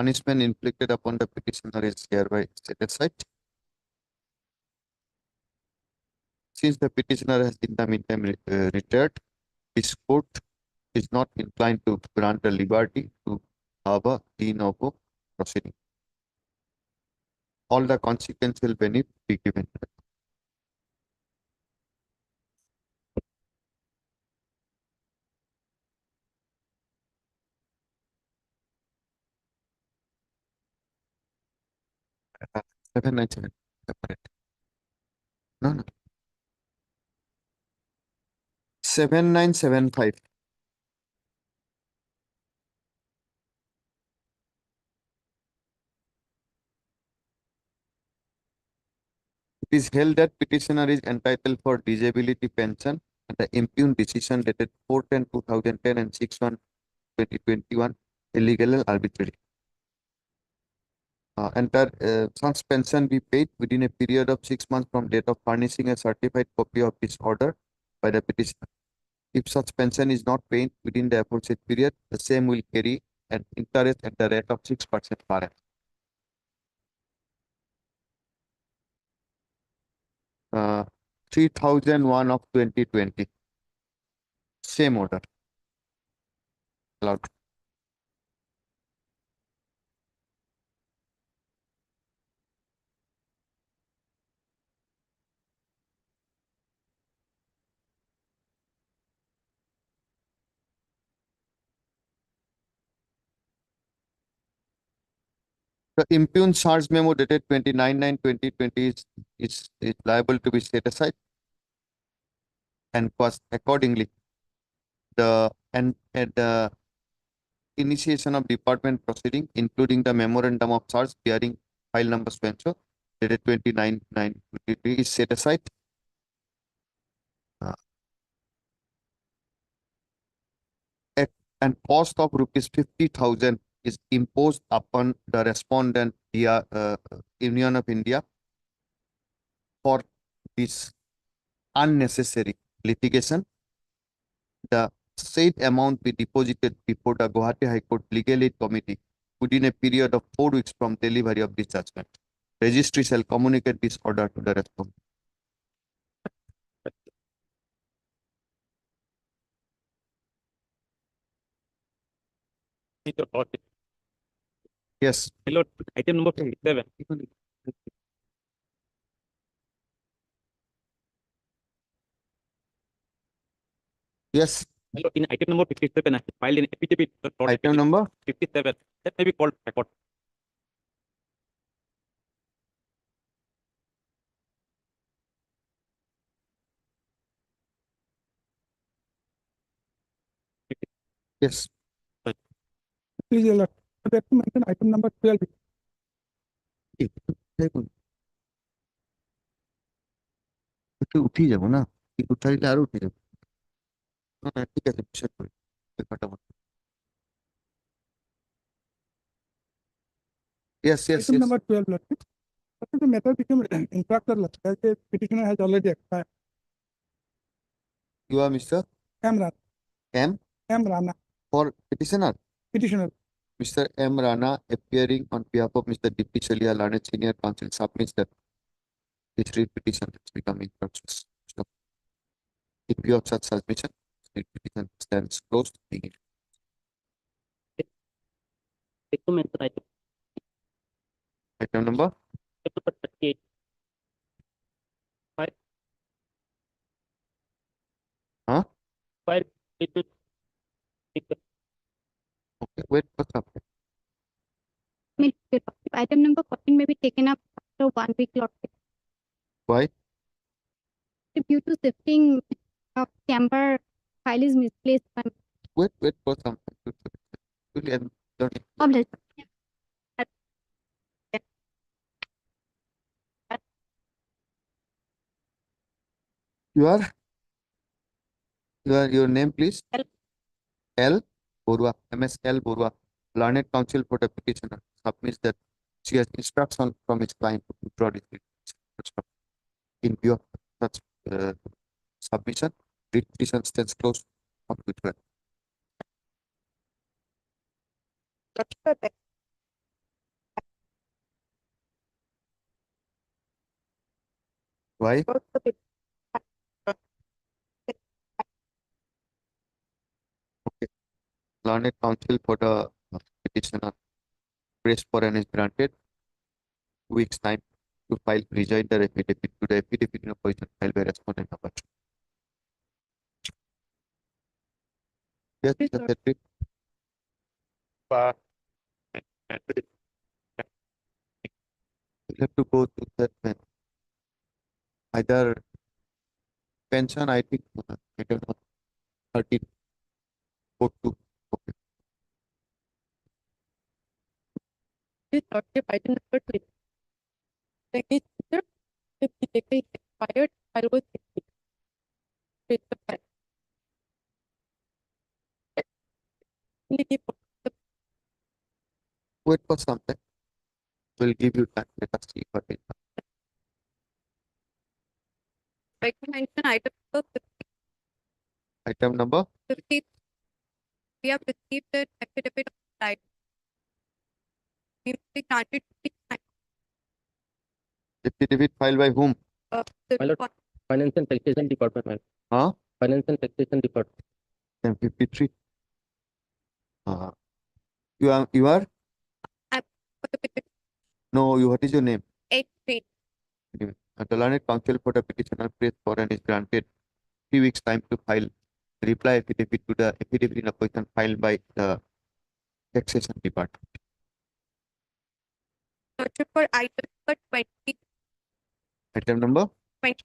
punishment inflicted upon the petitioner is hereby set aside. Since the petitioner has in the meantime retired, this court is not inclined to grant a liberty to have a de novo proceeding. All the consequential benefit be given. Uh, 797. Separate. No. 7975. It is held that petitioner is entitled for disability pension and the impugned decision dated 4/10/2010 and 6/1/2021 illegal and arbitrary. And that such pension be paid within a period of 6 months from date of furnishing a certified copy of this order by the petitioner. If such pension is not paid within the aforesaid period, the same will carry an interest at the rate of 6% per annum. 3001 of 2020. Same order. Allowed. The impugned charge memo dated 29/9/2020 is liable to be set aside, and was accordingly the initiation of department proceeding, including the memorandum of charge bearing file number so dated 29/9/2020 is set aside. And cost of rupees 50,000 is imposed upon the respondent via Union of India for this unnecessary litigation. The said amount be deposited before the Guwahati High Court Legal Aid Committee within a period of 4 weeks from delivery of this judgment. Registry shall communicate this order to the respondent. Yes. Hello, item number 57. Yes. Hello, in item number 57, I filed an affidavit. Item number 57. That may be called record. yes. Please alert. That to mention item number 12. একটু উঠি যাব না, একটু উঠাইলে আরো উঠে যাবো। না ঠিক আছে, বিষয় করি ব্যাপারটা। Yes. Item number 12. What is the matter become infractor as the petitioner has already expired? You are Mr. M. Rana. M. Rana. For petitioner. Petitioner. Mr. M. Rana, appearing on behalf of Mr. D.P. Chalia, learned senior counsel, submits that this read petition has become infractious. So, in view of such submission, the petition stands closed. Item number 38. 5. Huh? 5. Okay, wait, what's up? Item number 14 may be taken up after 1 week lot. Why? Due to shifting of chamber, file is misplaced. Wait for something. Your name, please? L. Borua, MSL Borua, learned counsel for the petitioner, submits that she has instruction from his client to withdraw this petition. In view of such submission, the petition stands closed on withdrawal. Why? Because the pet- Learned counsel for the petitioner prays for and is granted 2 weeks time to file rejoinder affidavit to the affidavit in opposition filed by respondent number 2. Yes, Please, Mr. sir. Secretary. You have to go to that either pension, I think, I don't know, 13, go to, okay. This lordship item number 3. The case number, if the decree is expired, I will take it. The fact. Only for the Wait for some time. We'll give you time. Let us see what it is. recommendation item number Item number 50. We have received an affidavit of right. We will be granted affidavit filed by whom? My lord. Finance and Taxation Department, ma'am. Huh? Finance and Taxation Department. Then 53. You are? No, what is your name? 8 feet. Anyway, the learned counsel for the petitioner prays for and is granted 3 weeks time to file reply affidavit to the affidavit in opposition filed by the taxation department. Lordship for item number 20. Item number 20.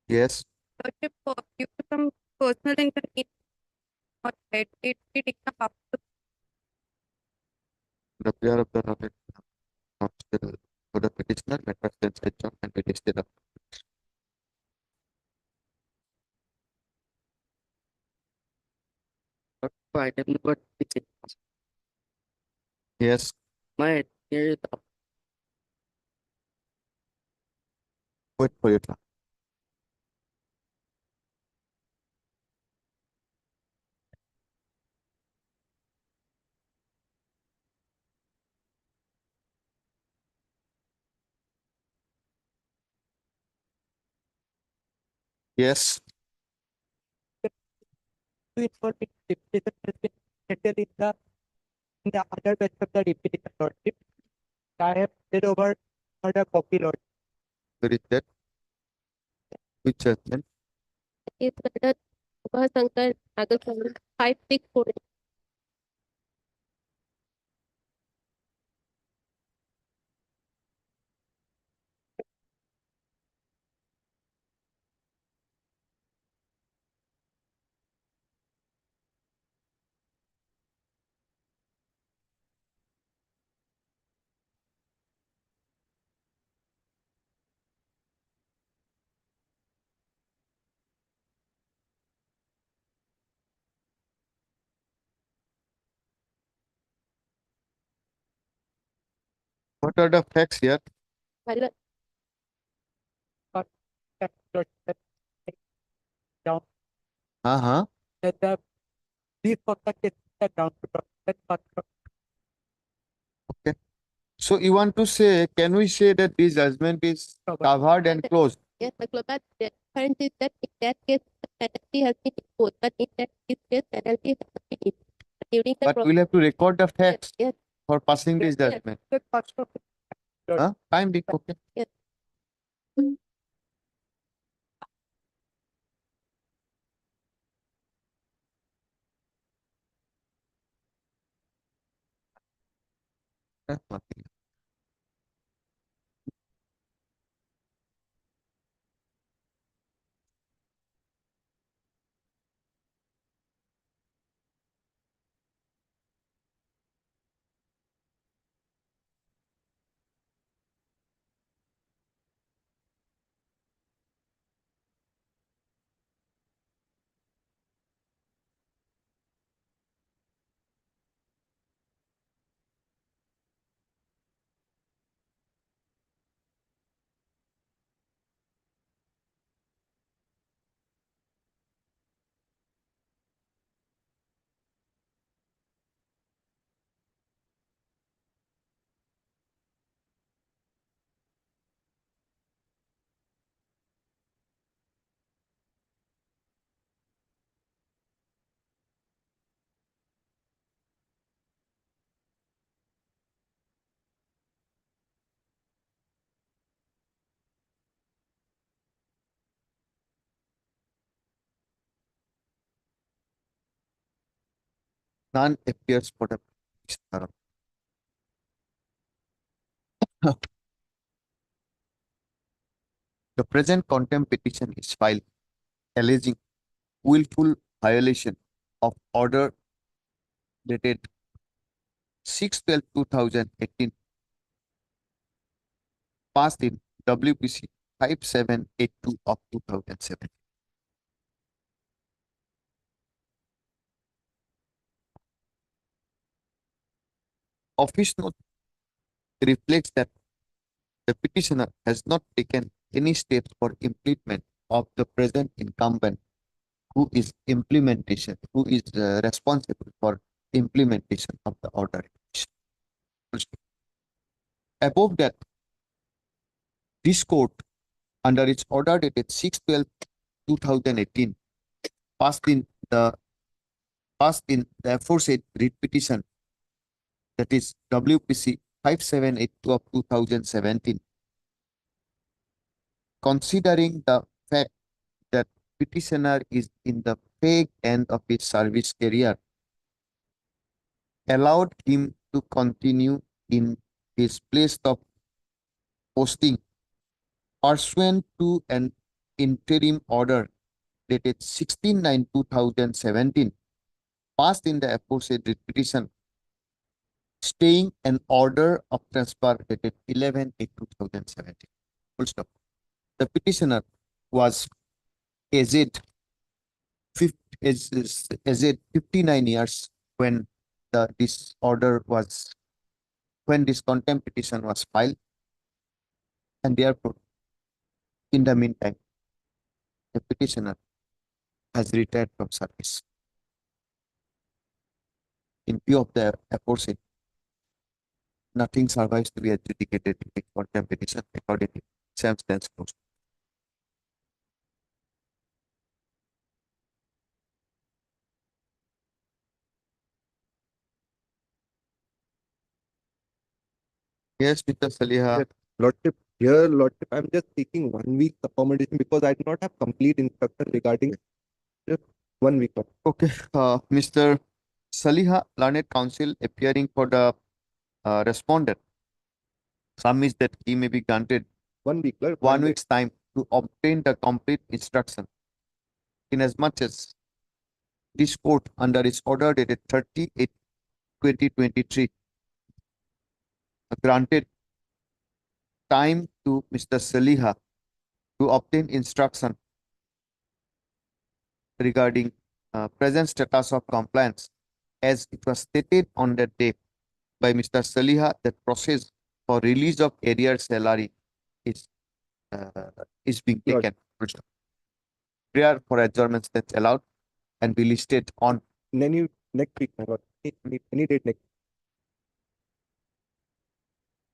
Yes. Lordship for due to some personal inconvenience or it be taken up to The prayer of the learned counsel for the petitioner matter stands adjourned and it is still up. Item number 6. Yes. My here is the Wait for your turn. Yes. For the deputation has been settled in the other batch of the deputation lordship. I have handed over a copy lord. Where is that? Which judgment? is under Subhasankar Nagarkar 564. What are the facts here? Well, Down Uh-huh. that the these for the case are down to that part. So you want to say, can we say that this judgment is covered and closed? yes, Maklaba, the difference is that in that case, the penalty has been imposed, but in that case, penalty has not been imposed. During the But we'll have to record the facts yes, for passing this Yes. judgment. That part of Huh? Time being okay. Nothing. none appears for the petitioner. The present contempt petition is filed alleging willful violation of order dated 6/12/2018 passed in WPC 5782 of 2007. Office note reflects that the petitioner has not taken any steps for implement of the present incumbent who is responsible for implementation of the order. Above that, this court, under its order dated 6/12/2018, passed in the aforesaid writ petition, that is WPC 5782 of 2017, considering the fact that petitioner is in the fag end of his service career, allowed him to continue in his place of posting pursuant to an interim order dated 16/9/2017, passed in the aforesaid writ petition, staying an order of transfer dated 11/8/2017. Full stop. The petitioner was aged 59 years when this contempt petition was filed, and therefore, in the meantime, the petitioner has retired from service. In view of the aforesaid, nothing survives to be adjudicated in contempt petition. Accordingly, same stands closed. Yes, Mr. Saliha. Yes. Lordship, I'm just seeking 1 week accommodation because I do not have complete instruction regarding just 1 week. Okay, Mr. Saliha, learned counsel appearing for the respondent, submits that he may be granted 1 week, Lord. 1 week's time to obtain the complete instruction, inasmuch as this court, under its order dated 30/8/2023, granted time to Mr. Saliha to obtain instruction regarding present status of compliance, as it was stated on that day by Mr. Saliha that process for release of arrear salary is being Lord. taken. Prayer for adjournment that's allowed and be listed on Any next week, my lord. Any date next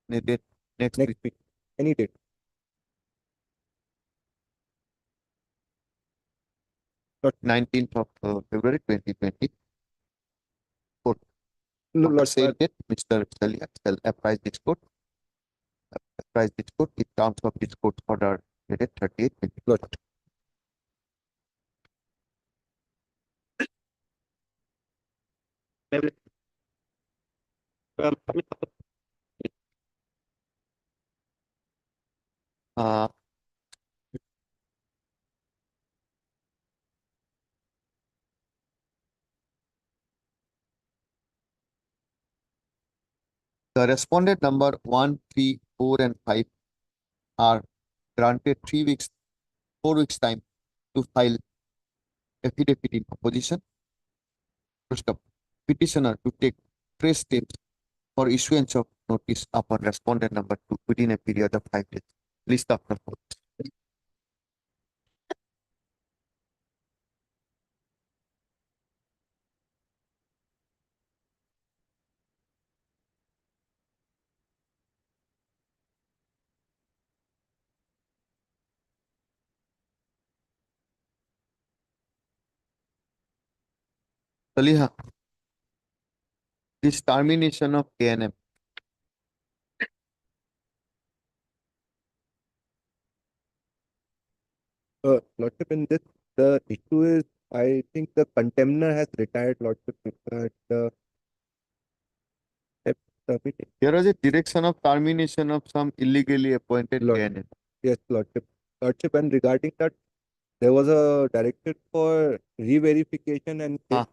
the date next next week. week. Any date. 19th of February 2020. No, Lord, Said that Mr. Saliha shall apprise this court. Apprise this court in terms of this court order dated 38/20. Lord. Uh, the respondent number 1, 3, 4, and 5 are granted 4 weeks time to file affidavit in opposition. First up, petitioner to take fresh steps for issuance of notice upon respondent number 2 within a period of 5 days. List of proposed. Saliha, this termination of ANM, Lordship, in this, the issue is I think the contemner has retired, Lordship. Submitted. There was a direction of termination of some illegally appointed Lord. ANM. Yes, Lordship. Lordship, and regarding that, there was a directive for re-verification, and Ah.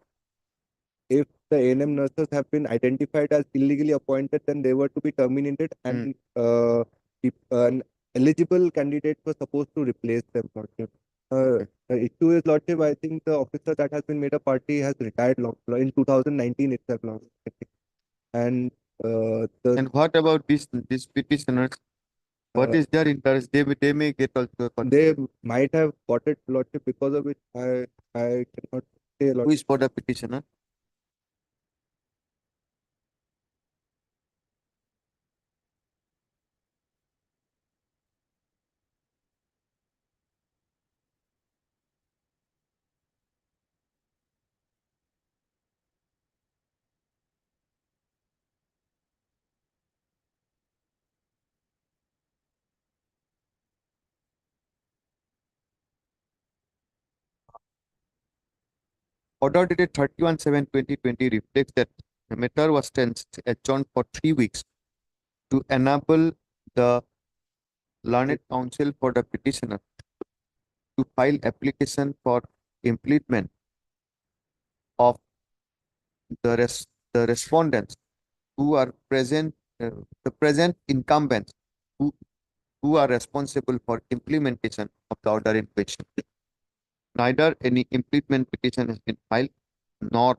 if the ANM nurses have been identified as illegally appointed, then they were to be terminated, and an eligible candidates were supposed to replace them, Lordship. The issue is, Lordship, I think the officer that has been made a party has retired in 2019 itself, Lordship. And the And what about these petitioners? What Uh, is their interest? They may get also. they might have got it, Lordship, because of which I cannot say, Who Lordship. is for the petitioner? Order dated 31/7/2020 reflects that the matter was adjourned for 3 weeks to enable the learned counsel for the petitioner to file application for implement of the respondents who are present, the present incumbents who are responsible for implementation of the order in question. Neither any implement petition has been filed, nor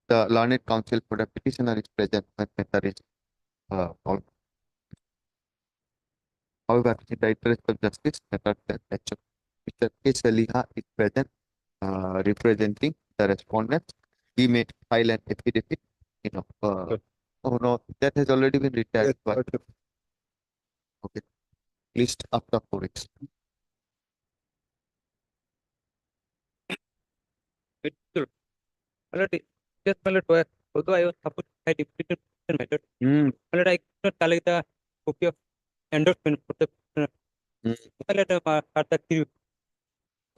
the learned counsel for the petitioner is present when matter is called. However, in the interest of justice, matter Mr. A. Saliha is present, representing the respondents. He may file an affidavit. Oh no, that has already been Yes, retired. But Lordship. list after 4 weeks. Just although I was supposed to write it method, I could not collect the copy of endorsement for the at the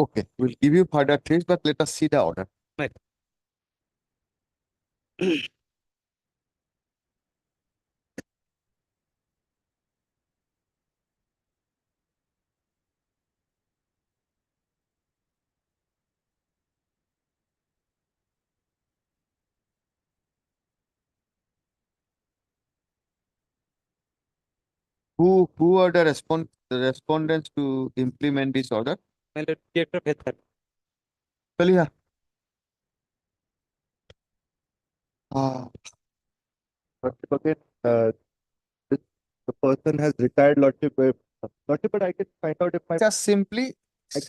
Okay, we'll give you further trace, but let us see the order. Right. Who are the respondents to implement this order? Director of health. Saliha. Ah, Lordship, this, the person has retired, Lordship. Lordship, but I can find out if my just simply,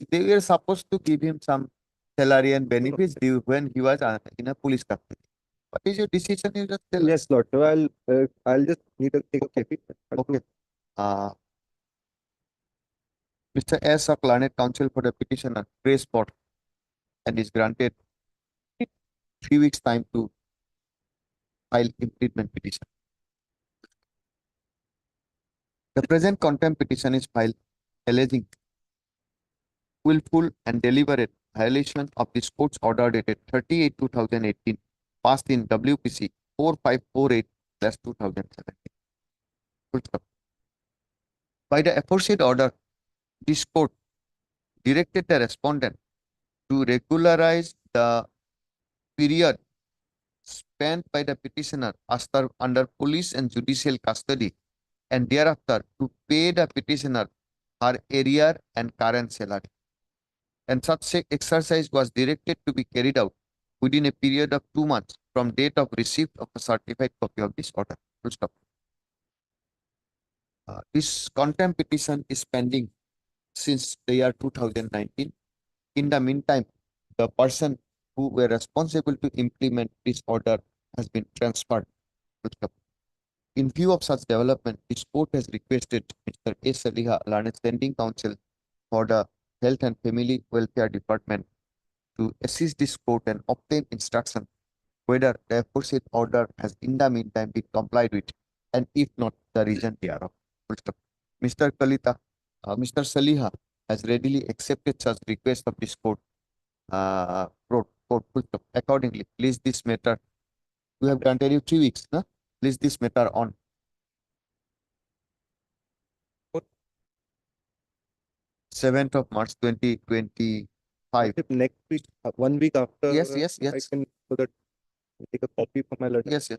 they were supposed to give him some salary and benefits due when he was in a police custody. What is your decision? You just tell us. yes, Lordship. I'll just need to take a copy. Okay. Mr. S. of Learned Counsel for the petitioner, grace spot, and is granted 3 weeks time to file implement petition. The present contempt petition is filed alleging willful and deliberate violation of this court's order dated 38/2018, passed in WPC 4548/2017. Full stop. By the aforesaid order, this court directed the respondent to regularize the period spent by the petitioner under police and judicial custody, and thereafter to pay the petitioner her arrear and current salary. And such exercise was directed to be carried out within a period of 2 months from date of receipt of a certified copy of this order. Full stop. This contempt petition is pending since the year 2019. In the meantime, the person who were responsible to implement this order has been transferred. Full stop. In view of such development, this court has requested Mr. A. Saliha, Learned Standing Counsel for the Health and Family Welfare Department, to assist this court and obtain instruction whether the aforesaid order has in the meantime been complied with, and if not, the reason thereof. Mr. Saliha has readily accepted such request of this court full stop. Accordingly, list this matter. We have granted you 3 weeks, no? List this matter on 7th of March 2025. If next week, 1 week after. Yes, I yes. can, so that I take a copy for my letter. Yes.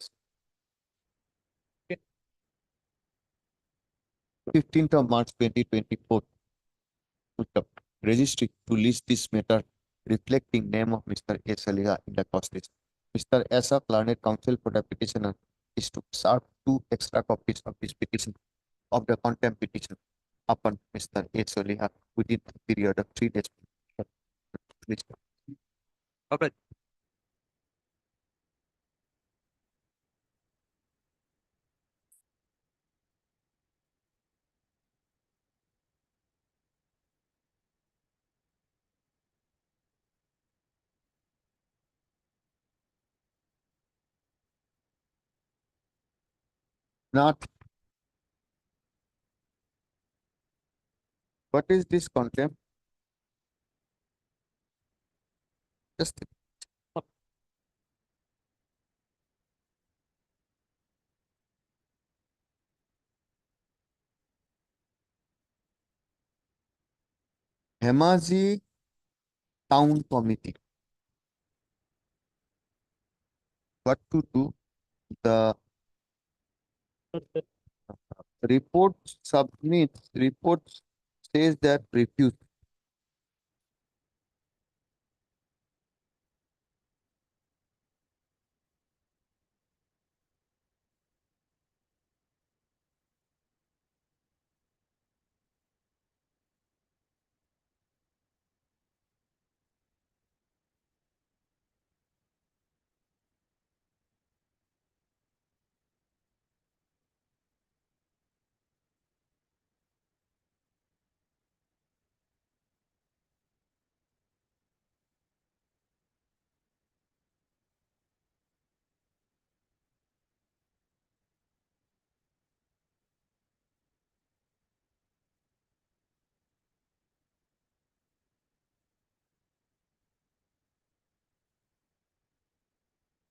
15th of March 2024. Put up registry to list this matter reflecting name of Mr. A. Saliha in the cost list. Mr. S. of Learned Counsel for the petitioner is to serve 2 extra copies of this petition of the contempt petition upon Mr. A. Saliha within a period of 3 days. Please. Okay. Not. What is this contempt? Just Hemaji Town Committee. What to do? The report says that refuse.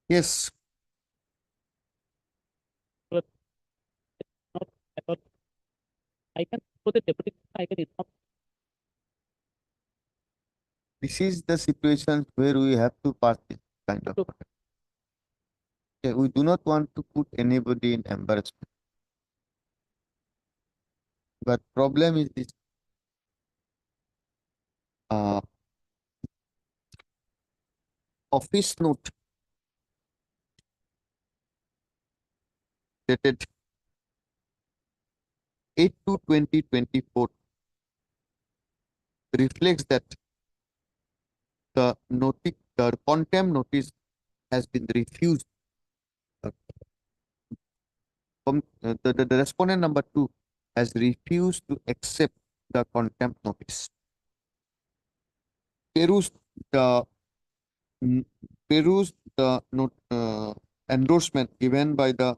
Yes. I can put the deputy, I can inform. This is the situation where we have to pass this kind of. Okay, we do not want to put anybody in embarrassment. But problem is this. Office note dated 8/2/2024 reflects that the contempt notice has been refused. The respondent number 2 has refused to accept the contempt notice. Perused the endorsement given by the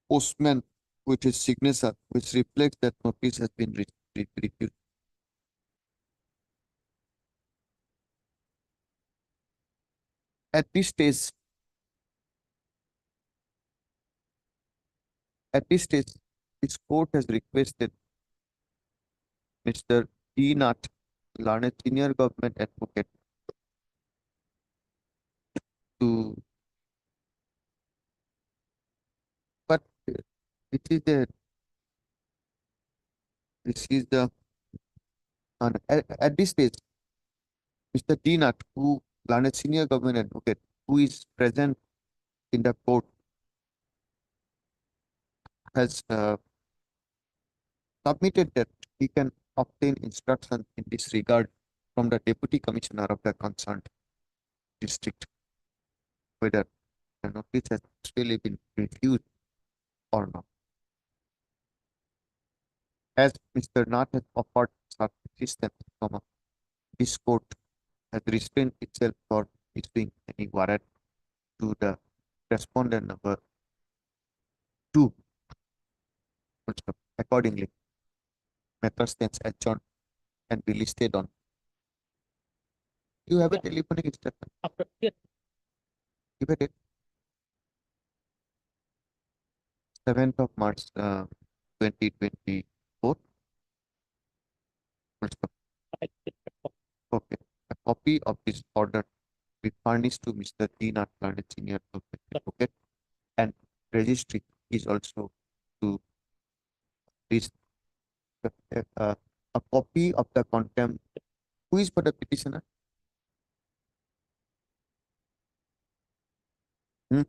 postman with his signature, which reflects that notice has been refused. At this stage, this court has requested Mr. D. Nath, Larned Senior Government Advocate, to, but this is the at this stage, Mr. D. Nath, who Larned Senior Government Advocate, who is present in the court, has submitted that he can obtain instruction in this regard from the Deputy Commissioner of the concerned district, whether the notice has actually been refused or not. As Mr. Nath has offered such assistance, this court has restrained itself for issuing any warrant to the respondent number 2. Accordingly, matter stands adjourned and be listed on You have a Yeah. telephonic statement. After, yes, Give a date. 7th of March, 2024. Full stop. I did that. Okay. A copy of this order be furnished to Mr. Dean R. Garnet Senior Advocate, and registry is also to this a copy of the contempt. Who is for the petitioner? Hmm?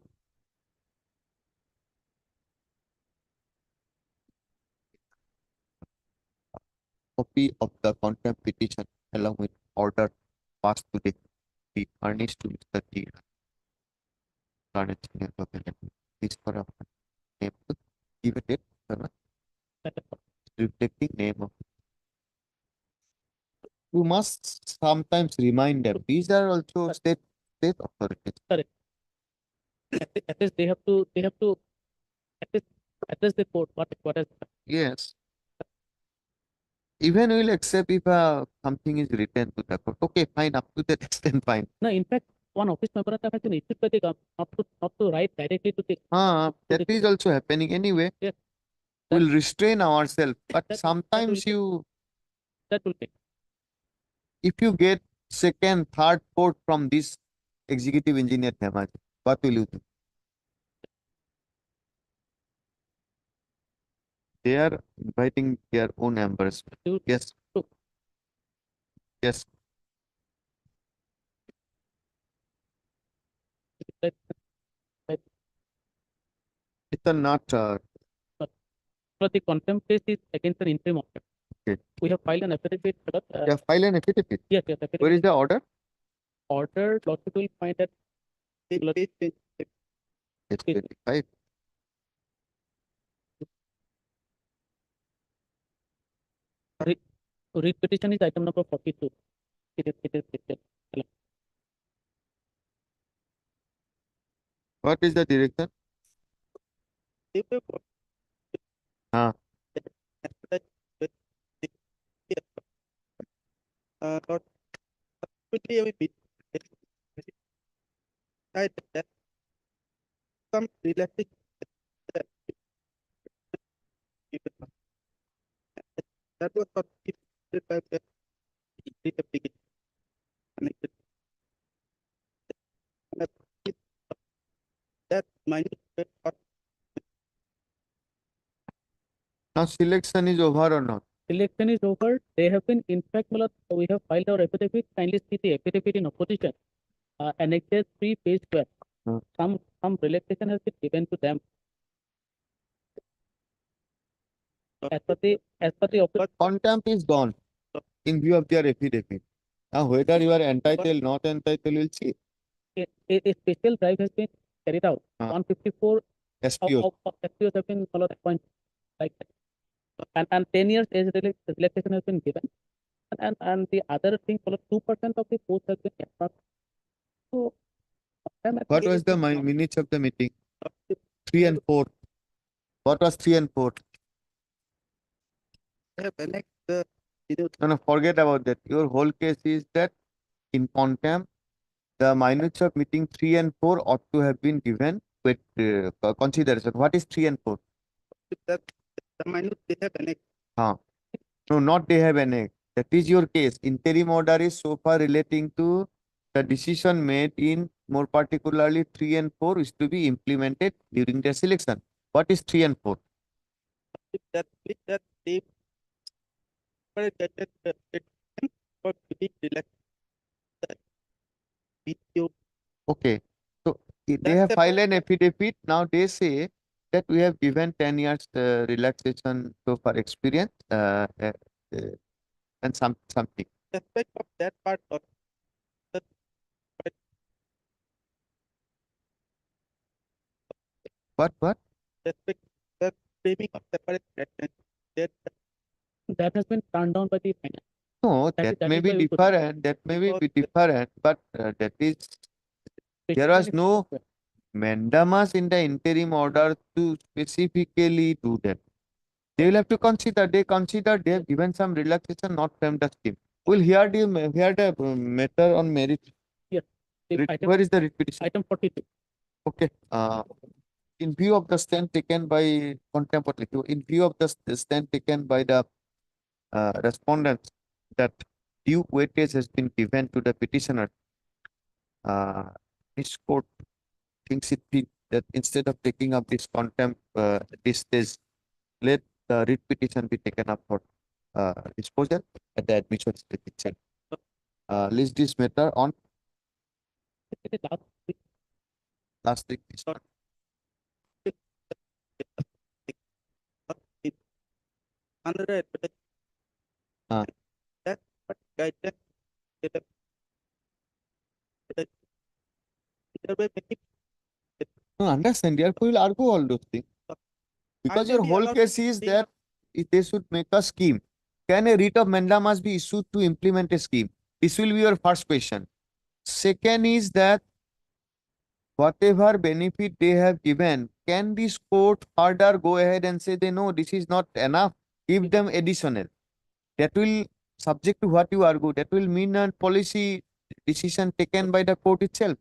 Copy of the contempt petition along with order passed today be furnished to Mr. Dean R. Garnet Senior Advocate. This for a name. Give a date. That is what- Reflecting name of. You must sometimes remind them. These are also state authorities. At least they have to at least address the court what has happened. Yes. Even we'll accept if something is written to the court. Okay, fine. Up to that extent, fine. No, in fact, one office memorandum has been issued by the government not to write directly to the That is also happening anyway. Yes. We'll restrain ourselves. But that will sometimes be- that will take. if you get second, third court from this executive engineer Hemaj, what will you do? They are inviting their own members. You- Yes. True. Yes. That- It's a not. But the contempt case is against an interim order. Okay. We have filed an affidavit. Yeah, file an affidavit. Yes, affidavit. Where is the order? Order, lot people will find that It's 25. read petition is item number 42. It is. What is the direction? Ah. Not quickly we beat that some relaxing that was not connected. That minute Now selection is over or not? Election is over. They have been, in fact, Malad, we have filed our affidavit. Kindly see the affidavit in opposition. Annexes 3, page 12. Hmm. Some relaxation has been given to them. As per the opposition. Contempt is gone in view of their affidavit. Now whether you are entitled, not entitled, we'll see. A special drive has been carried out. Ah. 154 SPOs. of SPOs have been followed appointed like that. And 10 years age relaxation has been given. And the other thing, 2% of the post has been kept. So, What was the minutes of the meeting? 3 and 4. What was 3 and 4? have annexed the No, forget about that. Your whole case is that in contempt, the minutes of meeting 3 and 4 ought to have been given with consideration. What is 3 and 4? that the minute they have annexed. No, not they have annexed. That is your case. Interim order is so far relating to the decision made in more particularly 3 and 4 is to be implemented during the selection. What is 3 and 4? That they for being relaxed. Okay. So they That's have the filed an affidavit. Now they say that we have given 10 years relaxation so far experience and something. Respect of that part of What? respect the framing of separate that that has been turned down by the finance. No, That that may is be why we put- different. That may be Because- different, but that is there was no mandamus in the interim order to specifically do that. They will have to consider. They consider they have given some relaxation, not from the scheme. We'll hear the matter on merit. The item, Where is the writ petition? item 42. Okay, in view of the stand taken by contempt, in view of the stand taken by the respondents that due weightage has been given to the petitioner, this court thinks it fit that instead of taking up this contempt, this stage, let the writ petition be taken up for disposal at the admission stage itself. List this matter on It is last week. last week. This month. Another advertisement. Ah. That but guidance. There were many. No, understand. Therefore, we'll argue all those things. Because your may be whole allowed case to is speak that if they should make a scheme. Can a writ of mandamus be issued to implement a scheme? This will be your first question. Second is that whatever benefit they have given, can this court further go ahead and say they know this is not enough, give them additional? That will, subject to what you argue, that will mean a policy decision taken by the court itself.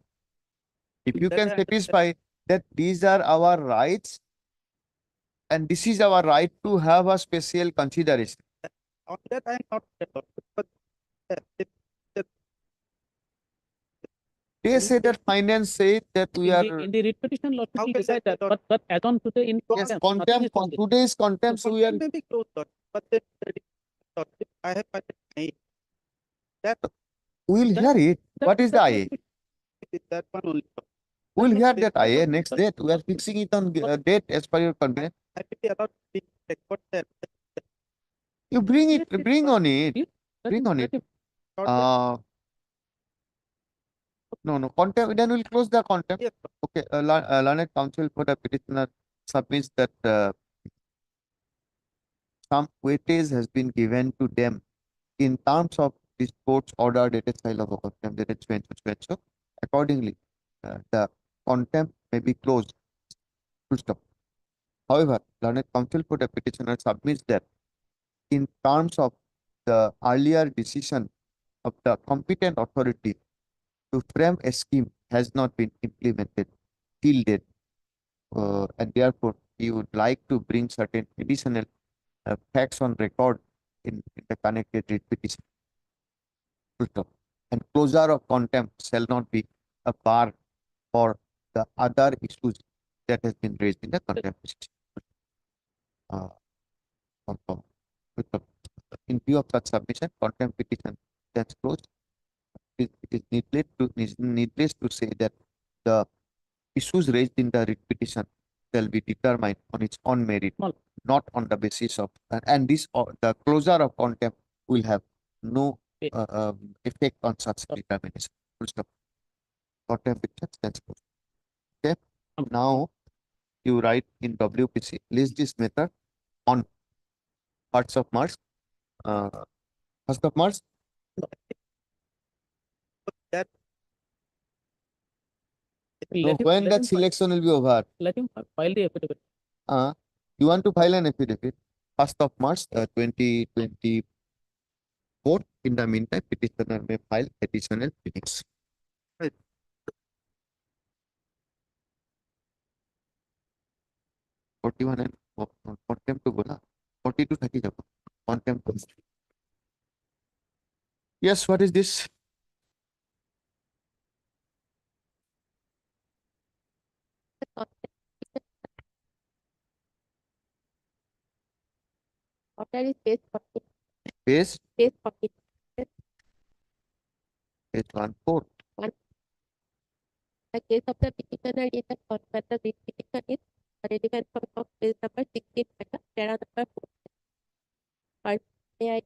If you That can I understand. satisfy that these are our rights and this is our right to have a special consideration. On that I am not sure, but if They say that finance said that we are, In the writ petition, Lord, How we can decide that that, be but as on today in yes, contempt, nothing is contempt, on this. today's contempt, so we are, may be closed, Lord, but then I have my name. we'll hear it. What is the IA? It is that one only. We'll not hear this that one, IA but- next but- date. We are fixing it on date as per your convenience. I will be allowed to speak record that. You bring Yes, it, yes, bring but- on it. Yes, let Bring him- on let it. him- No, contempt, then we'll close the contempt. Yes, Okay, learned counsel for the petitioner submits that some weightage has been given to them in terms of this court's order dated file of a contempt dated so. Accordingly, the contempt may be closed. Full stop. However, learned counsel for the petitioner submits that in terms of the earlier decision of the competent authority to frame a scheme has not been implemented till date. And therefore, you would like to bring certain additional facts on record in the connected writ petition. Full stop. And closure of contempt shall not be a bar for the other issues that has been raised in the contempt petition. Confirm. Full stop. In view of such submission, contempt petition stands closed. It is needless to say that the issues raised in the writ petition shall be determined on its own merit, Small. not on the basis of, and this, the closure of contempt will have no effect on such determination. Full stop. Contempt petition stands closed. Okay. Now you write in WPC, list this method on 1st of March. 1st of March. that So let him- when let that him file- selection will be over? Let him file the affidavit. You want to file an affidavit 1st of March 2024. In the meantime, petitioner may file additional pleadings. Right. Forty-one and contempt to bola. 42 30 jab. Contempt. Yes, what is this? Order is page 40, Page, page 40. page 1-4. The case of the petitioner is that for the writ petition is relevant from page number 16, para number 4. May I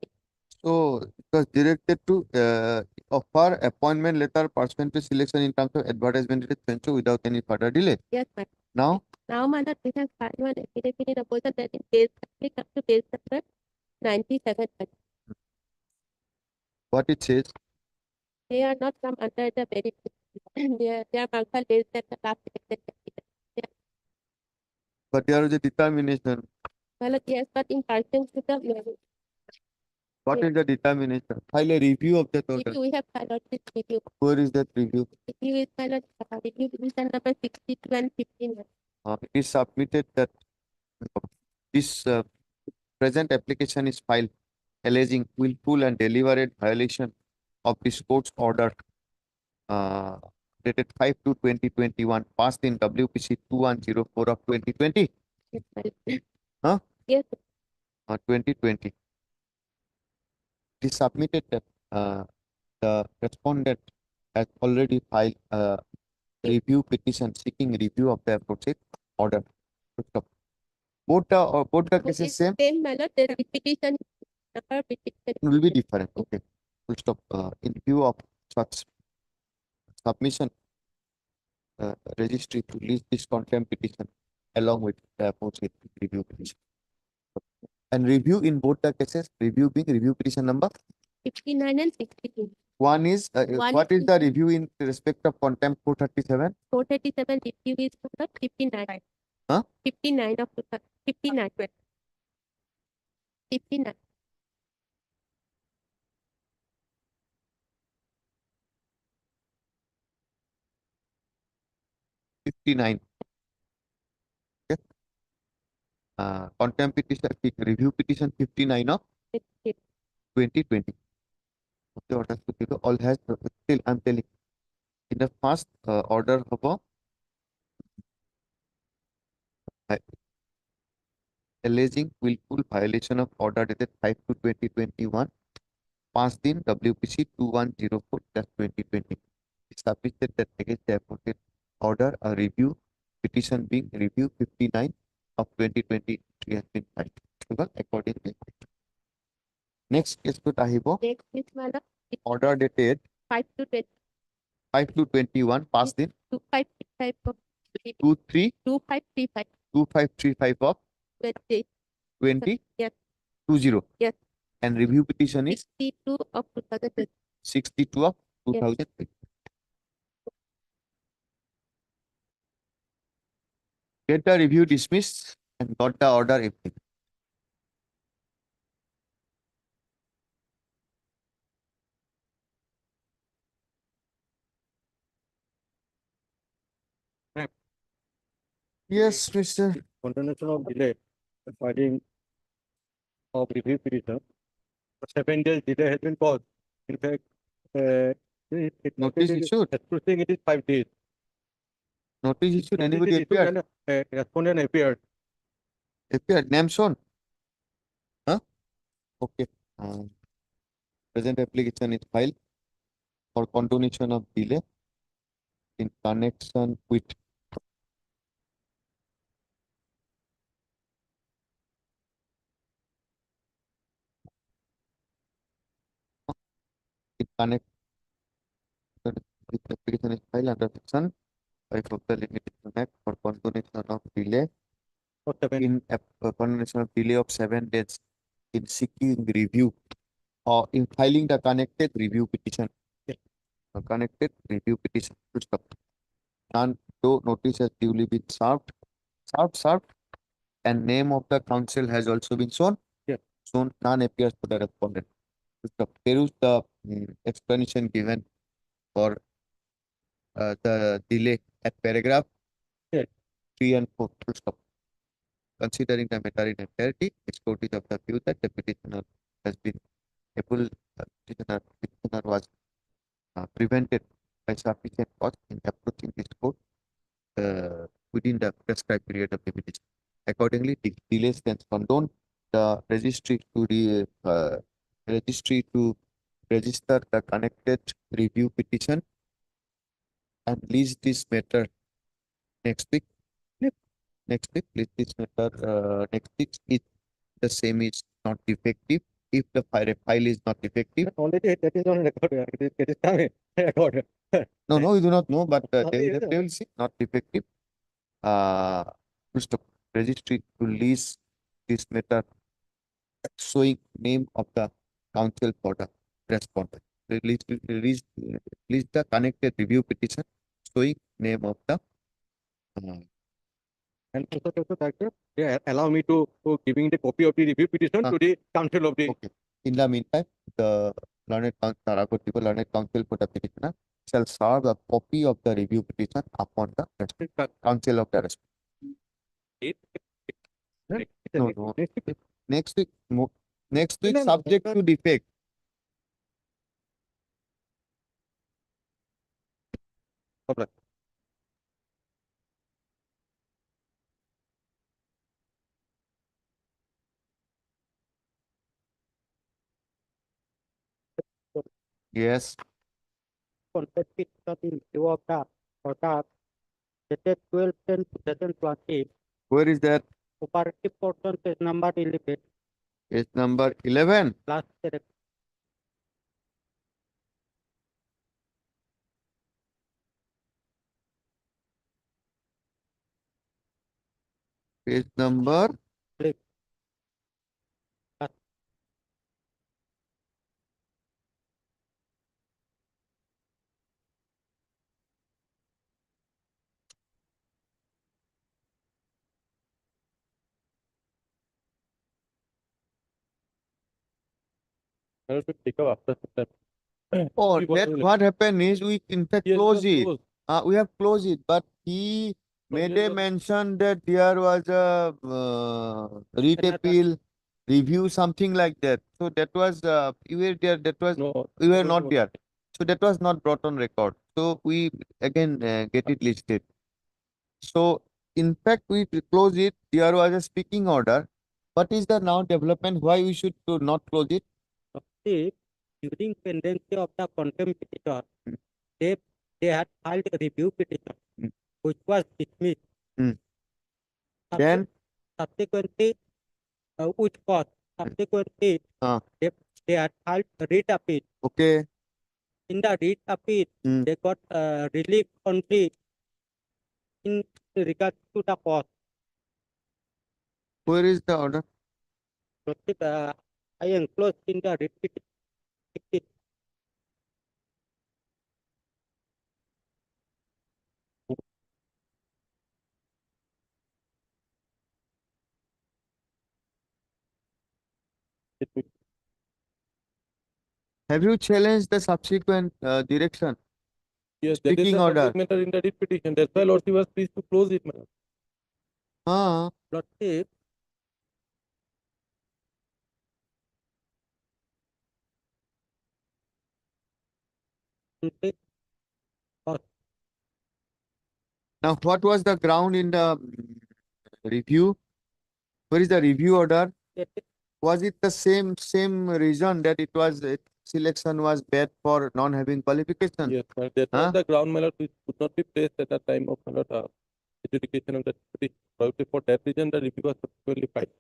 So it was directed to offer appointment letter pursuant to selection in terms of advertisement without any further delay. yes, ma'am. Now, Now, madam, we have filed one affidavit in opposition that is page, click up to page number 97. what it says? They are not come under the benefit. They are marked based at the last elected capital. But there is a determination. Well, yes, but in pursuant to the What Yes. is the determination? File a review of the total. Review, we have filed this review. Where is that review? Review is filed, review petition number 62 and 59. It is submitted that this present application is filed alleging willful and deliberate violation of this court's order uh, dated 5/2/2021 passed in WPC 2104 of 2020. Yes, filed. Huh? Yes, 2020. It is submitted that the respondent has already filed a review petition seeking review of the aforesaid order. Both the cases it's same same manner, the petition number petition. will be different. Okay. Full stop. In view of such submission, registry to release this contempt petition along with the aforesaid review petition. And review in both the cases, review being review petition number. 59 and 62. One is One what is is- the review in respect of contempt 437? 437 review is number 59. Huh? 59 of 59. 59. 59. Okay. Contempt petition, review petition 59 of Yes, yes. 2020. Okay, order to below all has still I'm telling in the first order of alleging willful violation of order dated 5/2/2021 passed in WPC 2104/2020. Established that against the aforesaid order a review petition being review 59 of 2023 has been filed accordingly. Next case to Tahibo Next is manner order dated 5 to 20. 5/2/21 passed in 2535 of 23 2535. 2535 of 20. 2020. Yes. Yes. And review petition is 62 of 2020. 62 of Yes. 2020. Get the review dismissed and got the order everything. Yes, Mr. Continuation of delay, the filing of review petition. For 7 days delay has been caused. In fact, Notice issued. Proceeding it is 5 days. Notice issued. Notice Anybody is issued appeared? and, respondent appeared. Appeared. Name shown. Huh? Okay. Present application is filed for continuation of delay in connection with connect with application is filed under section 5 of the Limitation Act for continuation of delay For 7 in continuation of delay of 7 days in seeking review or in filing the connected review petition. Yeah. Connected review petition. Full stop. None, though notice has duly been served, and name of the counsel has also been shown. Yeah. Shown, none appears for the respondent. Full stop. Peruse the explanation given for the delay at paragraph Yeah. 3 and 4. Full stop. Considering the matter in entirety, this court is of the view that the petitioner has been able, petitioner was prevented by sufficient cause in approaching this court within the prescribed period of the petition. Accordingly, the delay stands condoned. The registry to register the connected review petition and release this matter next week. Next week, release this matter next week if the same is not defective. If the file is not defective, already that is on record. It is coming. Record. no, you do not know, but Okay, they will see not defective. Mr. Registry to release this matter showing name of the counsel for the respondent. Release the connected review petition showing name of the And also, Doctor, allow me to giving the copy of the review petition Ah. to the counsel of the okay. In the meantime, the learned council for the petitioner shall serve a copy of the review petition upon the council of the respect. No, no. Next week, next week, No, no, subject to defect. Yes, Contested in view of the order dated 12/10/2020, where is that? operative portion is number 11, Page number 11. last paragraph. Page number. Please. I'll pick up after some time. Oh, See what that will- what happened is we in fact Yes, close yes, it. close. We have closed it, but he No, made yes, a yes. mention that there was a read Another- appeal, review, something like that. So that was you were there. That was No. we were no, not no. there. So that was not brought on record. So we again get it listed. So in fact we close it. There was a speaking order. What is the now development? Why we should to not close it? See, during pendency of the contempt petition, they had filed a review petition, Mm. which was dismissed. Mm. Subse- Then Subsequently, which caused, subsequently, Ah. they had filed a writ appeal. okay. In the writ appeal, Mm. they got relief only in regard to the cost. Where is the order? I enclosed in the writ petition. Have you challenged the subsequent direction? Yes, that is Speaking the order. subject matter in the writ petition. That's why Lordship was pleased to close it, madam. Lordship, simply Now, what was the ground in the review? Where is the review order? it- Was it the same reason that it was selection was bad for non having qualification? Yes, but that Huh? was the ground, my lord, which could not be placed at the time of, my lord, adjudication of the petition. Probably for that reason, the review was subsequently filed.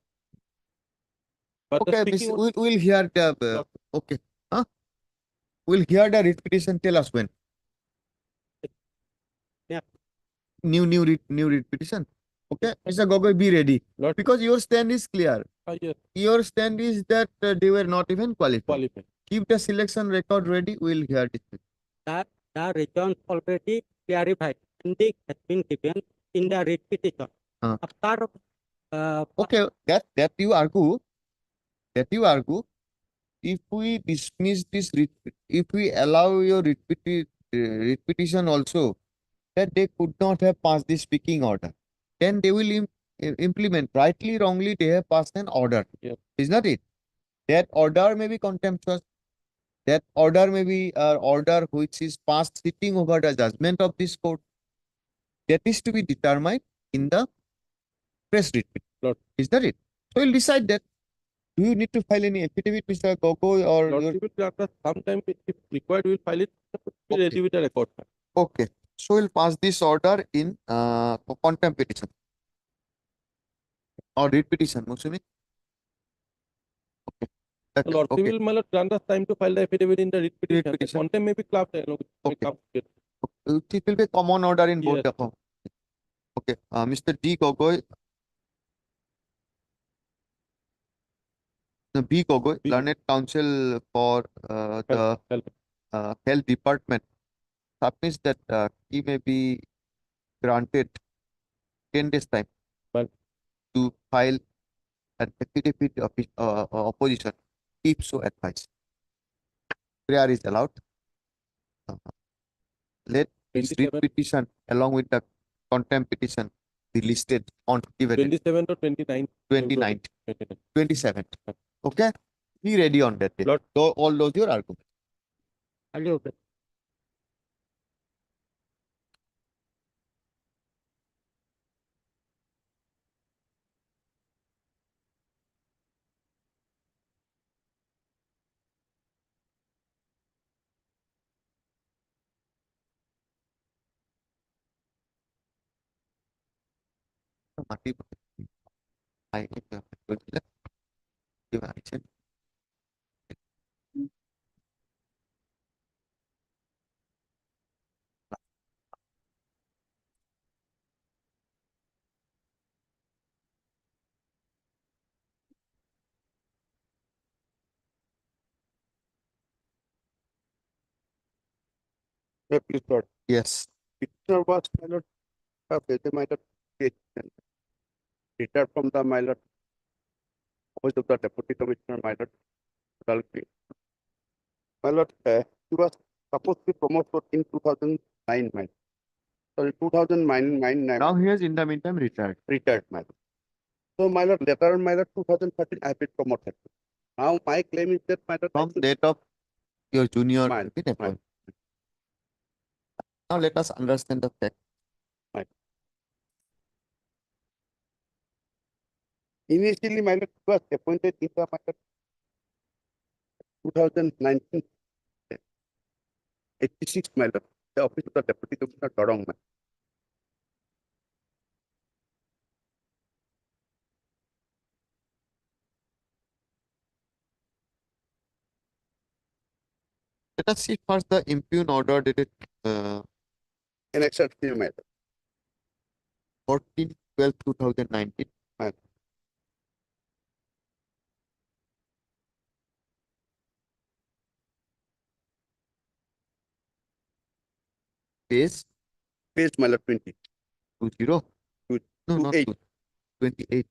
But the Okay, speaking we'll hear the okay. Huh? We'll hear the writ petition. Tell us when. Yeah. New writ petition. Okay, Mr. Gogoi, be ready Lord, because your stand is clear. yes, Your stand is that they were not even qualified. qualified. Keep the selection record ready. We'll hear it. the reasons already clarified. Indeed has been given in the writ petition. After Okay, that you argue. That you argue. If we dismiss this, if we allow your writ petition also, that they could not have passed the speaking order, then they will implement. Rightly, wrongly, they have passed an order. Yes. Is not it? That order may be contemptuous. That order may be an order which is passed sitting over the judgment of this court. That is to be determined in the press writ. Lord. Is that it? So we'll decide that. Do you need to file any affidavit, Mr. Gogoi, or your Lordship will grant us sometime, if required, we will file it. Be Okay. ready with the record. Okay, so we'll pass this order in contempt petition or writ petition, Musumi. Okay. Okay. Lordship Okay. will, my lord, grant us time to file the affidavit in the writ petition. The petition. content may be clapped. Okay. Okay. It will be a common order in both Yes. the form. Okay, Mr. D. Gogoi. No, B. Gogoi, B. Learned Counsel for the Health. Health Department, submits that he may be granted 10 days time Well. to file an affidavit of opposition if so advised. Prayer is allowed. Let this writ 27. petition along with the contempt petition be listed on dividend 27th or 29th? 29th, 29th. 27th. Okay? Be ready on that day. Lord. All those your arguments. Highly object. Mati I action. Please, Lord. Yes. Petitioner was, my lord, my lord, retired from the, my lord, office of the deputy commissioner, my lord, Dalkeet. My lord, he was supposed to be promoted in 2009, my lord. Sorry, 2009, Now he has in the meantime retired. retired, my lord. So, my lord, later on, my lord, 2013, I have been promoted. Now, my claim is that, my lord, From date of your junior Mine, been appointed. Now let us understand the fact. initially, my lord, he was appointed in the, my lord, 2019, 86, my lord, the office of the deputy commissioner, Dorong, my. Let us see first the impugn order dated In excess, my lord. 14/12/2019. Right. Page Page, my lord, 20. 20. Two- No, not 28. 28.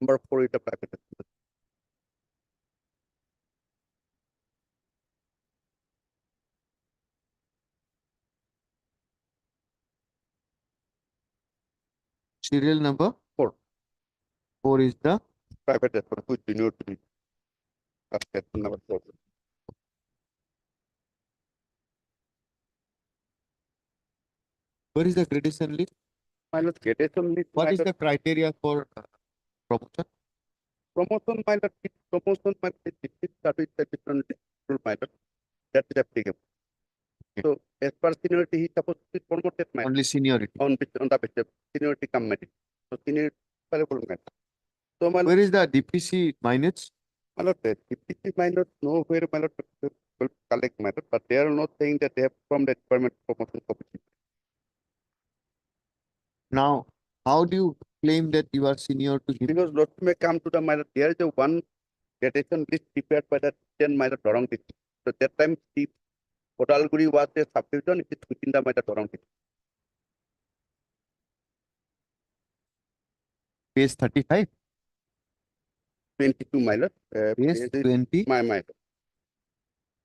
Number 4 is the private. Serial number 4. 4 is the Private restaurant, which you to be. That's number 4. where is the gradation list? My lord, gradation list, What my is lord, the criteria for promotion? promotion, my lord, promotion, my lord, it is a different rule, my lord. That is applicable. So, as per seniority, he is supposed to be promoted, my lord, Only seniority. on the basis of seniority committee. So, seniority, valuable, my lord. So, my lord, Where is the DPC minutes? my lord, the DPC, my lord, nowhere, my lord, will collect, my lord, but they are not saying that they have from the department promotion committee. Now, how do you claim that you are senior to him? Because Lord may come to the my lord, there is a one gradation list prepared by the 10 my lord, Dorong district. So, that time, Chief Kodalguri was a subdivision, it is within the my lord, Dorong district. Page 35, 22 my lord, page is it 20, my lord.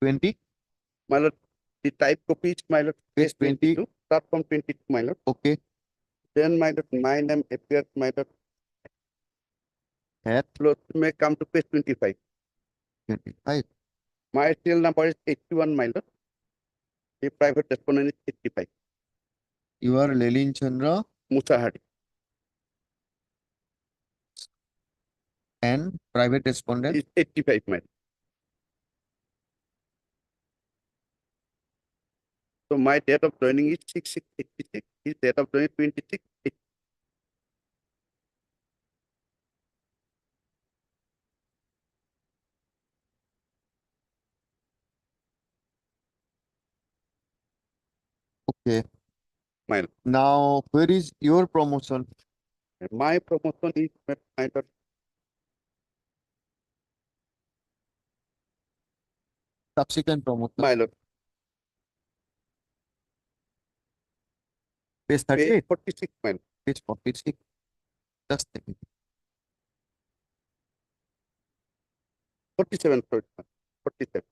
20, My lord, the type copy is my lord, page page 20. 22, start from 22 my lord. Okay. Then my lord, my name appears my lord. At Lord may come to page 25. 25. My serial number is 81 my lord. The private respondent is 85. You are Lelin Chandra Musahari. and private respondent. Is 85 miles. So my date of joining is 6/6/86. His date of joining 26. Okay. Mile. Now, where is your promotion? My promotion is my Subsequent promotion. Mile. Page 38, 46 miles. page 46. Just a minute. 47. Sorry, 47.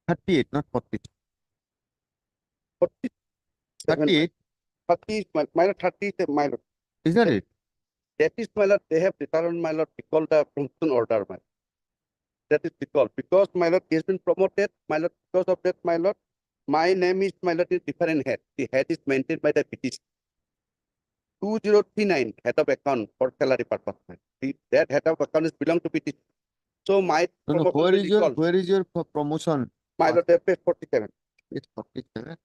Thirty-eight, not 40. 47. 38, 30 is mile. 30 is a mile. isn't it? That is mile. They have determined mile. Recall the promotion order mile. That is recall because mile has been promoted. Mile because of that mile. My name is mile is different head. The head is maintained by the BTC. 2039 head of account for salary purpose. That head of account is belong to BTC. So my No, no, promotion will recall. where is your promotion? Mile they pay 47. It's 47.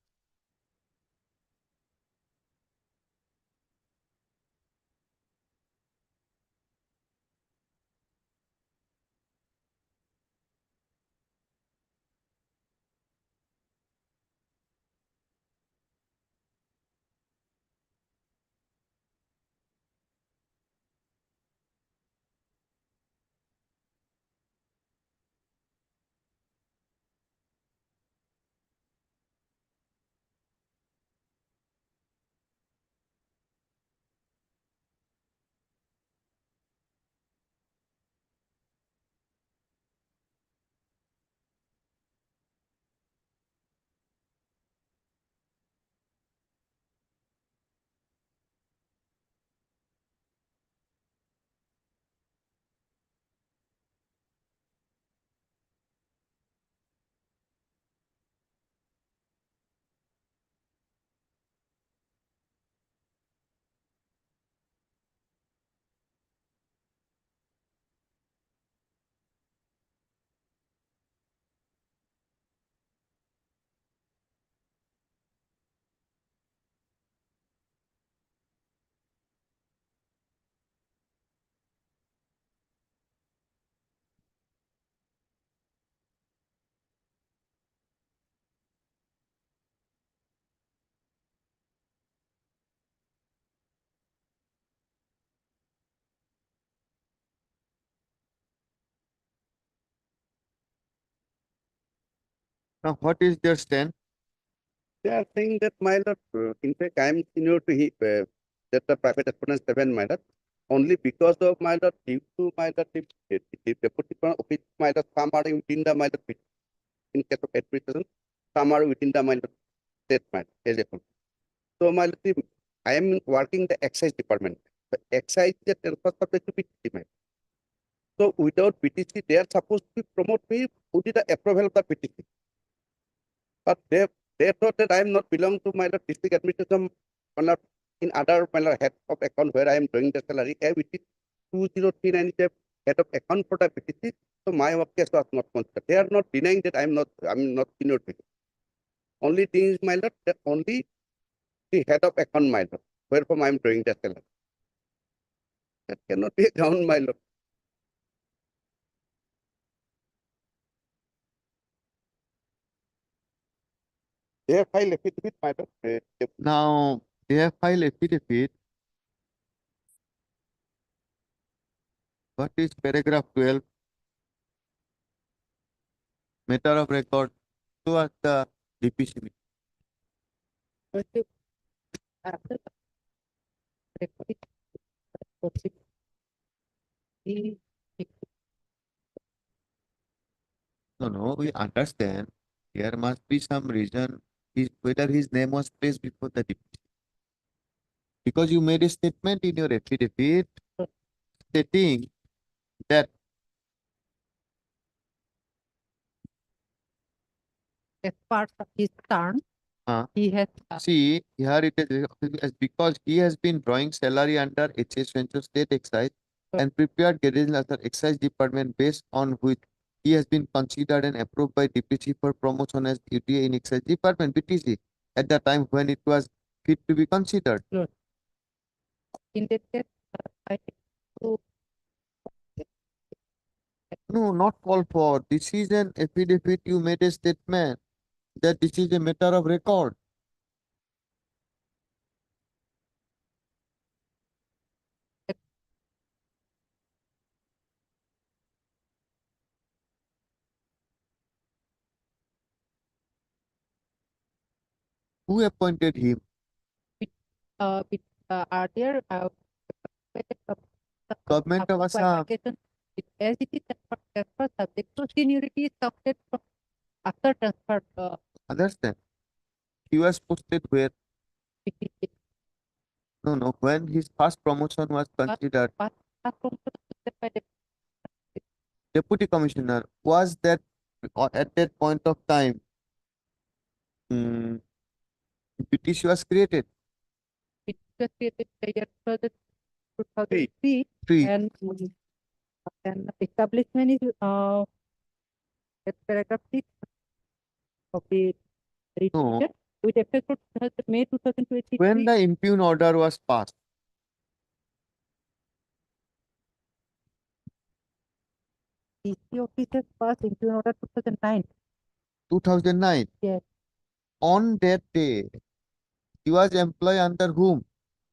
Now, what is their stand? They are saying that my lord, in fact, I am senior to him, that the private respondent 7 my lord. Only because of my lord, due to my lord, the deputy office, my lord, some are within the my lord, in case of administration, some are within the my lord, state my lord, as a whole. So my lord, I am working the excise department. The excise is transfer subject to BTC. My lord. So without BTC, they are supposed to promote me with the approval of the BTC. But they thought that I am not belong to my district administration in other head of account where I am doing the salary. Which is 2039 is the head of account for the BTC. So my work case was not considered. They are not denying that I'm not senior to it. Only thing is my lord, that only the head of account my lord, wherefore I am doing the salary. That cannot be a ground, my lord. They have filed affidavit, my lord. Now, they have filed affidavit. What is paragraph 12? Matter of record towards the DPC. After record it. Proceed. The- No, we understand. There must be some reason whether his name was placed before the deputy. Because you made a statement in your affidavit stating that As part of his term, Huh? he has see here it is because he has been drawing salary under HS Venture State Excise and prepared guidance under Excise Department based on which he has been considered and approved by DPC for promotion as UTA in Excise Department BTC at the time when it was fit to be considered. in that case, I to No, not call for. This is an affidavit. You made a statement that this is a matter of record. Who appointed him? with earlier Government of Assam. as it is transfer subject to seniority is counted from after transfer Understand? He was posted where? it No. When his first promotion was considered, by the deputy commissioner was that at that point of time, BTC was created. it was created the year 2003 Three. and establishment is at paragraph 6 of the No. resolution with effect from May 2023. When the impugn order was passed, DC officers passed into order 2009. 2009. Yes. On that day, he was employed under whom?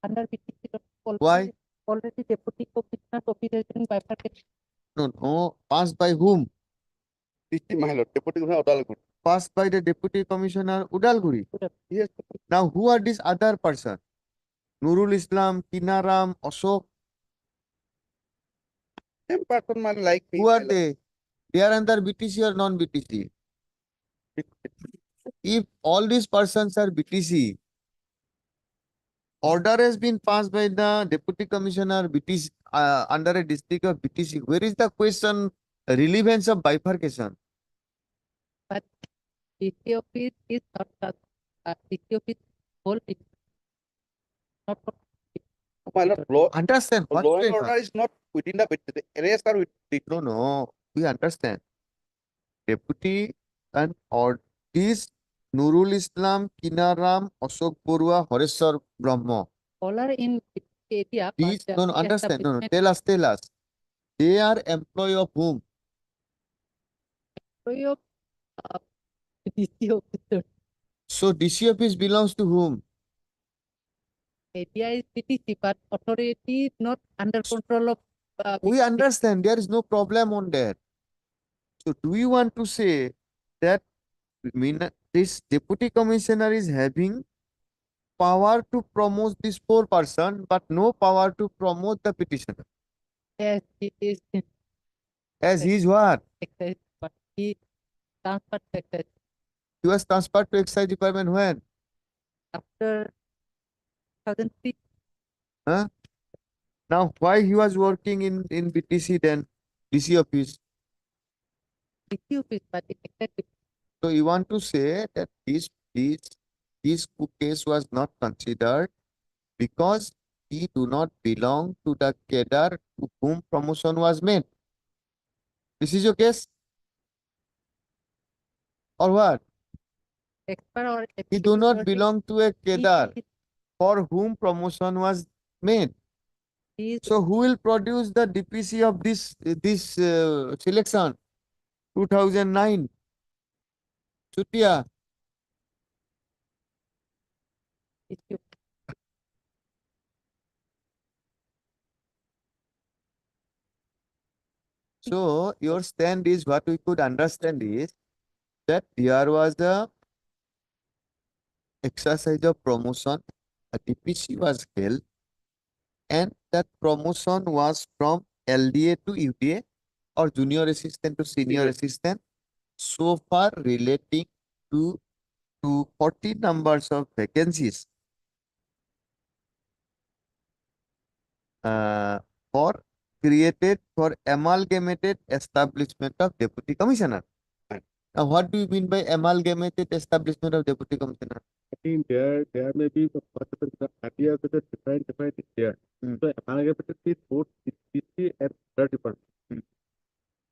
Under BTC Why? already deputy commissioner's office has been bifurcated. No. Passed by whom? DC, my lord, Deputy Commissioner Odalguri. Passed by the deputy commissioner Udalguri. Yes, Now, who are these other person? Nurul Islam, Kinaram, Ashok. same person, man, like me. Who are my lord. they? They are under BTC or non-BTC? If all these persons are BTC, order has been passed by the deputy commissioner BTC under a district of BTC. Where is the question relevance of bifurcation? DC office is not DC office whole is not for My lord, law, Understand what? law and flavor? order is not within the BTC. The areas are with the No. We understand. Deputy and or this Nurul Islam, Kinaram, Ashok Borua, Horeswar Brahma. all are in area. These but, no, the understand. No. establishment Tell us. They are employee of whom? employee of DC officer. So DC office belongs to whom? Area is BTC, but authority is not under control of We understand there is no problem on that. So do we want to say that this deputy commissioner is having power to promote this 4 person, but no power to promote the petitioner? as it is As he is what? excise, but he transferred to excise He was transferred to Excise Department when? after 2003. Huh? Now why he was working in BTC then? DC office. DC office, but it excise So you want to say that this case was not considered because he do not belong to the cadre to whom promotion was made. This is your case? Or what? expert or He do not executive belong to a cadre for whom promotion was made. he is So who will produce the DPC of this selection? 2009. Chutia. issue. So your stand is what we could understand is that there was a exercise of promotion, a DPC was held, and that promotion was from LDA to UDA or junior assistant to senior Senior. assistant, so far relating to 40 numbers of vacancies uh, for created for amalgamated establishment of deputy commissioner. Right. Now, what do you mean by amalgamated establishment of deputy commissioner? I think there may be the possible the idea with the different is there. Hmm. So amalgamated is both PC and third department. Hmm.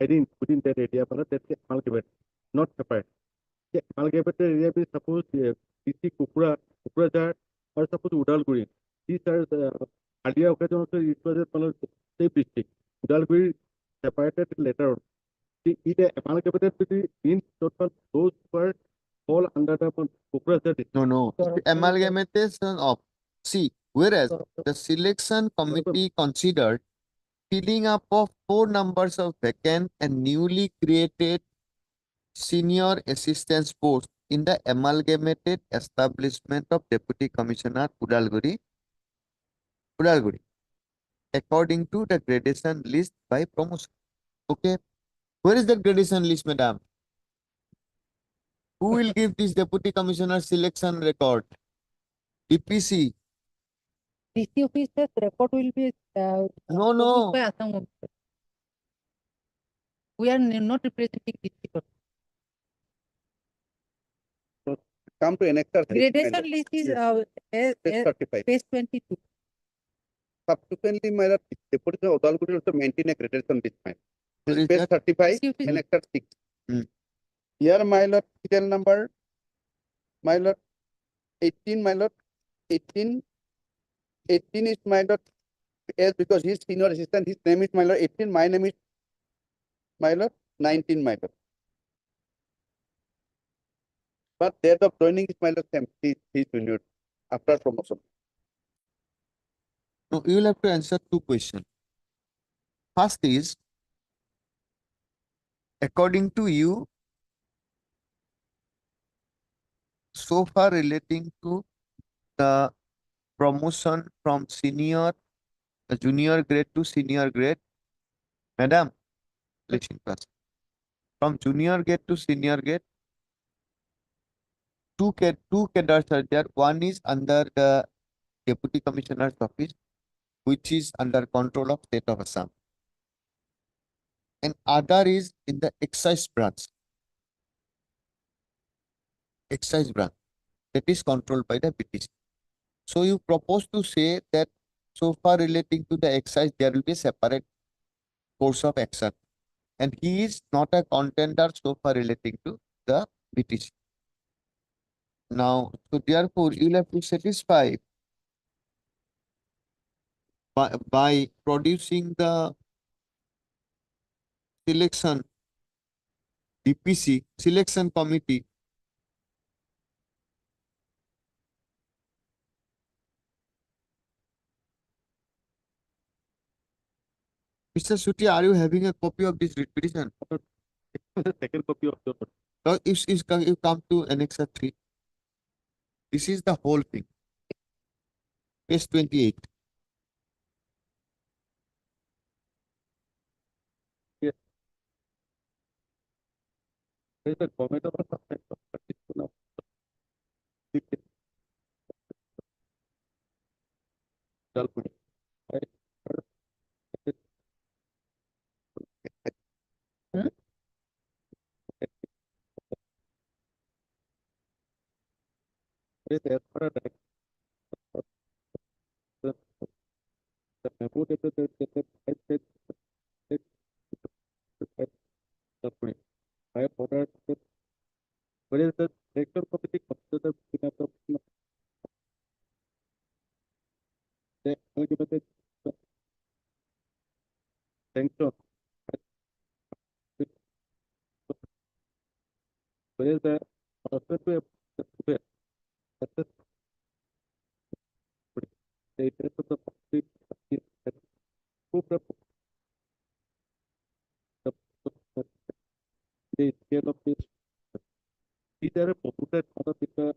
I think within that area, but that's the amalgamated, not separate. The amalgamated area is suppose PC Kukrajar or suppose Udalguri. These are the earlier occasion also it was a same district. Udalguri separated later on. The amalgamated city means total those were fall under the Kukrajar district. No. Sure. Amalgamation of, see, whereas So, the selection committee considered filling up of 4 numbers of vacant and newly created senior assistance post in the amalgamated establishment of deputy commissioner Udalguri, according to the gradation list by promotion. Okay, where is the gradation list, madam? Who will give this deputy commissioner selection record? DPC. DC officer's record will be No, no. by Assam officer. We are not representing DC. Come to annexure. six, my Gradation lord. list is Page 35. page 22. Subsequently, my lord, deputy Udalguri also maintain a gradation list, my lord. Where is Page that? 35, DC officer. annexure 6. Hmm. Here, my lord, serial number, my lord, 18, my lord, 18 is my lord, yes, because he's senior assistant, his name is my lord 18, my name is my lord 19, my lord. But date of joining is my lord same, he's junior after promotion. No, you will have to answer 2 questions. First is, according to you, so far relating to the promotion from junior grade to senior grade, madam, listen first. From junior grade to senior grade, two cadres are there. One is under the deputy commissioner's office, which is under control of state of Assam, and other is in the excise branch. That is controlled by the BTC. So you propose to say that so far relating to the excise, there will be a separate course of action, and he is not a contender so far relating to the BTC. Now, so therefore, you will have to satisfy by producing the selection DPC selection committee. Mr. Suti, are you having a copy of this petition? The second copy of the Now, if you come to Annexure 3, this is the whole thing. Page 28. there is a comment of a particular Udalguri. There is as far as the memo that I said Udalguri. I have ordered that where is the director committee consider the amalgamated sanction. Where is the the interest of the public the scale of this. These are promoted out of the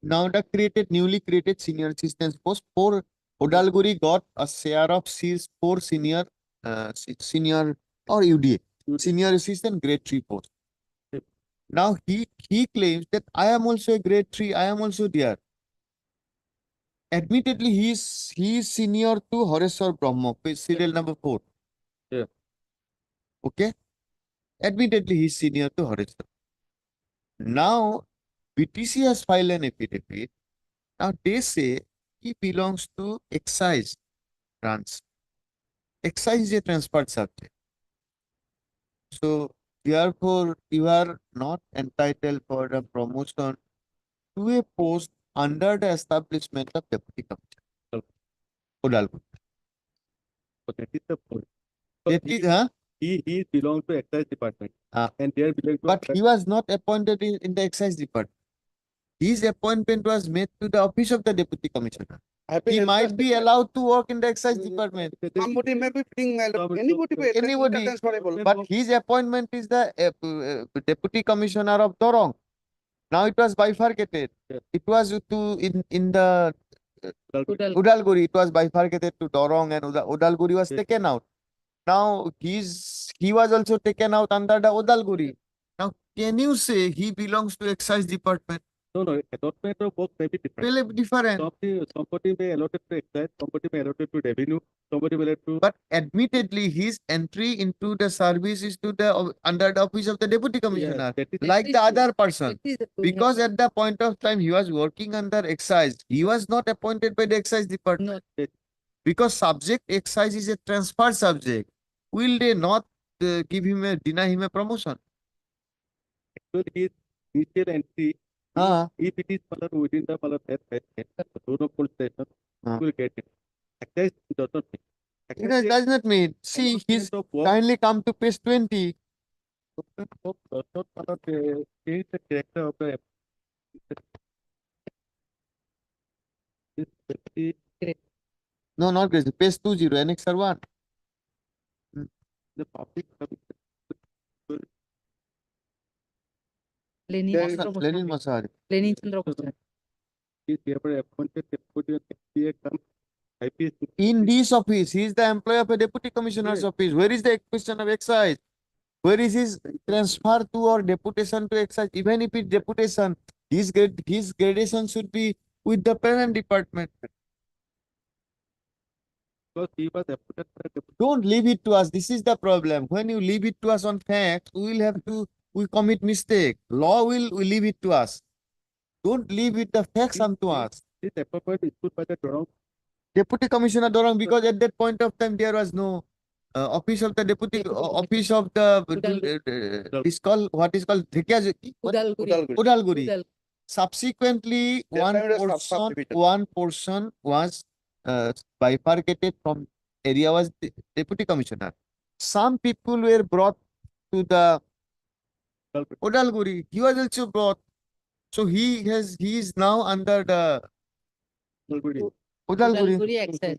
Now the newly created senior assistance post, 4 Odalguri got a share of four senior, senior or UDA, senior assistant grade 3 post. Yep. Now he claims that I am also a grade 3, I am also there. Admittedly, he is senior to Horeswar Brahma, serial number 4. Yeah. Okay. Admittedly, he is senior to Horeswar. Now, BTC has filed an affidavit. Now they say he belongs to excise branch. Excise is a transferred subject. So therefore, you are not entitled for a promotion to a post under the establishment of deputy commissioner. Odalguri. So that is the point. That He, is, huh? he belongs to excise department. Ah. And they are belong to. But he was not appointed in the excise department. His appointment was made to the office of the deputy commissioner. He might be allowed to work in the excise department, Somebody may be being, Some- anybody may. Anybody. Transferable. but his appointment is the deputy commissioner of Dorong. Now it was bifurcated. Yeah. It was in the Udal- Udalguri. It was bifurcated to Dorong, and Udalguri was Yeah. taken out. Now he was also taken out under the Udalguri. Now can you say he belongs to excise department? No, allotment of work may be different. Well, different. Somebody may allotted to excise, somebody may allotted to revenue, somebody may allotted to. But admittedly, his entry into the service is to the under the office of the deputy commissioner, that is like the other person. It is- Because at the point of time he was working under excise, he was not appointed by the excise department. No. Because subject excise is a transfer subject. Will they not deny him a promotion? actually his initial entry. Ah. If it is within the zone of police station, Ah. he will get it. Excise does not mean. It does not mean. See, he's Allotment of work kindly come to page 20. does not change the character of the. This specific- No, not crazy. Page 20, annexer 1. the public service. Lenin Then- Chandra Bose. Lenin Masari. Lenin Chandra Bose. Is hereby appointed deputy and XPA come IPS. In this office, he is the employee of a deputy commissioner's Yes. office. Where is the question of excise? Where is his transfer to or deputation to excise? Even if it's deputation, his gradation should be with the parent department. Because he was appointed by deputy. Don't leave it to us. This is the problem. When you leave it to us on facts, we commit mistake. Law will leave it to us. Don't leave it the facts unto us. This appointment is put by the Dorong. Deputy Commissioner Dorang, because at that point of time there was no office of the deputy, office of the is called what is called Dhekya- what? Udalguri. Udalguri. Udal- Subsequently, That one time it was portion, subdivision. one portion was bifurcated from area was deputy commissioner. Some people were brought to the Udalguri. He was also brought. So he is now under the Udalguri. Udalguri excise.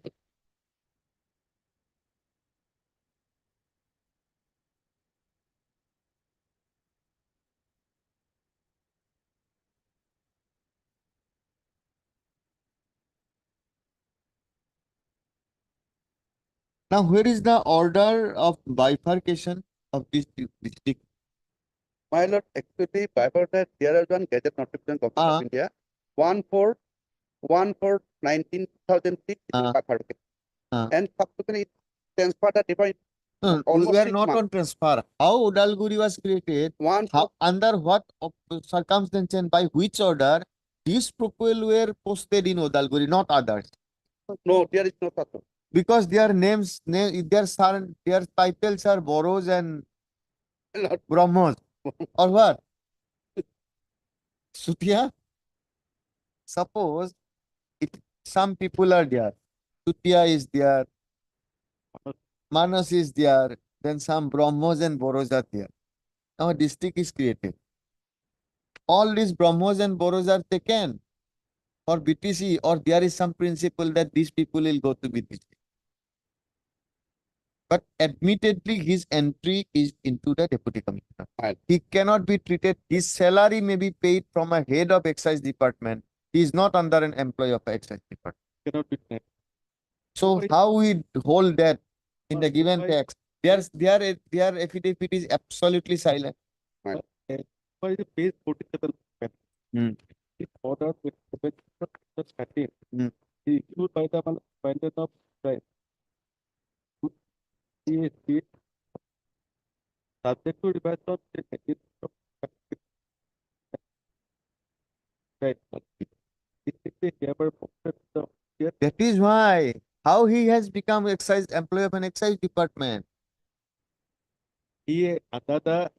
Now, where is the order of bifurcation of this district? My lord, actually, by that there is one gazette notification government Ah. of India, 1/4/19,006 Ah. bifurcated. Ah. And subsequently it transferred the different almost We are 6 not months. on transfer. How Udalguri was created? One How, under what circumstance and by which order these people were posted in Udalguri, not others? no, there is no such one. Because their names, their titles are Boros and Lord, Brahmos. Or what? Sutiya? Suppose some people are there. Sutiya is there. Manas is there. Then some Brahmos and Boros are there. Now a district is created. All these Brahmos and Boros are taken for BTC, or there is some principle that these people will go to BTC. But admittedly, his entry is into the deputy commissioner. Right. He cannot be treated, his salary may be paid from a head of excise department. He is not under an employee of excise department. Cannot be. So Why- how we hold that in the given why- text? Their affidavit is absolutely silent. Why the page 47? Hmm. This order with the 13 Hmm. is issued by the Mandate of Right. CSP subject to revised on right. This is the hereby posted the here That is why how he has become excise employee of an excise department. he another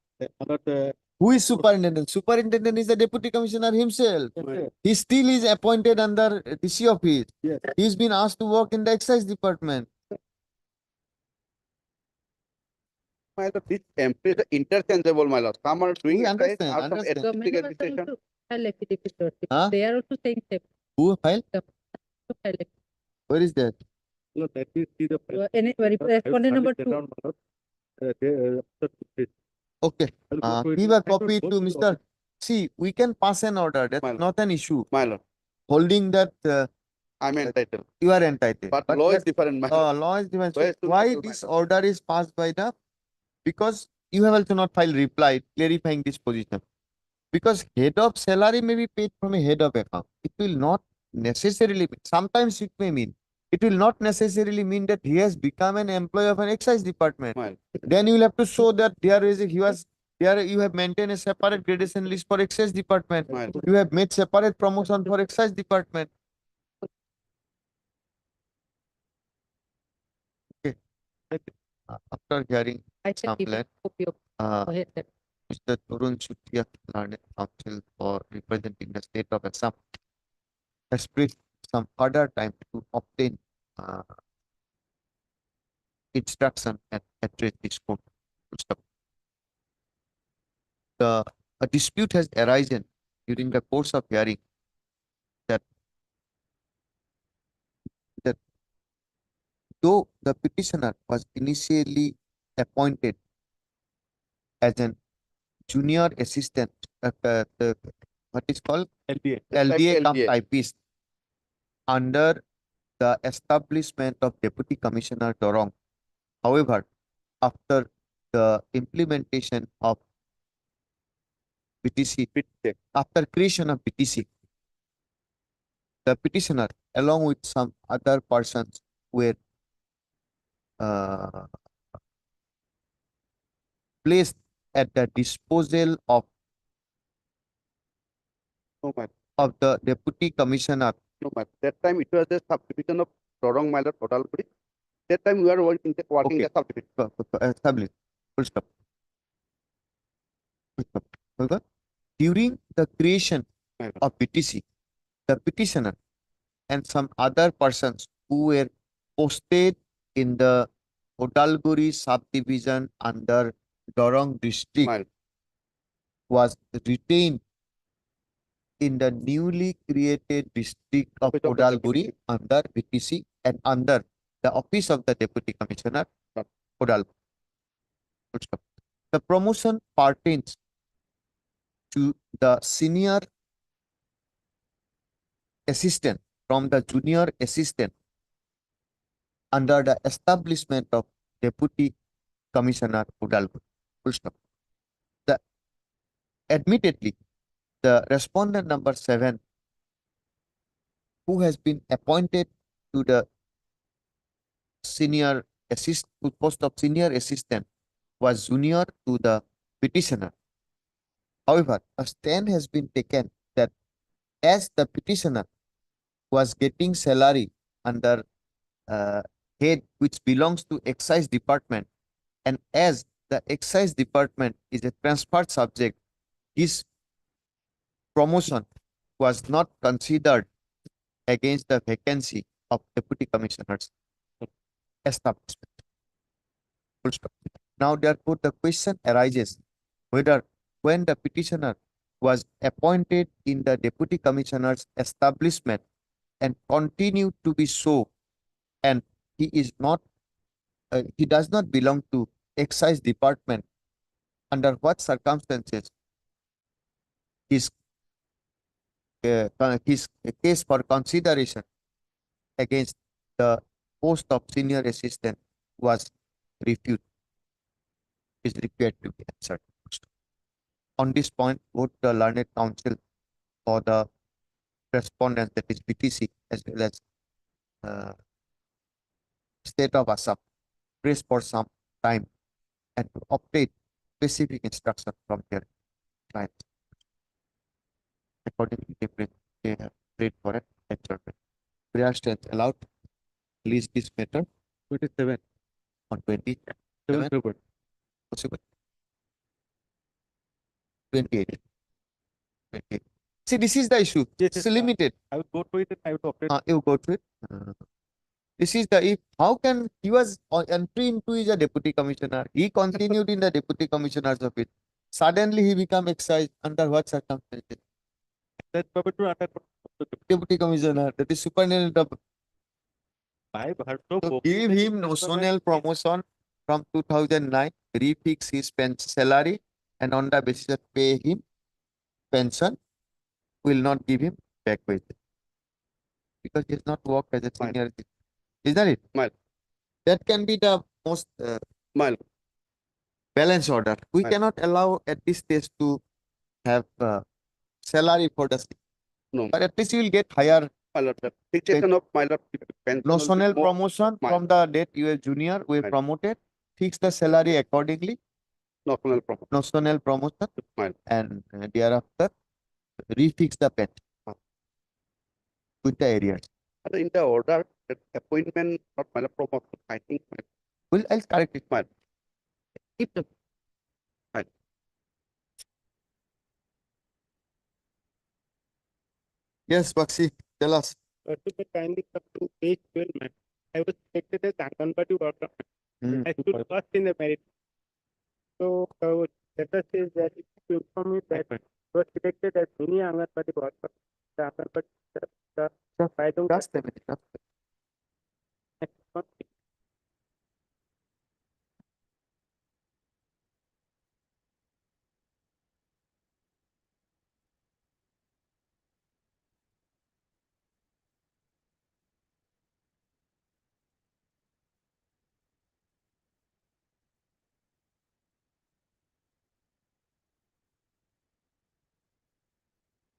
another Who is superintendent? Superintendent is the deputy commissioner himself. yes, He still is appointed under DC office. yes. He's been asked to work in the excise department. My lord, this employee is interchangeable, my lord. Some are doing We exercise, understand, or some understand. artistic Government also administration. file affidavit, sir. Huh? They are also saying same. Who file? To file Where is that? No, that is the Any respondent number 2. Okay. Give a copy to Mr. See, we can pass an order. That's My lord. not an issue. My lord, Holding that I'm entitled. you are entitled. But law is different, my lord. Law is different. Law So is to why be this my order is passed by the? Because you have also not filed reply clarifying this position. Because head of salary may be paid from a head of account. It will not necessarily mean, sometimes it may mean, it will not necessarily mean that he has become an employee of an excise department. My lord. Then you will have to show that you have maintained a separate gradation list for excise department. My lord. You have made separate promotion for excise department. Okay. After hearing I shall some give a length, copy of. uh, Yes, sir. Mr. Turun Chutia, Learned Counsel for representing the state of Assam, has placed some further time to obtain instruction and address this court. Full stop. A dispute has arisen during the course of hearing that though the petitioner was initially appointed as an junior assistant, what is called LDA. LDA cum LDA. typist under the establishment of Deputy Commissioner Dorong. However, after the implementation of BTC, after creation of BTC, the petitioner, along with some other persons, were placed at the disposal No, my lord. of the Deputy Commissioner. No, my lord. That time it was a subdivision of Torong, my lord, Odalguri. That time we were working Okay. the subdivision. Established. Full stop. Full stop. Okay. During the creation My lord. of BTC, the petitioner and some other persons who were posted in the Odalguri subdivision under Dorong district My lord. was retained in the newly created district of Office of the Odalguri Deputy. under BTC and under the office of the Deputy Commissioner Right. Odalguri. Full stop. The promotion pertains to the senior assistant from the junior assistant under the establishment of Deputy Commissioner Udalguri. Full stop. Admittedly, the respondent number 7, who has been appointed to the post of senior assistant, was junior to the petitioner. However, a stand has been taken that as the petitioner was getting salary under head which belongs to excise department, and as the excise department is a transferred subject, his promotion was not considered against the vacancy of deputy commissioners establishment. Full stop. Now therefore the question arises whether when the petitioner was appointed in the deputy commissioner's establishment and continued to be so, and he does not belong to excise department, under what circumstances his case for consideration against the post of senior assistant was refused is required to be answered. On this point, both the learned counsel for the respondents, that is BTC, as well as state of Assam, pressed for some time and to obtain specific instruction from their clients. Accordingly, they have prayed for an adjournment. Prayer stands allowed. Release this matter 27, on 27 February. possible. 28. 28. See, this is the issue. Yes, It's yes, limited. I would go to it and I would operate. You go to it. This is the if how can he was entry into is a deputy commissioner. He continued in the deputy commissioner's office. Suddenly he become excised under what circumstances? That Babat to attack Deputy commissioner, that is superintendent of. by Bharto. So give him notional promotion from 2009, refix his pension salary, and on the basis of pay him pension, will not give him back wages because he has not worked as a Fine. senior. Is that it? Fine. That can be the most Mile. balance order. We Fine. cannot allow at this stage to have salary for the No. but at least you will get higher My lord, the fixation of my lord pension will be notional more- promotion Fine. from the date you are junior, we Fine. promoted, fix the salary accordingly, Notional promotion. notional promotion, Fine. and thereafter refix the pension with the areas. And in the order, that appointment of my lord promotion, I think I'll correct it. Fine. Keep them. Fine. Yes, Bakshi, tell us. To the kindly come to page 12, ma'am. I was selected as Anganwadi worker. Hmm. I stood first in the merit. So, letter says that it to inform me that I was selected as mini Anganwadi worker. The Anganwadi, I don't. Just a minute.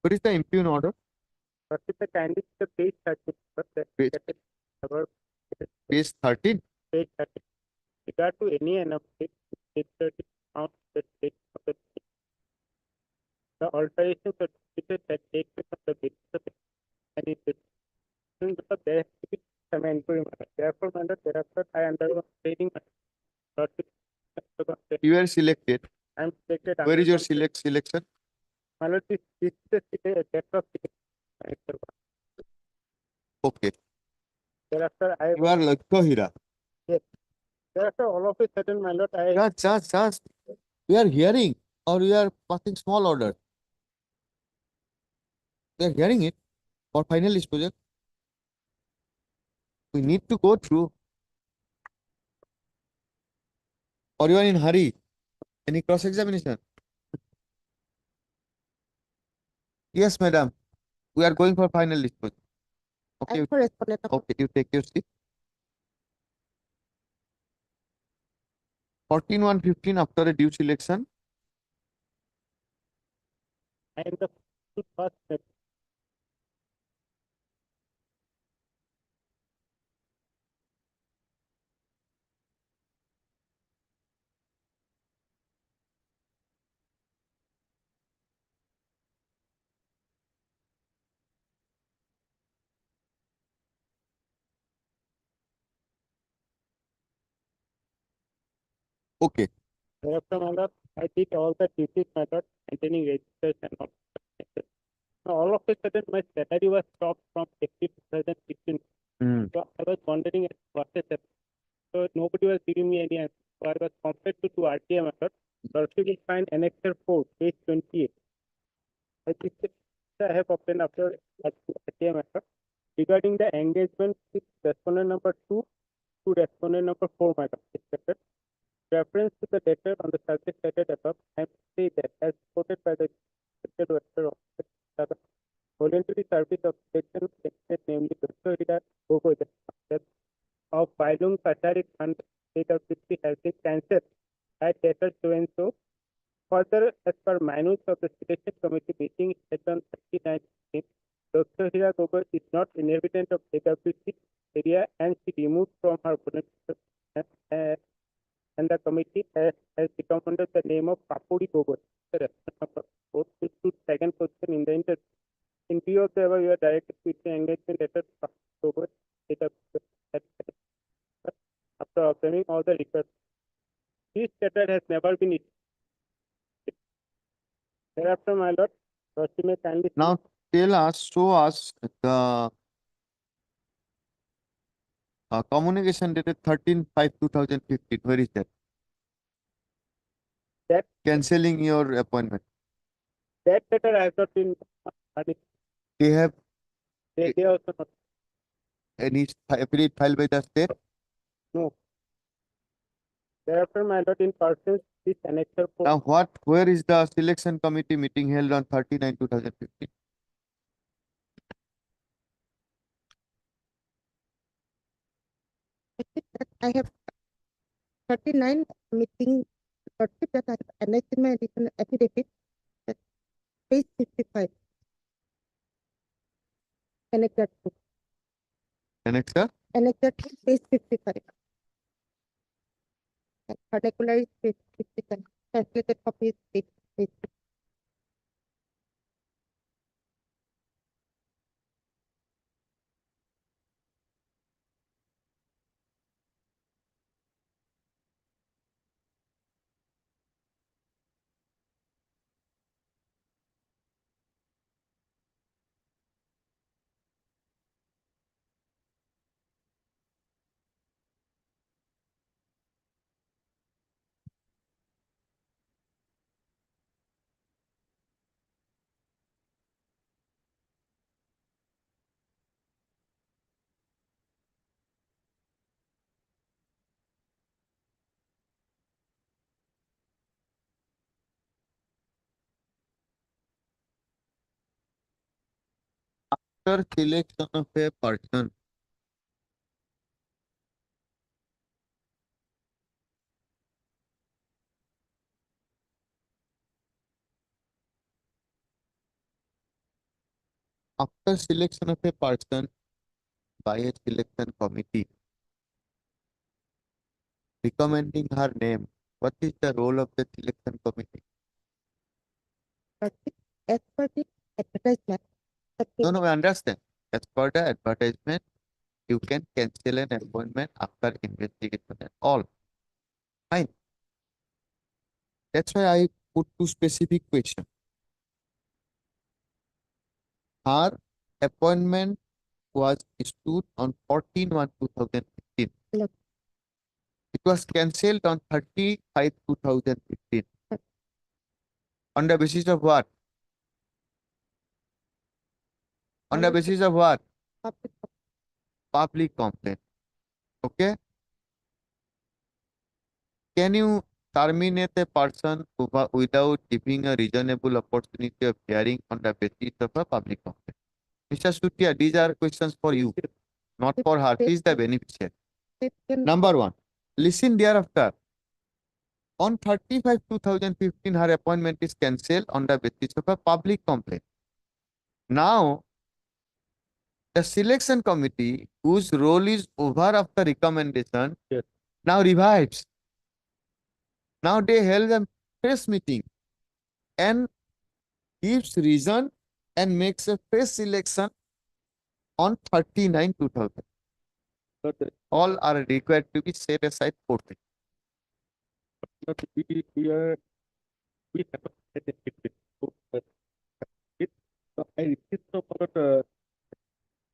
What is the impugn order? First is the kindly the page 13. First, Page. that is about Page 13. page 13. Regard to any anomaly, page 13 found the state of the the alterations are treated that take place on the basis of any decision because there has to be some inquiry matter. Therefore, under thereafter, I undergo training. You are selected. I am selected. Where is your selection? My lord, this is a set of Okay. thereafter, I You are Lakshya Hira. thereafter all of a sudden, my lord, I Just. We are hearing or we are passing small order. We are hearing it for final disposal. We need to go through. Or you are in hurry. Any cross examination? Yes, madam. We are going for final disposal. Okay, okay, you take your seat. 14-1-15 after a due selection. I am the first step. Okay. Thereafter, my lord, I did all the duties, my lord, maintaining registers and all. Now, all of a sudden, my salary was stopped from April 2016. So I was wondering at what is happening. So nobody was giving me any answer. So I was compared to RTI method. So you will find annexure 4, page 28. I think I have obtained after RTI method regarding the engagement with respondent number 2 to respondent number 4 method. Reference to the letter on the subject stated above, I say that as quoted by the director of the voluntary service of section, namely Dr. Hira Gogoi, that Bailung Kachari Fund AWC has been cancelled at data so and so. Further, as per minutes of the selection committee meeting held on 39th, Dr. Hira Gogoi is not inhabitant of AWC area and she removed from her and the committee has recommended the name of Kapuri Gogoi. The reference number 4 to second question in the interview. In view of the above, you are directed to issue engagement letter to Kapuri Gogoi after observing all the requests. This letter has never been issued. Thereafter, my lord, Roshi may kindly Now tell us, show us the communication dated 13/5/2015. Where is that? That- Cancelling your appointment. that letter has not been They have they also not. any affidavit filed by the state? No. Thereafter, my lord, in persons, this annexure for Now where is the selection committee meeting held on 39/2015? I think that I have 39 meeting lordship that I have annexed in my additional affidavit at page 55. Annexed to Annexer? page 55. And particular is page 55. Translated copy is page 55. After selection of a person, after selection of a person by a selection committee, recommending her name, what is the role of the selection committee? Lordship, as per the advertisement, that No, I understand. As per the advertisement, you can cancel an appointment after investigation and all. Fine. That's why I put two specific questions. Her appointment was issued on 14/1/2015. Yes. It was cancelled on 30/5/2015. On the basis of what? On the basis of what? public Public complaint. Okay? Can you terminate a person without giving a reasonable opportunity of hearing on the basis of a public complaint? Mr. Sutia, these are questions for you, not for her. She is the beneficiary. can Number one, listen thereafter. On 30/5/2015, her appointment is cancelled on the basis of a public complaint. Now, the selection committee, whose role is over after recommendation, Yes. now revives. Now they held a press meeting and gives reason and makes a fresh selection on 39/2000. But All are required to be set aside for it. but we have a benefit. So, it I received some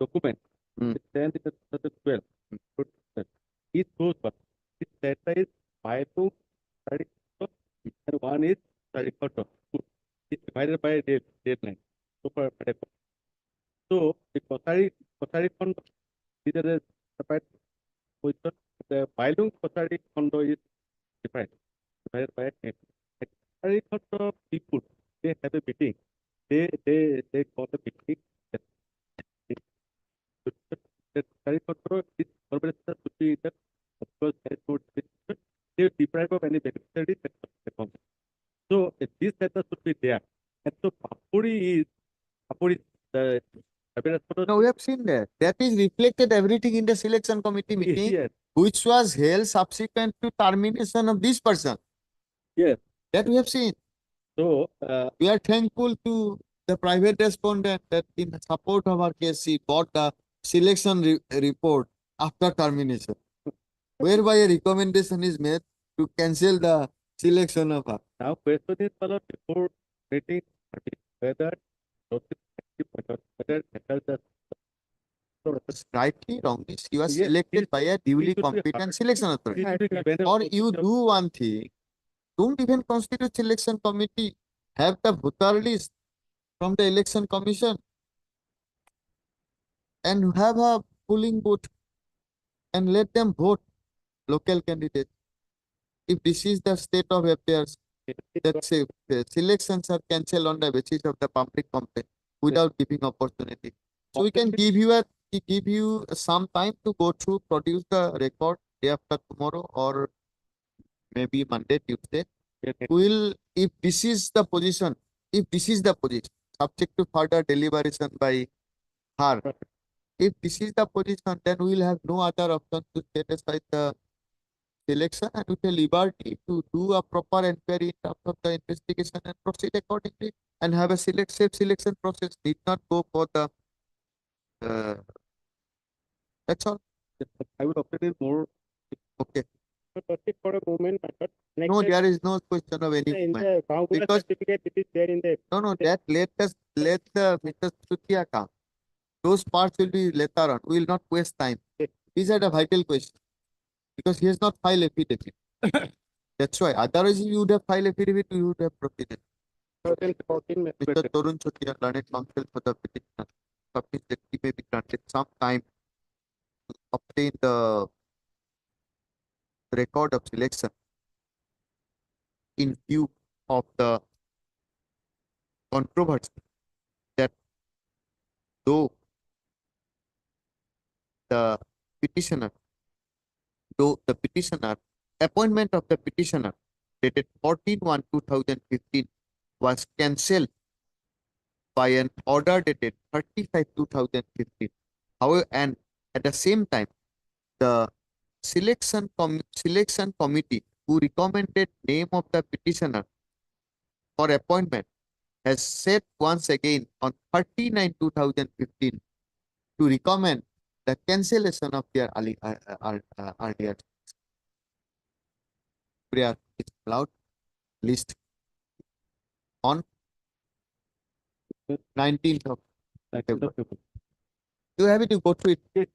document. Hmm. It's sent in the 2012. It shows what this data is Bible study and one is study photo. It's divided by deadline. So for so the Kosari fund these are the separate position. The Bailung Kosari condo is different. Divided by Kosari condo people they have a meeting. They call the meeting. The Kosari condo is corporation should be the the have been responded. No, we have seen that. That is reflected everything in the selection committee meeting, Yes, which was held subsequent to termination of this person. yes. That we have seen. So, We are thankful to the private respondent that in support of our case, he bought the selection report after termination, whereby a recommendation is made to cancel the selection of her. now question is, my lord, before meeting whether notice whether matters Rightly, wrongly, she was Yes, selected by a duly should be competent heard. selection authority. should be given an Or you opportunity of- do one thing, don't even constitute selection committee, have the voter list from the election commission and have a polling booth and let them vote local candidates. If this is the state of affairs, that say the selections are cancelled on the basis of the public complaint without giving opportunity. So we can give you some time to go through, produce the record day after tomorrow or maybe Monday, Tuesday. Yes, Will, if this is the position, subject to further deliberation by her, if this is the position, then we will have no other option to set aside the selection and with a liberty to do a proper inquiry in terms of the investigation and proceed accordingly and have a safe selection process. Need not go for the, that's all. I would obtain it more. Okay. Trustee, for a moment, my lord. No, Next, there is no question of any in movement. the Bahugula Because- certificate, it is there in the No, that let the Mr. Sutia come. Those parts will be later on. We will not waste time. Yes. These are the vital questions. Because he has not filed affidavit. That's why. Otherwise, you would have filed affidavit, you would have proceeded. 2014. Mr. Torun Chotia, learned counsel for the petitioner, submits that he may be granted some time to obtain the record of selection in view of the controversy that though the petitioner, appointment of the petitioner dated 14/1/2015 was cancelled by an order dated 35/2015. However, and at the same time, the selection committee who recommended name of the petitioner for appointment has said once again on 39/2015 to recommend the cancellation of their earlier prayer is allowed list on 19th of September. You have to go through it.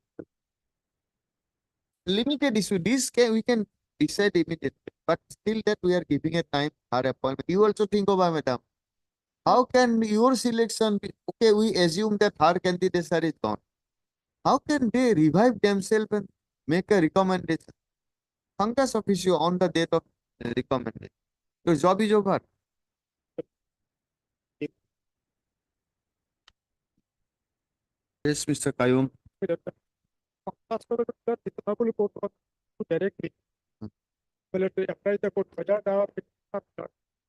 Limited issue. This we can decide immediately, but still that we are giving a time our appointment. You also think about, madam, how can your selection be okay? We assume that her candidature is gone. How can they revive themselves and make a recommendation? Functus officio on the date of recommendation. Your job is over. Yes, Mr. Kayum. As per the reasonable report was to directly. Well, to apply the court budget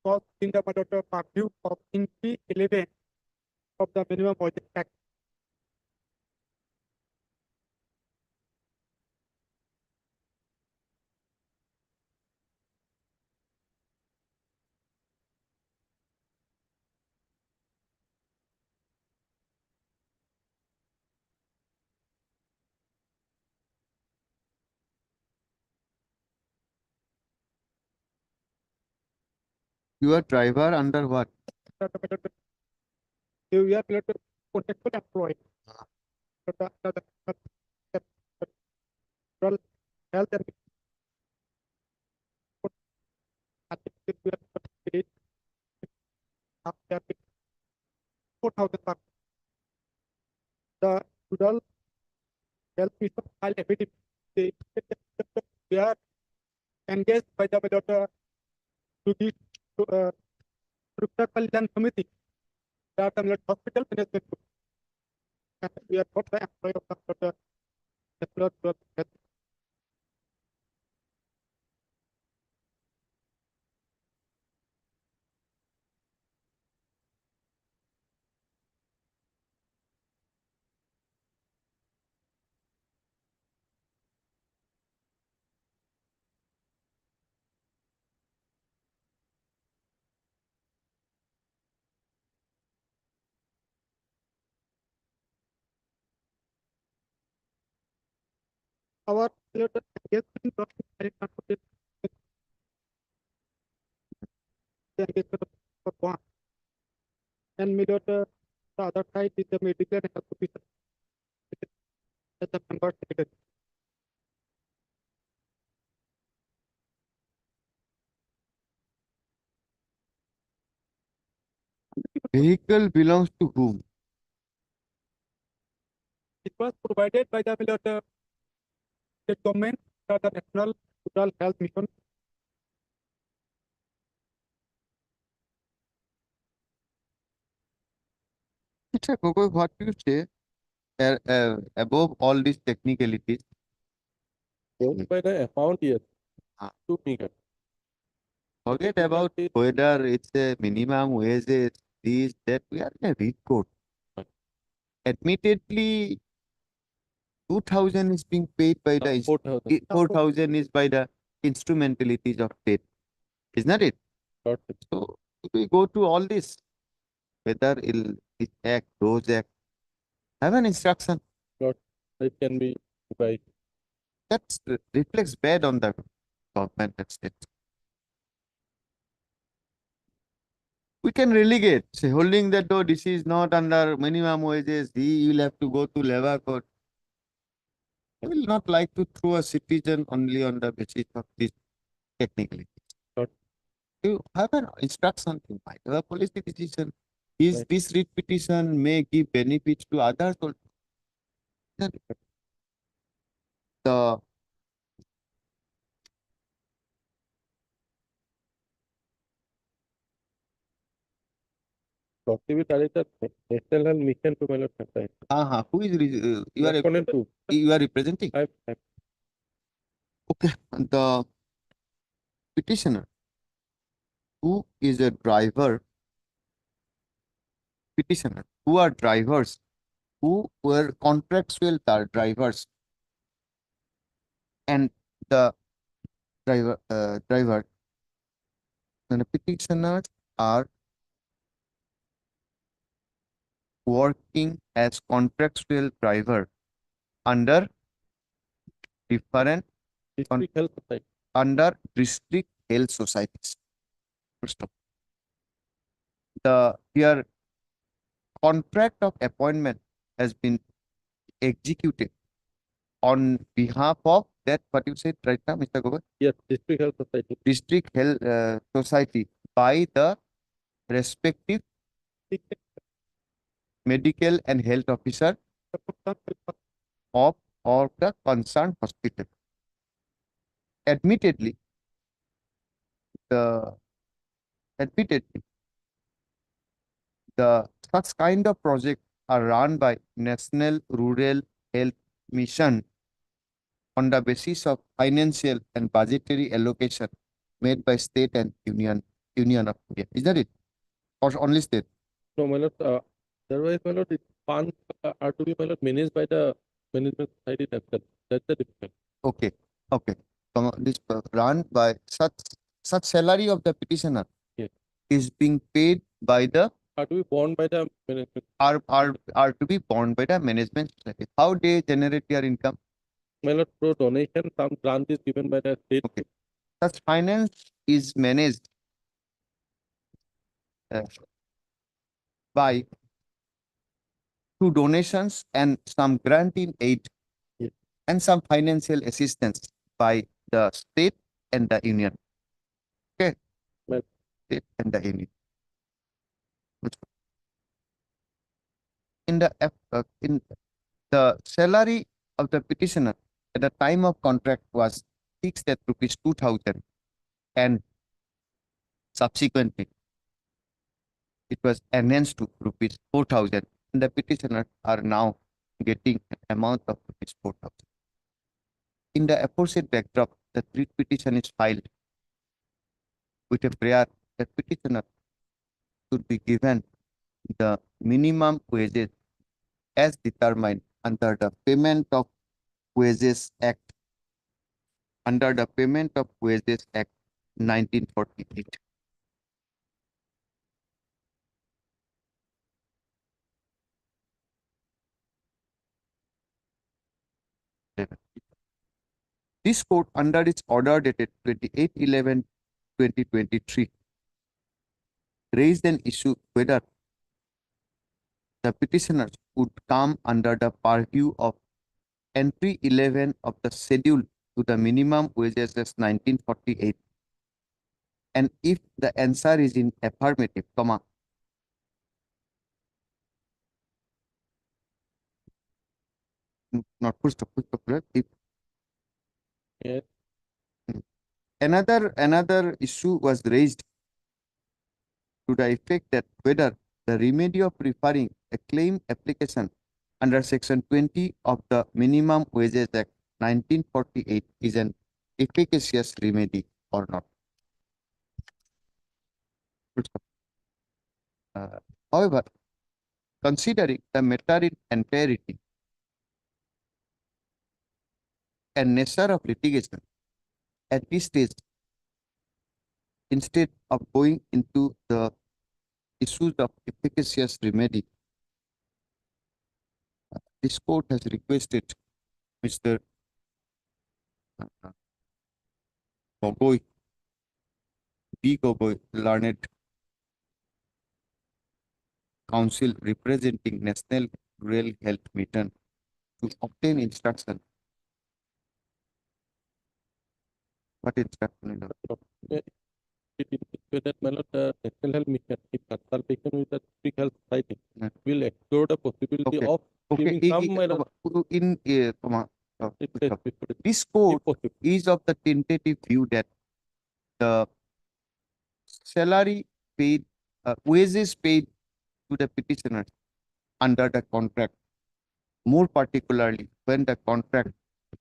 was in the budget of purview of in P11 of the minimum wage act. Your driver under what? We are related to contextual employee. Well, health and $4,000. The total health is file affidavit. We are engaged by the to the Rukta Kalyan Committee. That hospital management. Group. And we are not the employee of the National Health. our engagement of the transportation the engagement of one. And the other side is the medical and health officer. As a member secretary. Vehicle belongs to whom? It was provided by the state government, the National Rural Health Mission. Mr. Gogoi, what do you say above all these technicalities? Owned by the account, yes. Ah. 2 meters. Forget about whether it's a minimum wages, this, that. We are in a read code. Admittedly, 2,000 is being paid by the 4,000. 4,000 is by the instrumentalities of state. Is not it? Got it. So if we go to all this, whether this act, those act, have an instruction It can be right. that reflects bad on the government and state. We can relegate, say, holding that door, this is not under minimum wages, he will have to go to labor court. I will not like to throw a citizen only on the basis of this technically. Sure. You have an instruction, you might have a policy decision. Is Right. this writ petition may give benefits to others also? The Dr. with the National Health Mission to Malad Satai. who is you are Respondent 2. you are representing? I Okay, the petitioner who is a driver, petitioner who are drivers, who were contractual drivers, and the driver, the petitioners are working as contractual driver under different District Health Society. under district health societies. First of their contract of appointment has been executed on behalf of that, what you said right now, Mr. Gogoi, Yes, District Health Society. district health society by the respective medical and health officer of or the concerned hospital. Admittedly, the such kind of projects are run by National Rural Health Mission on the basis of financial and budgetary allocation made by state and union of India. Is that it? Or only state? No, Malad, otherwise, Malad, funds are to be managed by the management society themselves. That's the difference. Okay. This run by such salary of the petitioner Yes. is being paid by the Are to be borne by the management. are to be borne by the management society. How they generate their income? Malad, through donation, some grant is given by the state. Okay. Such finance is managed by through donations and some grant in aid Yes. and some financial assistance by the state and the union. Okay. Well. State and the union. In the salary of the petitioner at the time of contract was fixed at rupees 2,000, and subsequently it was enhanced to rupees 4,000, and the petitioners are now getting an amount of rupees 4,000. In the aforesaid backdrop, the writ petition is filed with a prayer that petitioner should be given the minimum wages as determined under the Payment of Wages Act, 1948. This court, under its order dated 28/11/2023, raised an issue whether the petitioners would come under the purview of entry 11 of the schedule to the minimum wages as 1948. And if the answer is in affirmative, comma, not full stop, if Yes. another issue was raised to the effect that whether the remedy of referring a claim application under section 20 of the Minimum Wages Act 1948 is an efficacious remedy or not. Full stop. However, considering the matter in entirety and nature of litigation, at this stage, instead of going into the issues of efficacious remedy, this court has requested Mr. Gogoi, B. Gogoi, learned counsel representing National Rural Health Mission, to obtain instruction. What instruction? It indicates whether the National Health Mission, in consultation with the District Health Society, Yeah. will explore the possibility Okay. of Okay, giving some in it says before it, this if court possible. is of the tentative view that the salary paid, wages paid to the petitioners under the contract, more particularly when the contract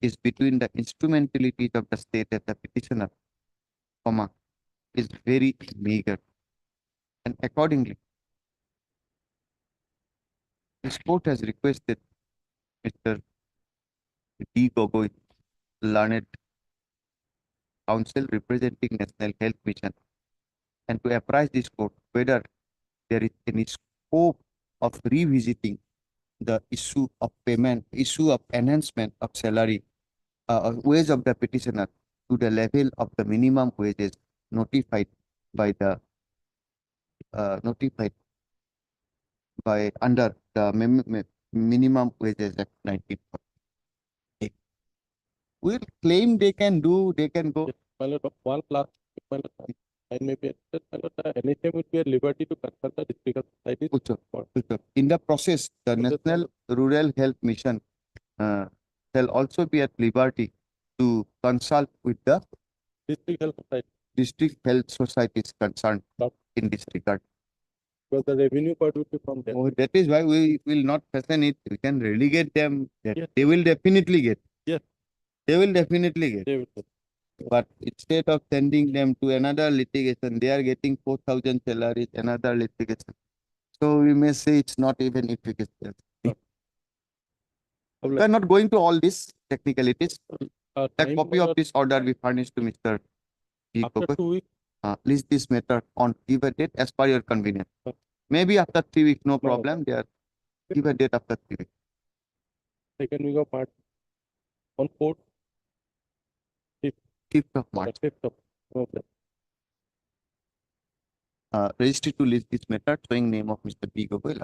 is between the instrumentalities of the state and the petitioner, comma, is very meager. And accordingly, this court has requested Mr. D. Gogoi, learned counsel representing National Health Mission, and to apprise this court whether there is any scope of revisiting the issue of payment, issue of enhancement of salary, wage of the petitioner to the level of the minimum wages notified by the under the Minimum Wages Act 1948. Will claim they can do, they can go. Yes, my lord, one last, my lord, I may be accepted, my lord, the NHM will be at liberty to consult the District Health Society. In the process, the National Rural Health Mission shall also be at liberty to consult with the District Health Society, district health societies concerned in this regard. because the revenue part will be from them. Oh, that is why we will not fasten it. We can relegate them. Yes. They will definitely get. Yes. They will definitely get. They will get. But instead of sending them to another litigation, they are getting 4,000 salaries, another litigation. So we may say it's not even efficacious. We are not going to all these technicalities. A Time, copy my of lord, this order we furnished to Mr. G. after Gogoi. 2 weeks, List this matter on give a date as per your convenience. Okay. Maybe after 3 weeks, no No, no. problem. They are give a date after 3 weeks. second week of March, on 4th, 5th of March. 5th of November. Registry to list this matter showing name of Mr. B. Gogoi.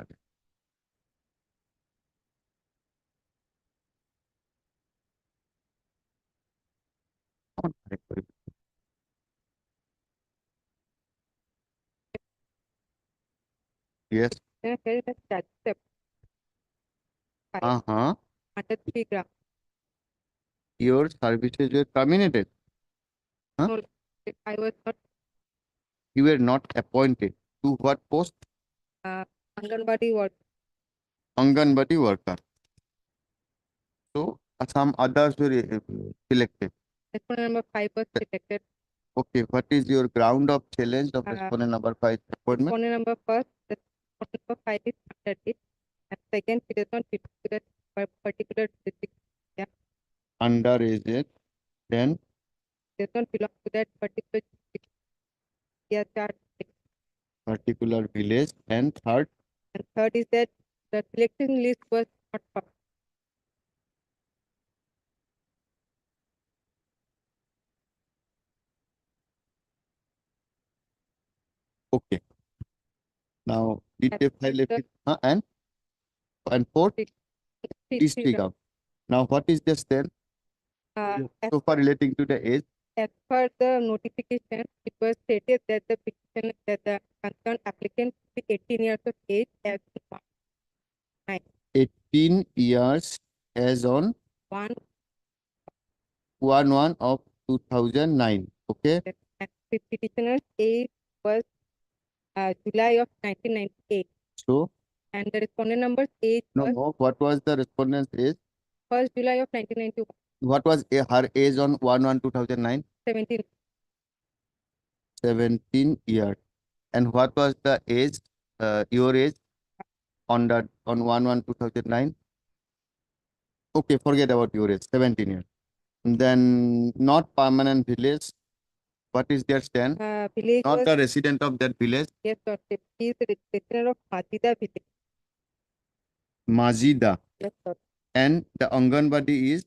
Yes. Then there is a charge step Uh-huh. under 3 gram. Your services were terminated. I was not You were not appointed to what post? Anganwadi work. Anganwadi worker. So some others were selected. Exponent number 5 was selected. Okay, what is your ground of challenge of Uh, exponent number 5 appointment? Exponent number first, the exponent number 5 is under it. And second, it does not fit to that particular district. Under is it? Then Does not belong to that particular district. Yeah, chart. particular village. And third, And third is that the selection list was not found. Okay. Now, did And they file a, the- and fourth, Three- this three three count. Now, what is the stand as so far relating to the age? as per the notification, it was stated that the petition that the concerned applicant be 18 years of age as on 18 years as on 1 1 of 2009. Okay. and the petitioner's age was July of 1998, So, and the respondent number's age was no, what was the respondent's age? 1st July of 1991, What was her age on 1/1/2009? 17. 17 years. And what was the age, your age on 1/1/2009? Okay, forget about your age, 17 years. Then not permanent village. What is their stand? Village Not was, the resident of that village. yes, sir, he is the resident of Majida village. Majida. Yes, sir. And the Anganwadi is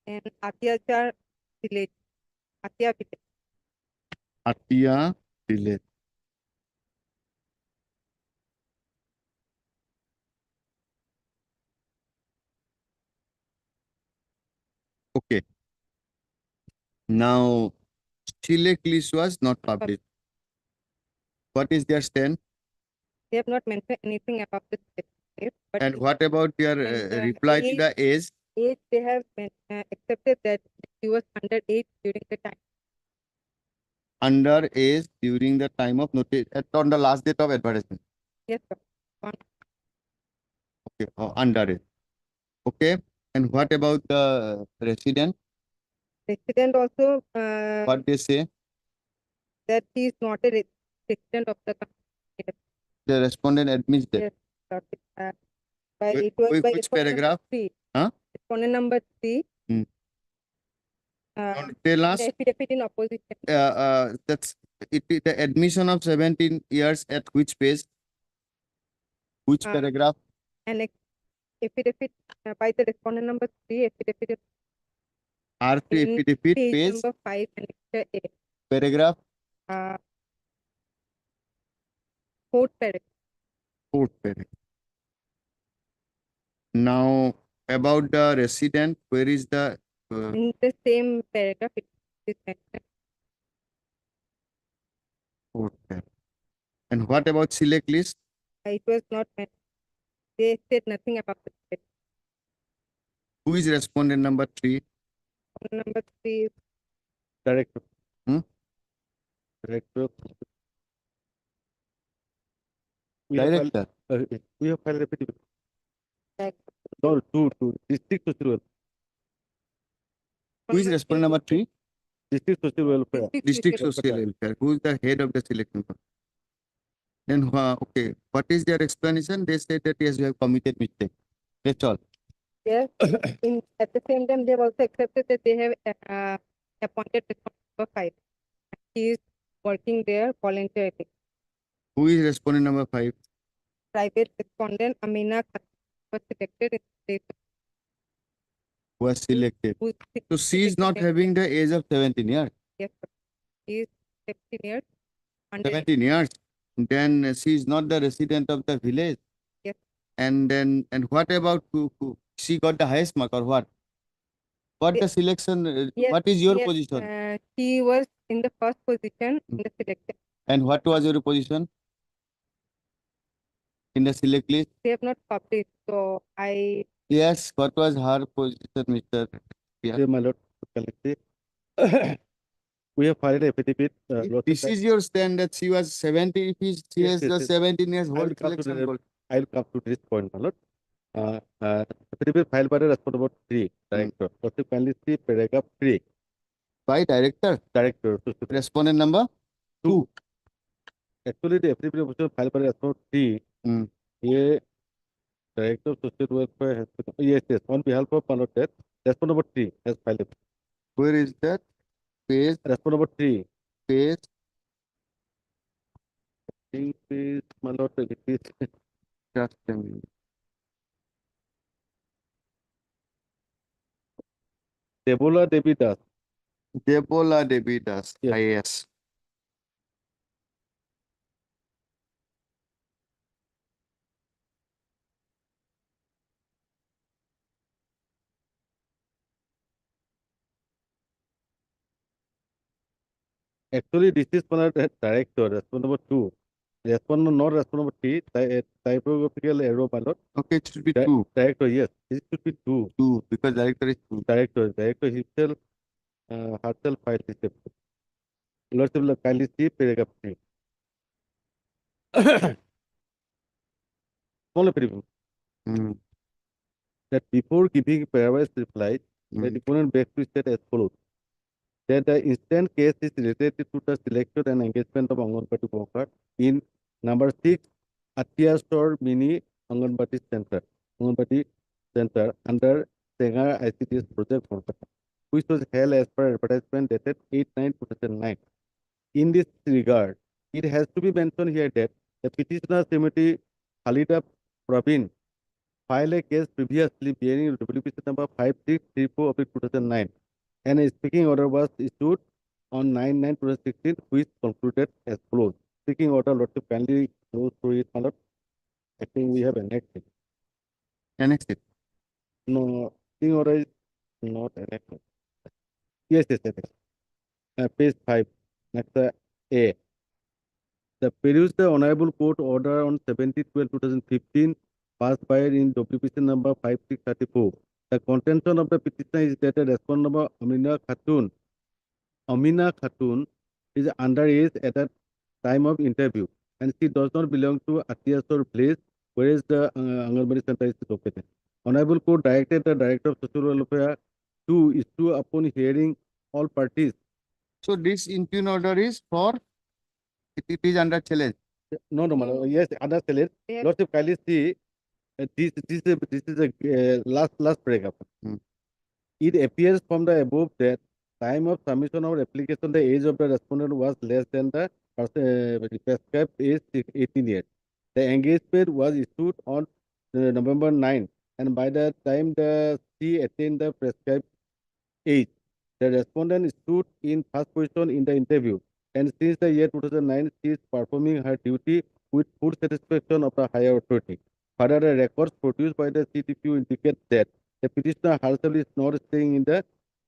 And Atiachar village, Atia village. Atia village. Okay. Now, Chile list was not published. What is their stand? They have not mentioned anything about the state, but And what about their and, reply to age- the age? age they have accepted that he was underage during the time. Under age during the time of notice on the last date of advertisement. Yes, sir. Okay, under age. Okay. And what about the resident? Resident also What they say? that he is not a resident of the country. The respondent admits that. Yes, sir. By Whi- it was by which respondent number paragraph? 3. Huh? Respondent number 3. Hmm. Uh, Tell us, the affidavit in opposition. that's the admission of 17 years at which page? Which Uh, paragraph? And affidavit by the respondent number 3, affidavit R3 in affidavit page page, number 5 and A. paragraph, Uh, fourth paragraph. fourth paragraph. Now, about the resident, where is the In the same paragraph, it is mentioned. fourth paragraph? And what about select list? It was not mentioned. They said nothing about the state. Who is respondent number 3? Number 3 is Director. Hmm? Director. We have filed, Director. we have filed affidavit. like, No, to district social welfare. Who is respondent number 3? District social welfare. District social- Social Welfare. Who is the head of the selection committee? Then, okay, what is their explanation? They said that yes, we have committed mistake. That's all. Yes. At the same time, they have also accepted that they have appointed respondent number 5. He is working there voluntarily. Who is respondent number 5? Private respondent Amina Khan was selected in the Was selected. who So she is not having the age of 17 years. Yes, sir. He is 17 years. Under 17 years. Then she is not the resident of the village. Yes. And then, and what about who she got the highest mark or what? What the selection? Yes, What is your yes, position? he was in the first position Hmm. in the selection. And what was your position in the select list? They have not published, so I Yes. What was her position, Mr. Yeah. My lord, collective. We have filed affidavit. This is your stand that she was 70. If she Yes, has yes, the yes. 17 years I whole will come to selection the- goal. I'll come to this point, my lord. Affidavit filed by the respondent number 3, director. Consequently, see paragraph 3, By director. director. Respondent number 2. Actually, the affidavit was filed by the respondent 3. Hmm. Here, director of social welfare has yes, on behalf of my lord death, respondent number 3 has filed it. Where is that? Page, Respondent number 3. page. It is, my lord, it is Just a minute. Debola Devi Das. Debola Devi Das. Yes. IAS. Actually, this is for the director, response number 2. Response not response number 3, typographical error pilot. Okay, it should be two, Director, yes, this should be 2. two, because director is two. Director himself, herself filed this appeal. Lordship will kindly see paragraph 3. Small preview. Hmm, That before giving pairwise reply, the hmm. deponent begs to state as follows. That the instant case is related to the selection and engagement of Anganwadi worker in number 6, Atia Store Mini Anganwadi Center under Sengar ICTS project Kolkata, which was held as per advertisement dated 8/9/2009. In this regard, it has to be mentioned here that the petitioner Srimati Khalida Praveen filed a case previously bearing WPC number 5634 of 2009, and a speaking order was issued on 9/9/2016, which concluded as follows. Speaking order, Lordship kindly go through it, my lord. I think we have annexed it. Annex it. No, speaking order is not annexed. Yes, annexed. Page 5, next A. The perused the Honorable Court order on 17/12/2015 passed by in WPC number 5634. The contention of the petition is that the respondent number Amina Khatun is underage at the time of interview, and she does not belong to Atiasor place, whereas the Anganwadi center is located. Honorable Court directed the Director of Social Welfare to issue upon hearing all parties. So this impugn order is for, it is under challenge. No, madam. Yes, other sellers. They have- Lordship kindly see this is a last paragraph. Hmm. It appears from the above that time of submission of application, the age of the respondent was less than the prescribed age 18 years. The engagement was issued on November 9, and by the time she attained the prescribed age, the respondent stood in first position in the interview, and since the year 2009, she is performing her duty with full satisfaction of the higher authority. Further, the records produced by the CTPU indicate that the petitioner herself is not staying in the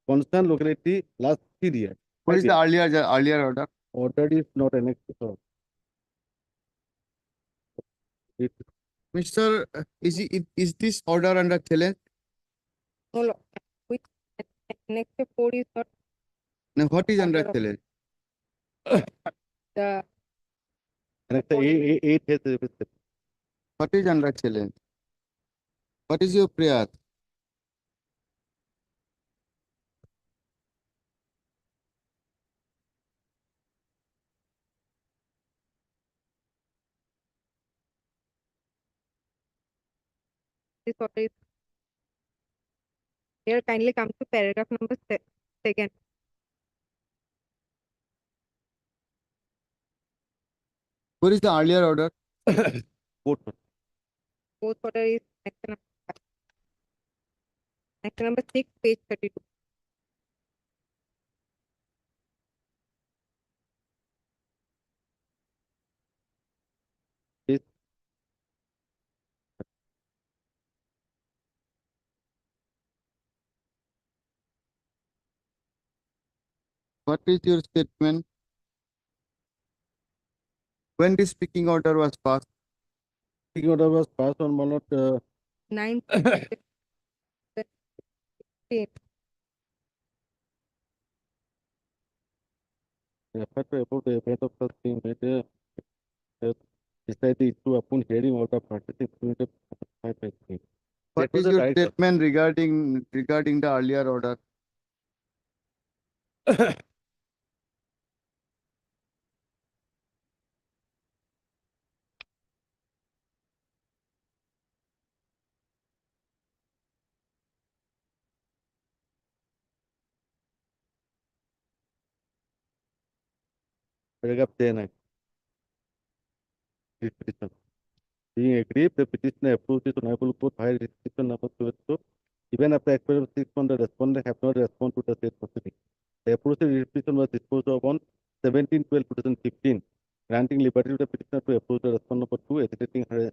concerned locality last period. What is the earlier order? Order is not annexed. So Mr. Is this order under challenge? No, Lord, which next 4 is not Now, what is under Order of- challenge? the annex 8 has a What is under challenge? What is your prayer? this order is here. Kindly come to paragraph number second. What is the earlier order? fourth. Fourth order is next number 5. Next number 6, page 32. Yes. What is your statement? When this speaking order was passed? Speaking order was passed on Malot 9. referred to above the event of such being made decided to upon hearing all the parties included 5/3. What That was is the your director. statement regarding the earlier order? Paragraph 10. This petition. Being agreed, the petitioner approves this honorable court higher restriction number 22. Even after expiry of 6 months, the respondent have not responded to the said proceeding. The approved restriction was disposed of on 17/12/2015, granting liberty to the petitioner to approve the respondent number 2, agitating her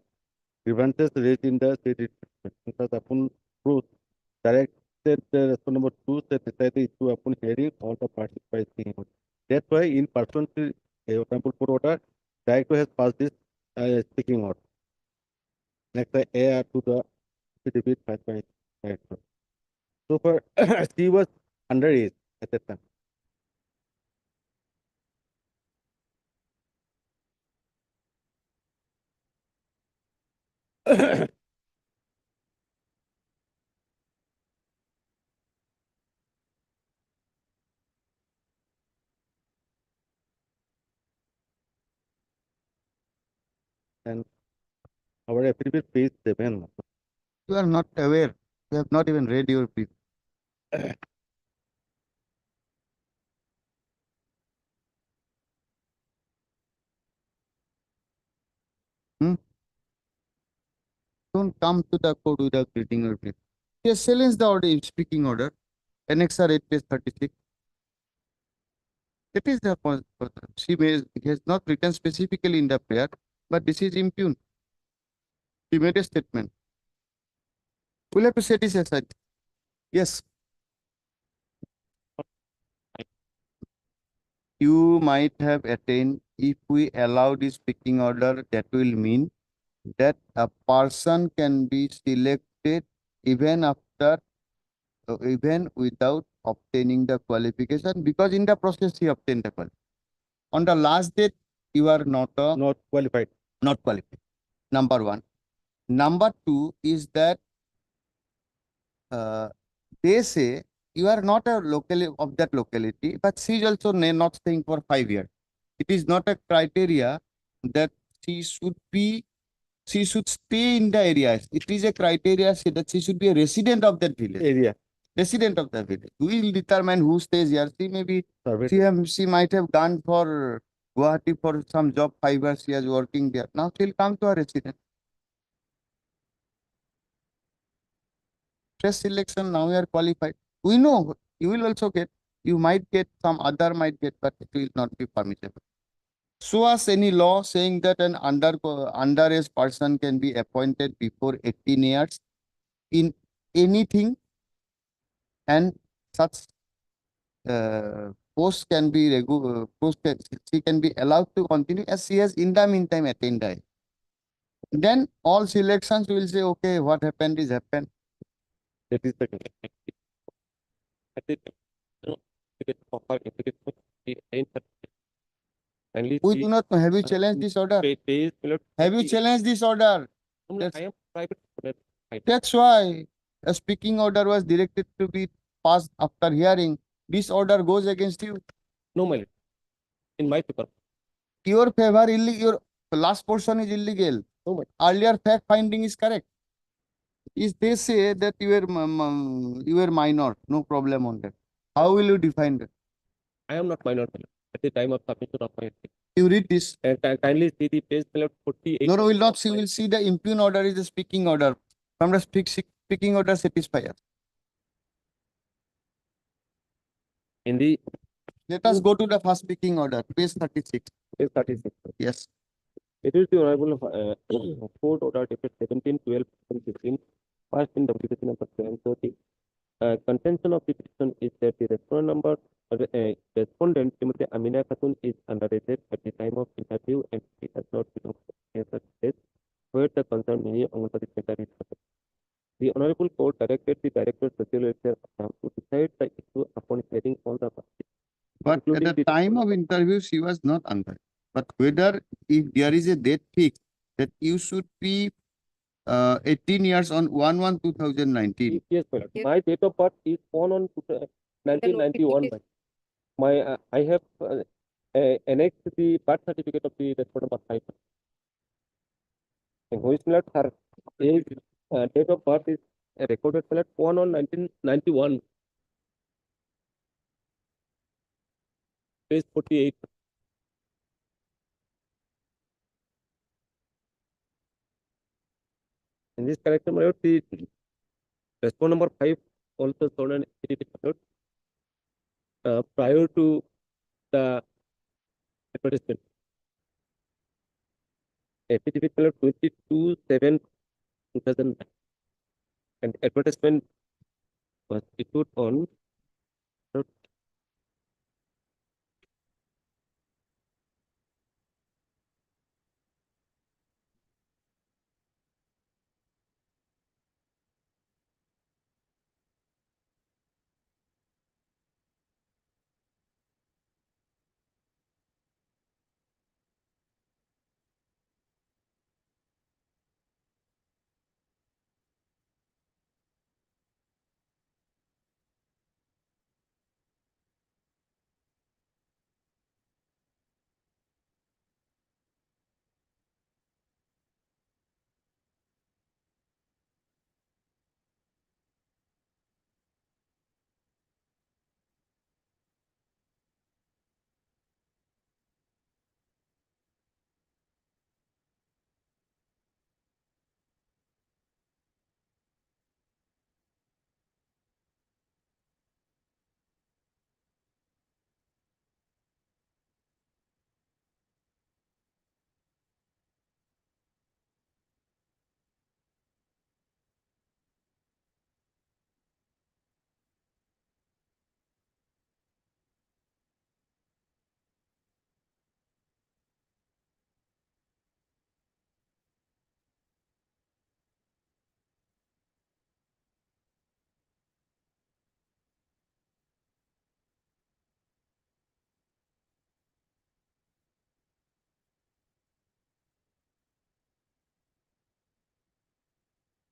grievances raised in the said restriction. Thus, upon proof, directed the respondent number 2 said decided to upon hearing all the parties by seeing. That's why in pursuant to sample put order, director has passed this speaking order. Next, AR to the affidavit filed by director. So for she was underage at that time. And our affidavit page 7. You are not aware. You have not even read your brief. Don't come to the court without reading your brief. Yes, silence the order, speaking order. Annexure 8, page 36. That is the point. He has not written specifically in the prayer, but this is impugn. He made a statement. We'll have to set this aside. Yes. You might have attained, if we allow this speaking order, that will mean that a person can be selected even after, even without obtaining the qualification, because in the process he obtained the qualification. On the last date, you are not Not qualified. not qualified. Number one. Number two is that they say you are not a local of that locality, but she is also not staying for 5 years. It is not a criteria that she should stay in the area. It is a criteria that she should be a resident of that village. Area. Resident of the village. We will determine who stays here. She may be, Survey. she might have gone for Guwahati for some job 5 years. She is working there. Now she'll come to a resident. Fresh selection, now you are qualified. We know you will also get, you might get, some other might get, but it will not be permissible. So as any law saying that an underage person can be appointed before 18 years in anything, and such post can be she can be allowed to continue as she has in the meantime attained the age. Then all selections will say, okay, what happened is happened. That is the I think, it offer application the end kindly We see do not know. Have you challenged this order? page Have you challenged this order? I am private student. That's why a speaking order was directed to be passed after hearing. This order goes against you. No, my lord. In my paper. Your favor illegal. Your last portion is illegal. No, my Earlier fact finding is correct. Is they say that you were minor, no problem on that. How will you define that? I am not minor, my lord. At the time of submission of my application. You read this. And kindly see the page 48. No, will not see. Will see the impugn order is the speaking order. From the speaking order satisfy us. In the Let us go to the first speaking order, page 36. page 36. Yes. It is the Honorable Court Order dated 17/12/2015, passed in WPC number 730. Contention of the petition is that the respondent Srimati Amina Khatun is underage at the time of interview and she has not belonged to such state where the concerned mini Anganwadi center is located. The Honorable Court directed the Director of Social Welfare Assam to decide the issue upon hearing all the parties. But at including the time of interview, she was not under. But whether if there is a date fixed that you should be 18 years on 1/1/2019. Yes, my lord. My date of birth is born on 1991. I have annexed the birth certificate of the respondent of 5. And who is my lord, her age, date of birth is recorded, my lord, born on 1991. Page 48. In this correction, my lord, the respondent number 5 also shown an affidavit, my lord, prior to the advertisement. Affidavit, my lord, 22/7/2009. And advertisement was issued on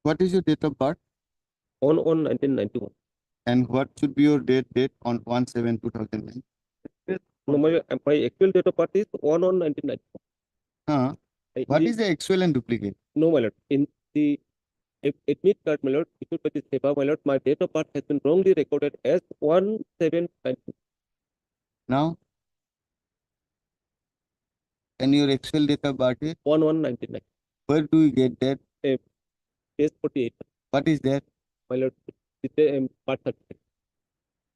What is your date of birth? on 1991. And what should be your date on 1/7/2009? No, my actual date of birth is 1/1/1991. What is the actual and duplicate? No, my lord. In the admit card, my lord, issued by the SEBA, my lord, my date of birth has been wrongly recorded as 1/7/1991. Now? And your actual date of birth is? 1/1/1991. Where do you get that? Page 48. What is that? My lord, the birth certificate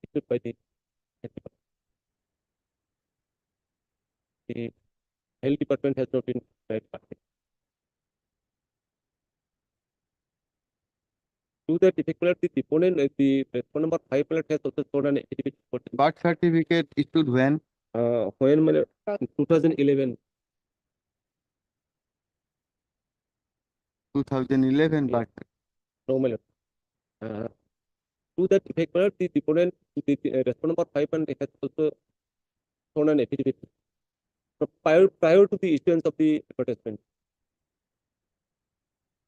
issued by the SEBA. The health department has not been verified. To that effect, my lord, the deponent, the phone number 5, my lord, has also shown an affidavit for the Birth certificate issued when? when my lord, in 2011. 2011 Yeah. birth. No, my lord. To that effect, my lord, the deponent, the respondent number 5 and has also shown an affidavit prior to the issuance of the advertisement.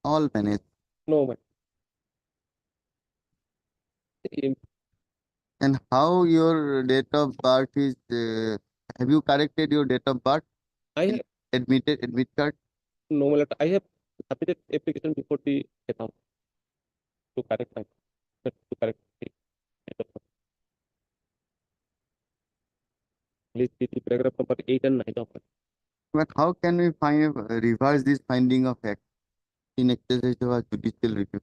All managed. No, my And how your date of birth is, have you corrected your date of birth? I have Admit card? no, my lord, I have submitted application before the account to correct my to correct the date of birth. Please see the paragraph number 8 and 9 of it. But how can we reverse this finding of fact in exercise of a judicial review?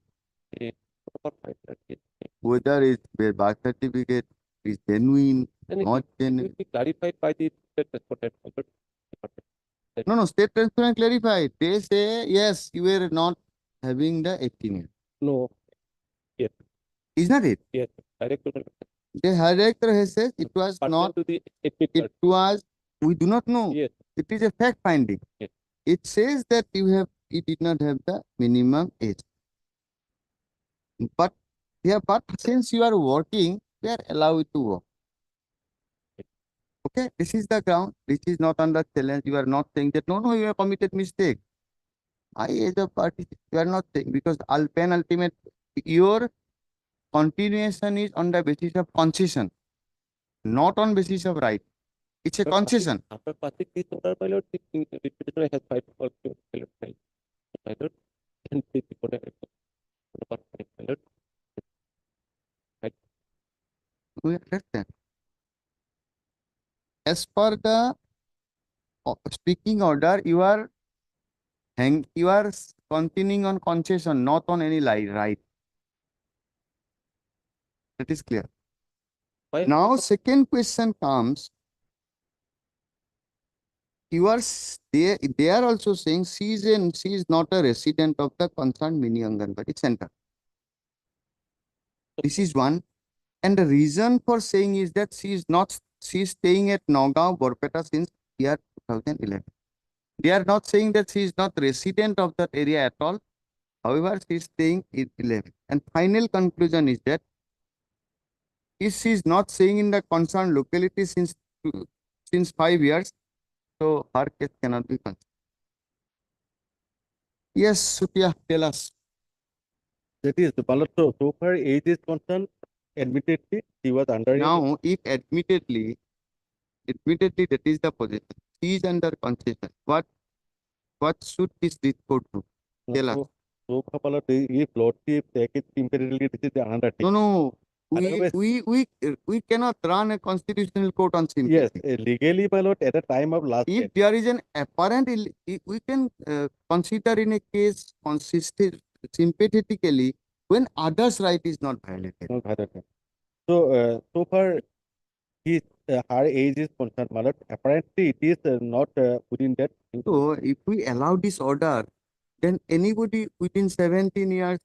Number 5, yes. Whether the birth certificate is genuine, Then it not will genuine. be clarified by the state respondent. No, state transparent clarified. They say, yes, you were not having the 18 years. No, Is not it? yes, direct to the The director has said it was person not, to the admit it card. was, we do not know. Yes, It is a fact finding. Yes. It says that you did not have the minimum age. But since you are working, they are allowed to work. Okay, this is the ground. This is not under challenge. You are not saying that no, you have committed mistake. I as a party, you are not saying because ultimate your continuation is on the basis of concession, not on basis of right. It's a But concession. after passing this order, my lord, the petitioner has filed for the pilot file. My lord, and the deponent number 5, my lord. We understand. As per the speaking order, you are continuing on concession, not on any right. That is clear. Why? Now, second question comes. They are also saying she is not a resident of the concerned mini Anganwadi center. This is one. And the reason for saying is that she is staying at Nagaon, Borpeta since year 2011. They are not saying that she is not resident of that area at all. However, she is staying in 11. And final conclusion is that if she is not staying in the concerned locality since 5 years, so her case cannot be considered. Yes, Supriya, tell us. That is, so far age is concerned, admittedly, she was underage. Now, if admittedly, that is the position. She is under concession. What should this court do? Tell us. So far, if lordship take it imperially, this is the another thing. No. Otherwise- We cannot run a constitutional court on Yes, sympathy. legally, my lord, at the time of last If case. there is an apparent, we can consider in a case consistent sympathetically when others' right is not violated. No, Bharat. So far, her age is concerned, my lord. Apparently, it is not within that. So if we allow this order, then anybody within 17 years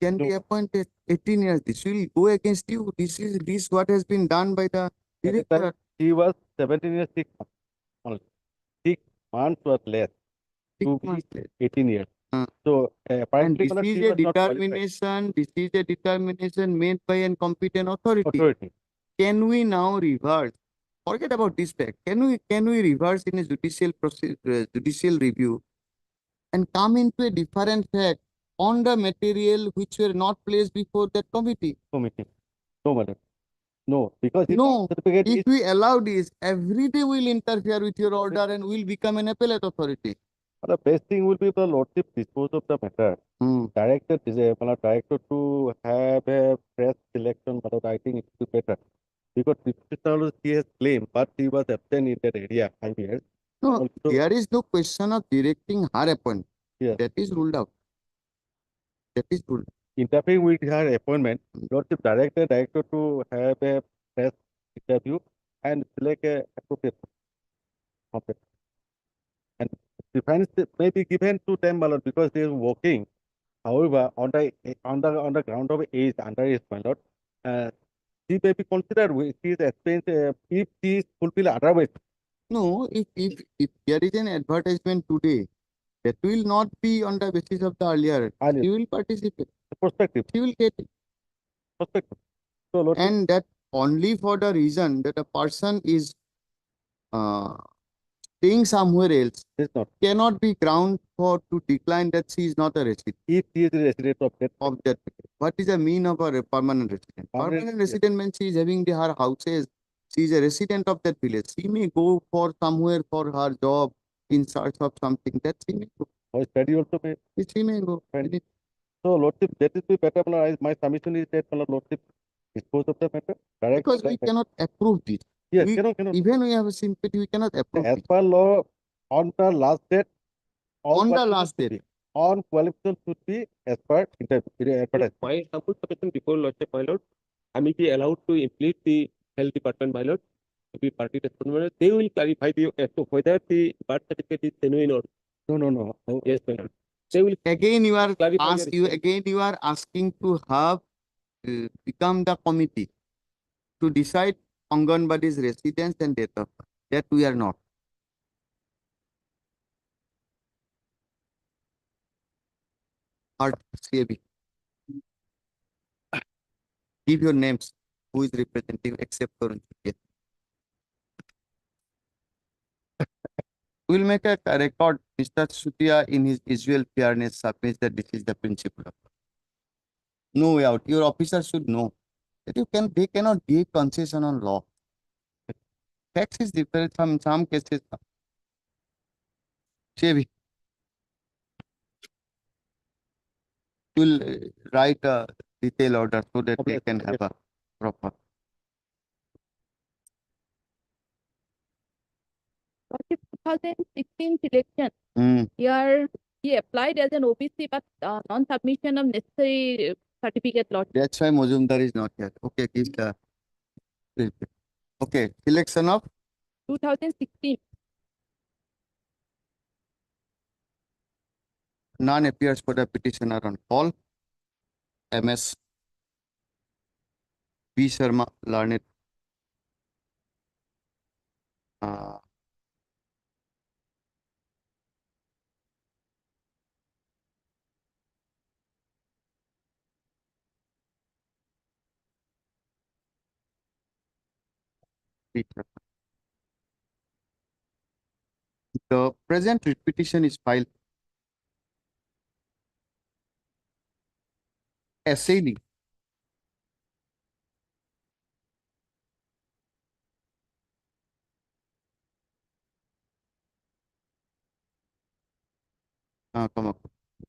can be No. appointed. 18 years. This will go against you. This is what has been done by the the time- director. She was 17 years, 6 months. Only. 6 months was less, 6 to be months later. 18 years. Hmm. So, And apparently, this my lord, is she a was not qualified. determination made by an competent authority. Authority. Can we now reverse? Forget about this fact. Can we reverse in a judicial review and come into a different fact on the material which were not placed before that committee. Committee. No, madam. No, because the No, certificate if is we allow this, every day we'll interfere with your order and we'll become an appellate authority. the best thing will be the lordship dispose of the matter. Director is a director to have a fresh selection, but I think it will be better. Because he has claimed, but he was absent in that area 5 years. No, Also, there is no question of directing her appointment. Yes. That is ruled out. That is ruled out. interfering with her appointment, lordship director to have a fresh interview and select a appropriate person. And defense may be given to them, my lord, because they are working. However, on the ground of age, underage, my lord, she may be considered with she is expense if she is fulfill otherwise. No, if there is an advertisement today, that will not be on the basis of the earlier. Earlier. She will participate. Perspective, She will get it. perspective. So, lordship, And that only for the reason that a person is staying somewhere else is not. cannot be ground for to decline that she is not a resident If she is a resident of that, of that. What is the mean of a permanent resident? Permanent, Permanent yes. resident means she is having her houses. She is a resident of that village. She may go for somewhere for her job in search of something. That she may go. or study also may. She may go. Right. So, lordship, that is the better. My submission is that, lordship, dispose of the matter. Direct, Because we cannot approve this. Yes, we- cannot. Even we have a sympathy, we cannot approve As it. per law, on the last date, all On the qualifications last should date. be- all qualifications should be as per advertisement. My humble submission before Lordship, my lord, I may be allowed to implement the health department, my lord, to be party responsible. They will clarify the as to whether the birth certificate is genuine or No. yes, my lord. They will Again, you are clarify you are asking to have become the committee to decide Anganwadi's residence and date of birth. That we are not. Or CAB. Give your names. Who is representing except for Yes. We will make a record. Mr. Sutia, in his usual fairness, submits that this is the principle of. No way out. Your officers should know that they cannot give concession on law. Tax is different from some cases. CAB. Will write a detailed order so that they Okay, can have okay. a proper. Lordship, 2016 selection, Hmm. here he applied as an OBC, but non-submission of necessary certificate, Lordship. That's why Mojumdar is not here. Okay, give the. Okay, selection of 2016, none appears for the petitioner on call. MS B. Sharma, learned. B. Sharma. The present petition is filed assailing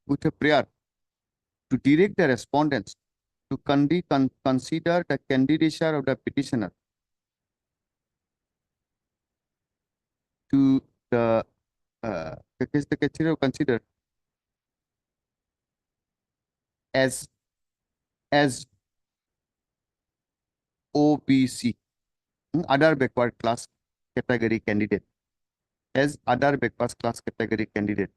with a prayer to direct the respondents to consider the candidature of the petitioner to the consider as OBC, other backward class category candidate, as other backward class category candidate,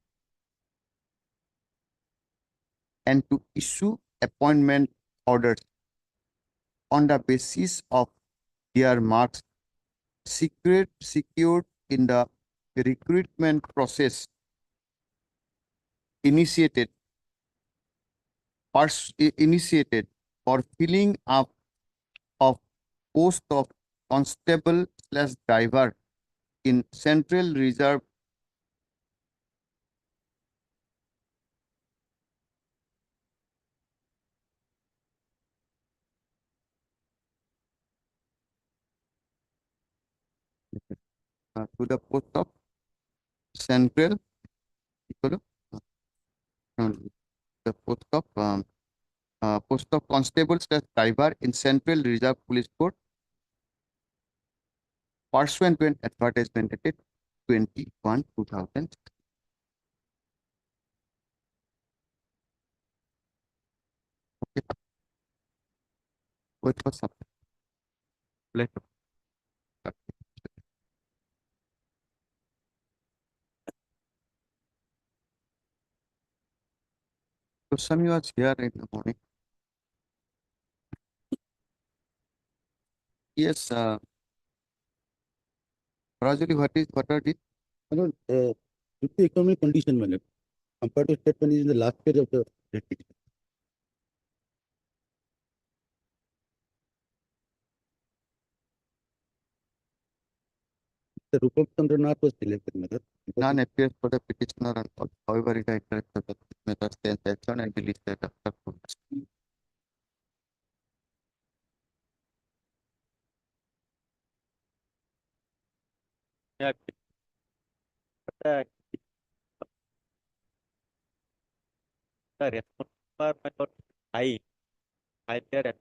and to issue appointment orders on the basis of their marks secured in the recruitment process initiated for filling up of post of constable/driver in Central Reserve to the post of Central, the post of constable slash driver in Central Reserve Police Force pursuant to an advertisement dated 21/2000. Okay. Wait for some. Later. Goswami was here in the morning. Yes, Rajali, what are it? Due to economic condition, madam, comparative statement is in the last page of the statistic. The Rupam Chandranath was selected, madam. because None appears for the petitioner and all. However, it interest of the matter stands action and release that after court. Yeah. But, the response for my lord high there at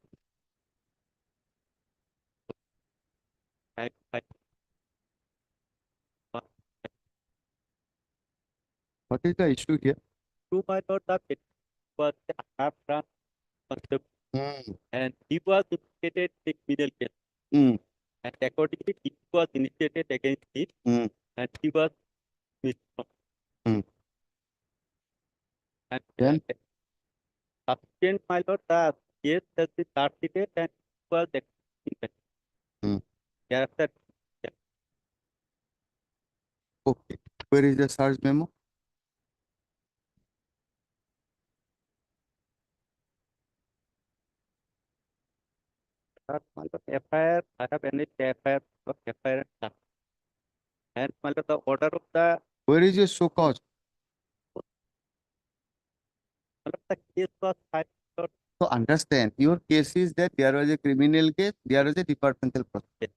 high. What is the issue here? To my lord, the pit was the Afghan concept, and he was initiated the criminal case. Mm. And accordingly, it was initiated against him, Mm. and he was missed. Mm. And Then? subsequent, my lord, the case has been started and was executed. Mm. Thereafter, Okay. Where is the search memo? my lord, FIR, I have any FIR of FIR, and my lord, the order of the, Where is your show cause? my lord, the case was filed. So understand, your case is that there was a criminal case, there was a departmental process.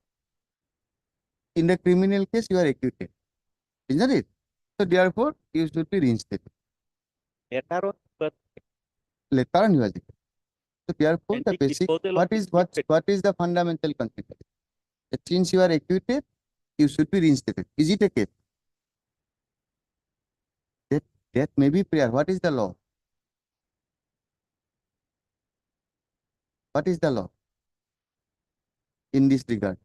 In the criminal case, you are acquitted, isn't it? So therefore, you should be reinstated. Later on, but Later on, you are acquitted. So therefore, and the the basic, disposal of what is the fundamental consideration? That since you are acquitted, you should be reinstated. Is it a case? That may be prayer. What is the law? What is the law in this regard?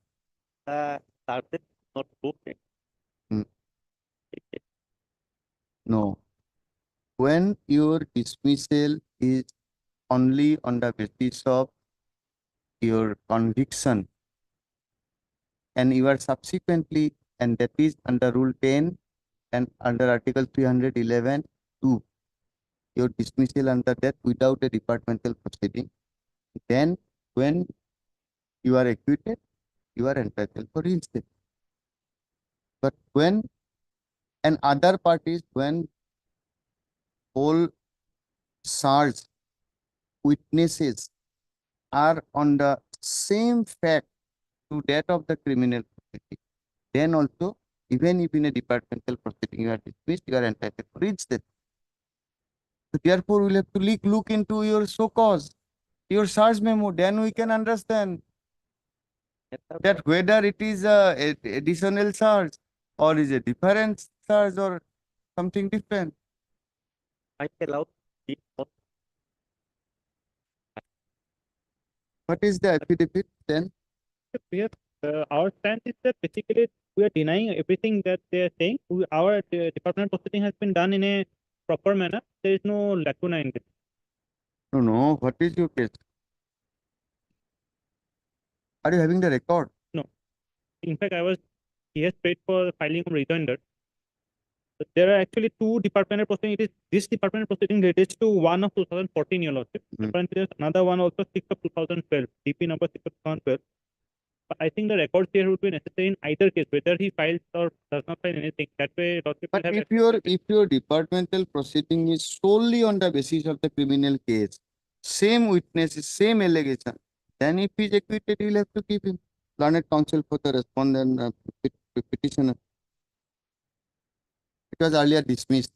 started not proved. Hmm. No. When your dismissal is only on the basis of your conviction and you are subsequently, and that is under Rule 10 and under Article 311(2), your dismissal under that without a departmental proceeding, then when you are acquitted, you are entitled for reinstatement. But when and other parties, when whole charge witnesses are on the same fact to that of the criminal proceeding, then also, even if in a departmental proceeding you are dismissed, you are entitled for reinstatement. So therefore, we'll have to look into your show cause, your charge memo, then we can understand that whether it is a additional charge or is a different charge or something different. I allow the What is the affidavit then? we have, our stance is that basically we are denying everything that they are saying. Our department proceeding has been done in a proper manner. There is no lacuna in this. No, no. What is your case? Are you having the record? In fact, he has paid for the filing of rejoinder. But there are actually two departmental proceedings. It is this departmental proceeding relates to 1 of 2014, your lordship. Mhm. Apparently, there's another one also 6 of 2012, DP number 6 of 2012. But I think the records here would be necessary in either case, whether he files or does not file anything. That way, lordship will But have if your departmental proceeding is solely on the basis of the criminal case, same witnesses, same allegation, then if he is acquitted, you will have to keep him. Learned counsel for the respondent petitioner. It was earlier dismissed.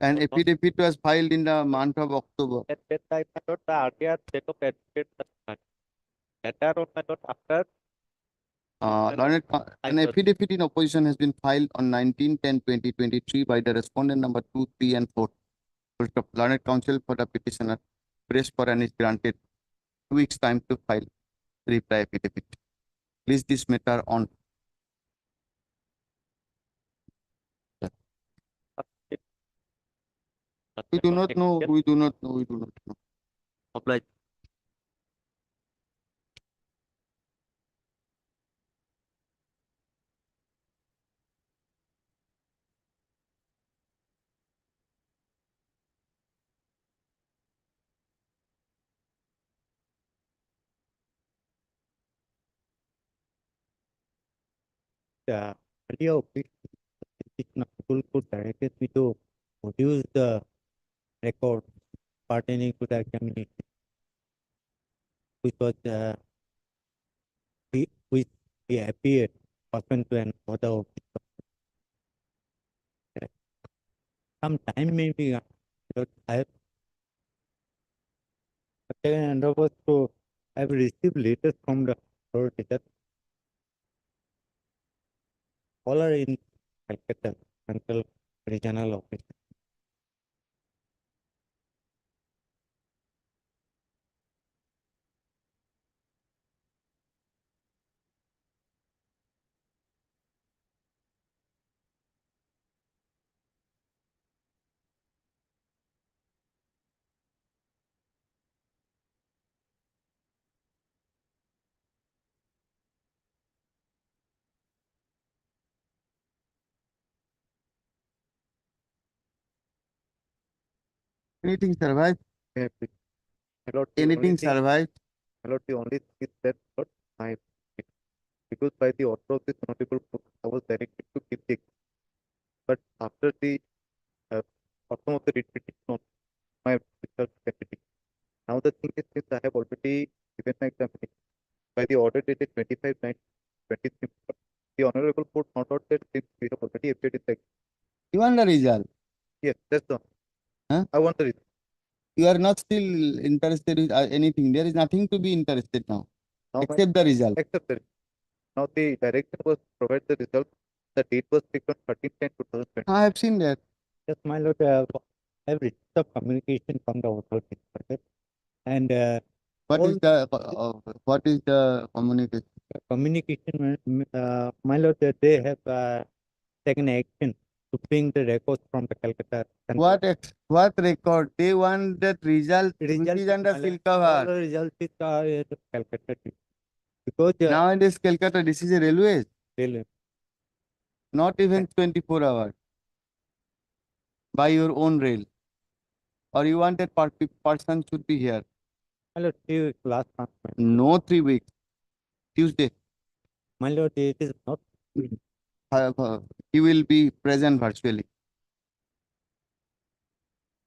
And affidavit was filed in the month of October. At that time, my lord, the earlier set of advocate was done. Later on, my lord, after An affidavit in opposition has been filed on 19/10/2023 by the respondent number 2, 3, and 4. Full stop. Learned counsel for the petitioner press for and is granted 2 weeks time to file reply affidavit. Please this matter on. We do not know. We do not know. We do not know. oblige. Earlier petitioner could directed me to produce the record pertaining to the examination, which was which he appeared pursuant to an order of some time may be but I have taken endeavors to I have received letters from the authority that all are in Calcutta Central Regional Office. Anything survive? My lord, the Anything only thing, survive? my lord, the only thing is that, Lord, my, because by the order of this honorable court, I was directed to keep the, but after the outcome of the writ petition on my research capacity. Now the thing is, since I have already given my examination by the order dated 25/9/23, the honorable court found out that since we have already appeared in the, You want the result? yes, that's the, Huh? I want the result. You are not still interested in anything. There is nothing to be interested now, Now my, except the result. except the, now the direction was to provide the result. The date was fixed on 13/10/2020. I have seen that. Yes, my lord, I have received the communication from the authorities, okay? And What all is the communication? communication, my lord, that they have taken action to bring the records from the Calcutta. What record? They want that result, which Result is under my lord, seal all cover. the results is at Calcutta because Nowadays, Calcutta, this is a railway, railway. not even 24 hours by your own rail. Or you want that person should be here. My lord, 3 weeks last month. No 3 weeks. Tuesday. My lord, it is not. He will be present virtually.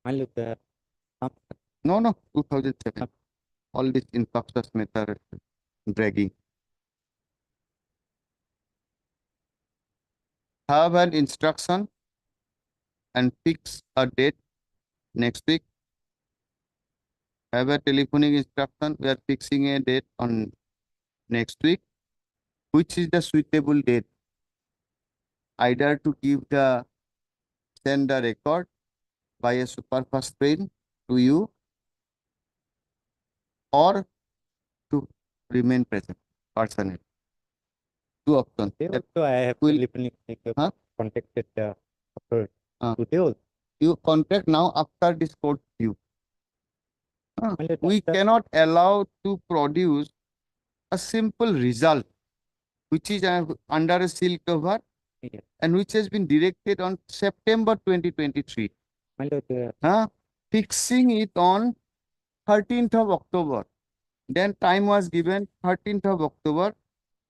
My lord, No, 2007. All this influxus method dragging. Have an instruction and fix a date next week. Have a telephonic instruction. We are fixing a date on next week. Which is the suitable date? Either to send the record by a superfast train to you, or to remain present personally. Two options. they also I have will- telephonic Huh? contacted the authority. Uh. They also. You contact now after this court view. My lord, We after- cannot allow to produce a simple result which is under a seal cover Yes. and which has been directed on September 2023. My lord, Fixing it on 13th of October. Then time was given 13th of October.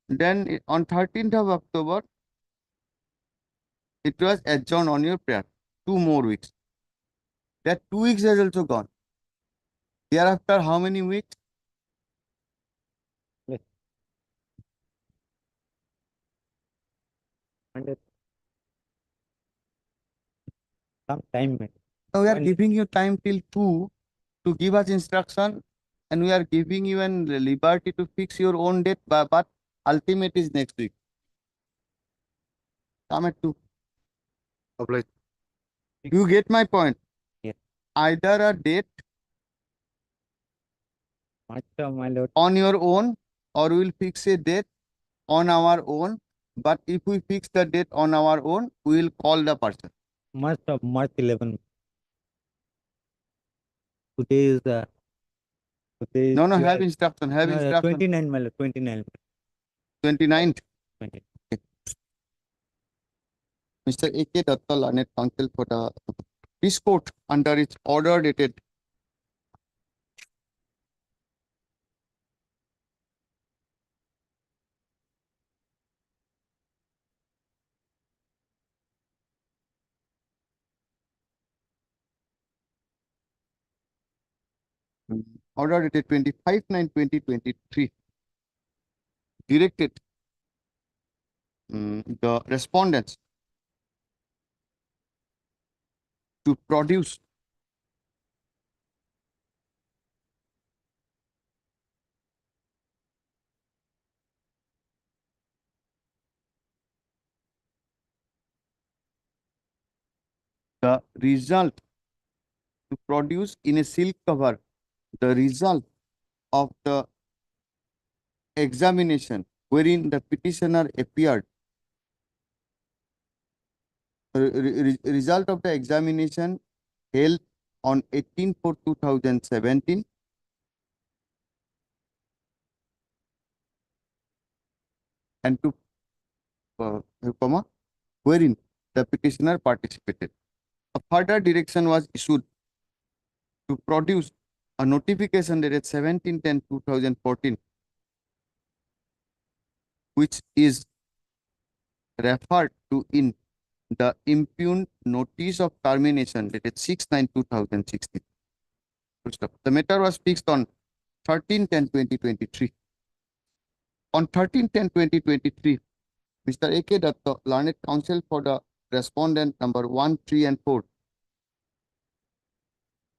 Then on 13th of October, it was adjourned on your prayer. 2 more weeks. That 2 weeks has also gone. Thereafter, how many weeks? Yes. And some time, madam. Now we are When- giving you time till 2 to give us instruction, and we are giving you an liberty to fix your own date, but ultimate is next week. Come at 2. Obliged. You get my point? Yes. Either a date my lord, on your own, or we will fix a date on our own. But if we fix the date on our own, we will call the person. March 11. Today is today. No, is have instruction, have instruction. 29, my lord, 29. 29th. 20. Mr. A.K. Datta, Learned Counsel for the this court under its order dated order dated 25/9/2023 directed the respondents to produce the result in a silk cover the result of the examination wherein the petitioner appeared. Result of the examination held on 18/4/2017 and to comma wherein the petitioner participated. A further direction was issued to produce a notification dated 17/10/2014, which is referred to in the impugned notice of termination dated 6/9/2016. The matter was fixed on 13/10/2023. On 13/10/2023, Mr. A.K. Datta, Learned Counsel for the respondent number 1, 3, and 4,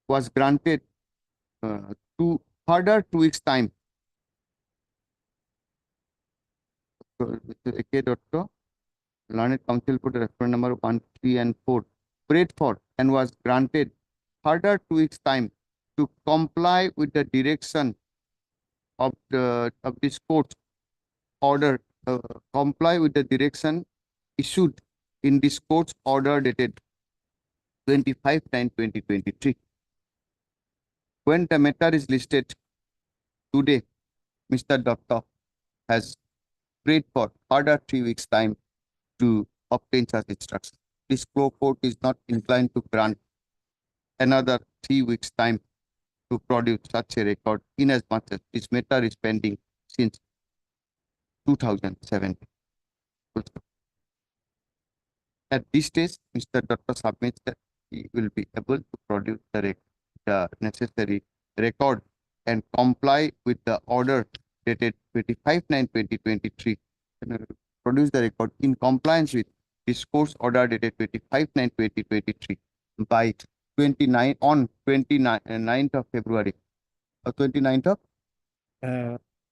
was granted to further 2 weeks time. Mr. A.K. Datta, Learned Counsel for the respondent number 1, 3, and 4, prayed for and was granted further 2 weeks time to comply with the direction of this court's order, comply with the direction issued in this court's order dated 25/9/2023. When the matter is listed today, Mr. Datta has prayed for further 3 weeks time to obtain such instruction. This court is not inclined to grant another 3 weeks time to produce such a record, inasmuch as this matter is pending since 2017. At this stage, Mr. Datta submits that he will be able to produce the necessary record and comply with the order dated 25/9/2023. Produce the record in compliance with this court's order dated 25/9/2023 by 29th of February, 29th of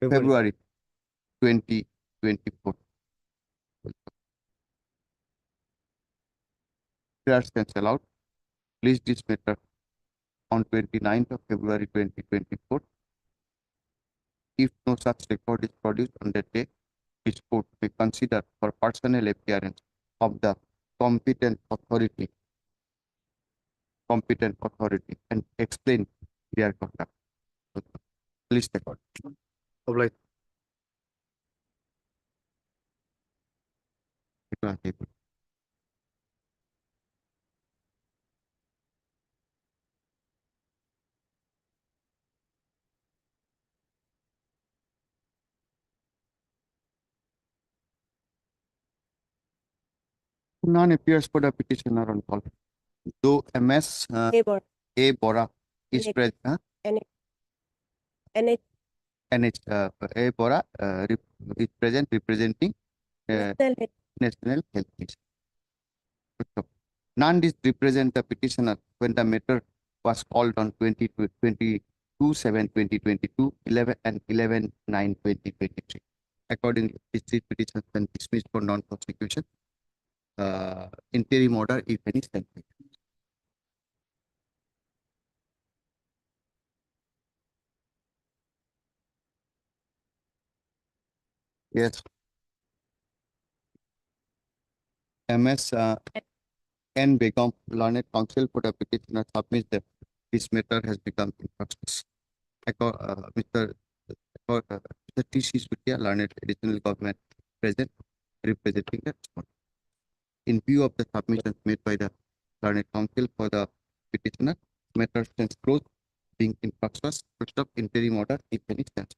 February 2024. Prayers cancel out. Please this matter on 29th of February 2024. If no such record is produced on that day, this court may consider for personal appearance of the competent authority and explain their conduct. Please record. Obliged. None appears for the petitioner on call. Though MS A. Bora is NH. present, NH A. Bora is present representing National Head National Health Mission. None did represent the petitioner when the matter was called on 22/7/2022, 11 and 11/9/2023. Accordingly, this petition has been dismissed for non-prosecution. Interim order, if any, sent. Yes. MS N. Begum, Learned Counsel for the petitioner, submits that this matter has become in process. Mr. Mr. T.C. Sutia, Learned Additional Government President, representing the respondent. In view of the submissions made by the Learned Counsel for the petitioner, matter stands closed, being in process, first of interim order, if any, stands.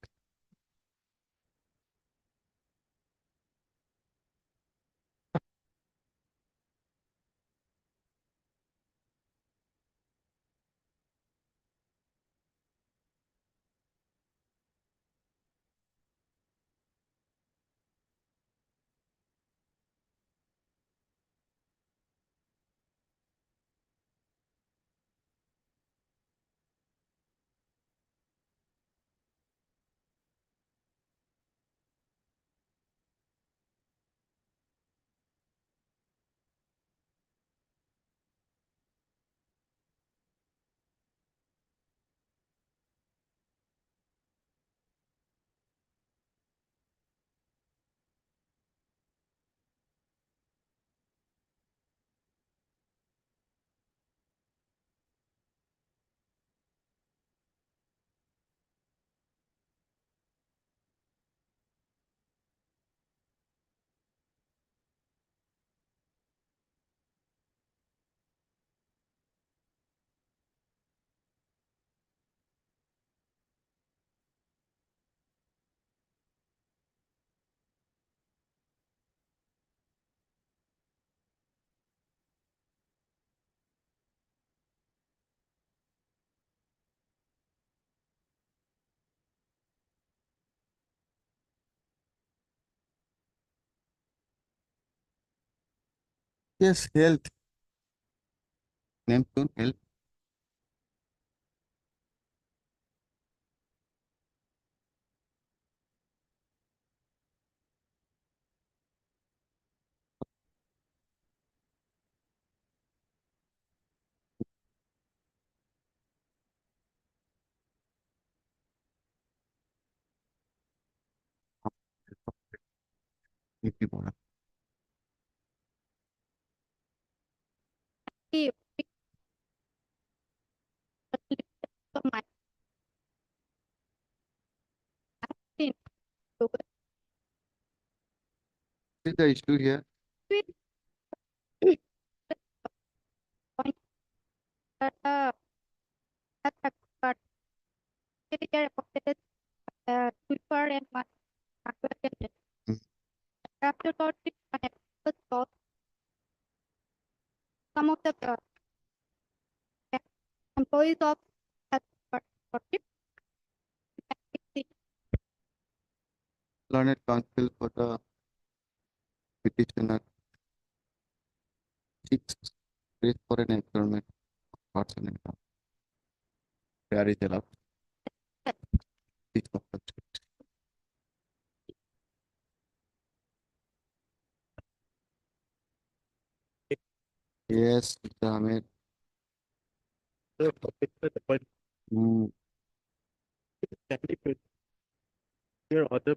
Yes, health. Name soon, health. If you want. He- so my thing to What is the issue here? point that that but it is reported Twitter and one Mm. after got it so some of the employees of that project Learned Counsel for the petitioner seeks grace for an employment person in town. There is allowed. Seeks opportunity. Yes, Mr. Ahmed. So, it's the point, Mm. exactly with your order,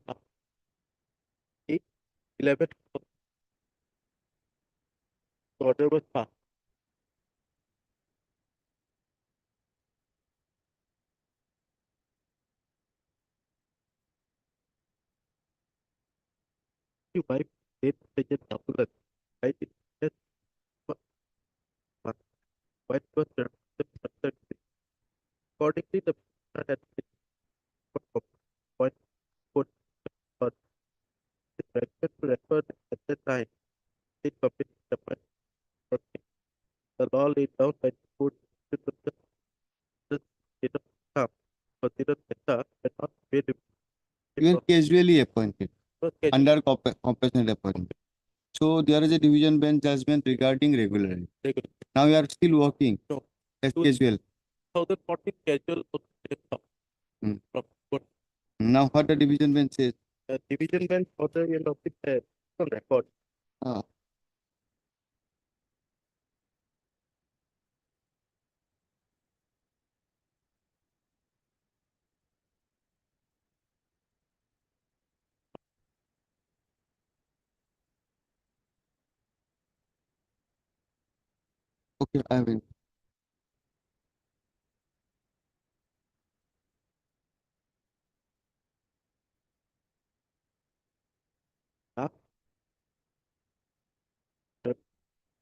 8, 11, the order was passed. You wipe it, they get double, right? It's just what, what was the accordingly, the petitioner had point put for the director to refer at the time. It copied the point. The law laid down by the court to the state of Assam considered better and not very You are casually appointed because under compassionate appointment. So there is a division bench judgment regarding regularity. Regular. Now you are still working No. as So- casual. 2014 casual Hmm. But Now what the division bench says? division bench order end of the on record. Ah, okay, I will.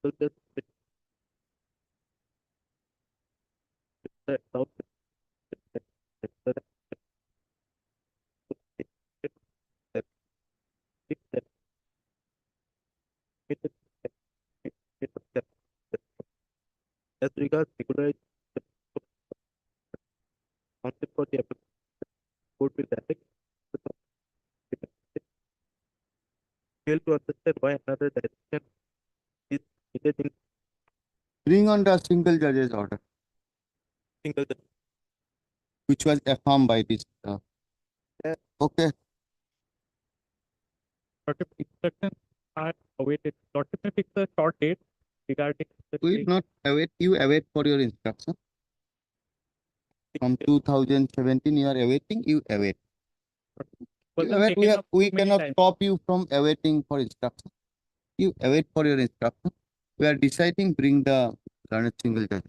So that South as regards regularized concept for the code with ethics, fail to understand why another direction is needed in Bring on the single judge's order, single. which was affirmed by this. Yeah. Okay, Sort of instructions are awaited. Sort of fix a short date regarding the we will not await, you await for your instruction. From 2017, you are awaiting, you await. You await, we cannot stop you from awaiting for instruction. You await for your instruction. We are deciding, bring the learned single judge.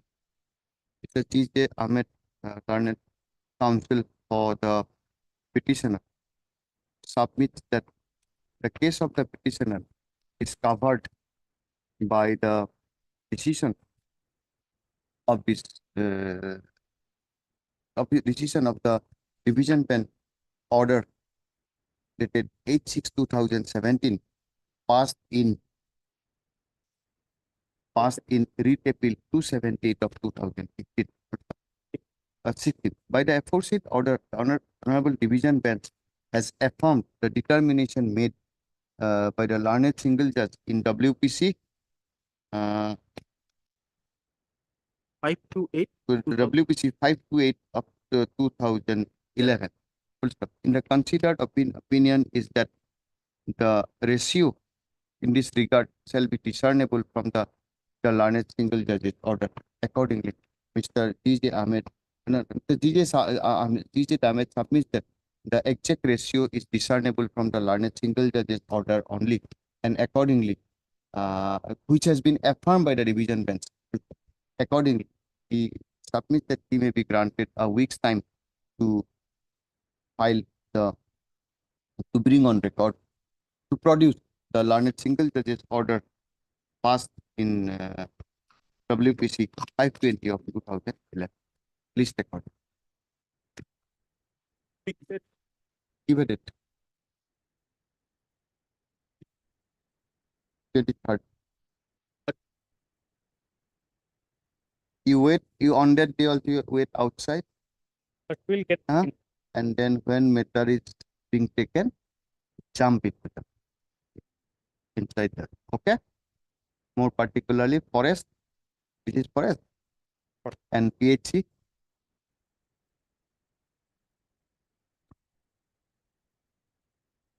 Mr. G.J. Ahmed, learned counsel for the petitioner, submits that the case of the petitioner is covered by the decision of this decision of the division bench order dated 8/6/2017, passed in writ appeal 278 of 2015. 16. By the aforesaid order, the Honorable Division Bench has affirmed the determination made by the learned single judge in WPC 528 WPC 528 of 2011. Full stop. In the considered opinion is that the ratio in this regard shall be discernible from the learned single judge's order. Accordingly, Mr. G.J. Ahmed, no, Mr. G.J. Ahmed submits that the exact ratio is discernible from the learned single judge's order only, and accordingly, which has been affirmed by the division bench. Accordingly, he submits that he may be granted a week's time to file the, to bring on record, to produce the learned single judge's order passed in WPC 520 of 2011. Please record. Give a date. 23rd. You wait, you on that day also you wait outside, but we'll get Huh? and then when matter is being taken, jump into the inside that. Okay? More particularly forest, this is forest, and PHC.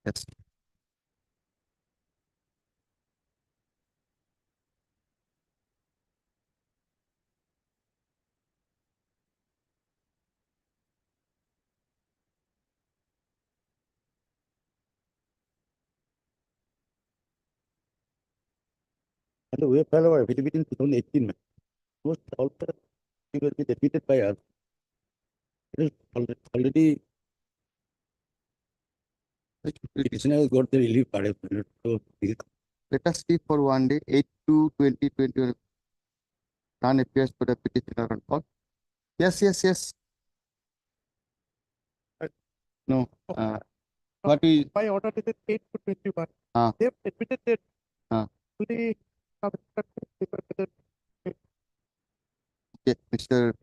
Yes. And we have filed our affidavit in 2018. Most also it will be defeated by us. It is already petitioner got the relief card. So Let us see for one day, 8/2/2021. None appears for the petitioner on call. Yes, yes, yes. No. What is by order dated 8/2/21. Ah. They have admitted that Ah. to the Mr.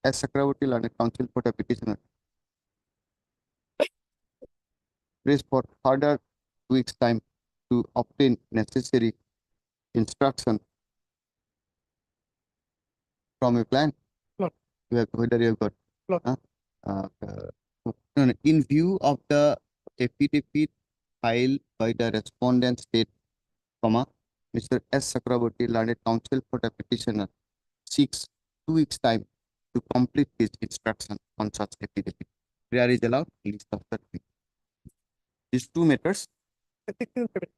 S. Chakraborty, learned counsel for the petitioner. Please for further week's time to obtain necessary instruction from a plan? No. Whether you have got? No. Huh? No, in view of the affidavit filed by the respondent state, Mr. S. Chakraborty, learned counsel for the petitioner, seeks 2 weeks time to complete his instruction on such affidavit. Prayer is allowed, list of the three. These 2 matters. 16, 17.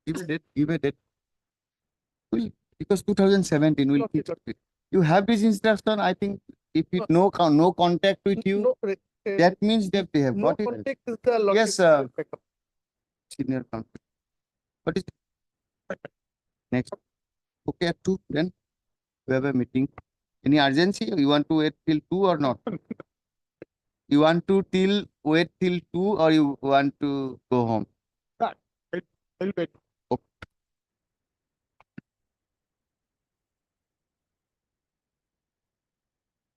16. Give a date. Because 2017 will Okay, keep it. You have this instruction, I think if it no contact with you, No, that means that they have no got it. context is the Yes, logical effect of- Senior counsel. What is it? Next? Okay, at 2, then we have a meeting. Any urgency? You want to wait till 2 or not? You want to wait till 2 or you want to go home? I'll wait.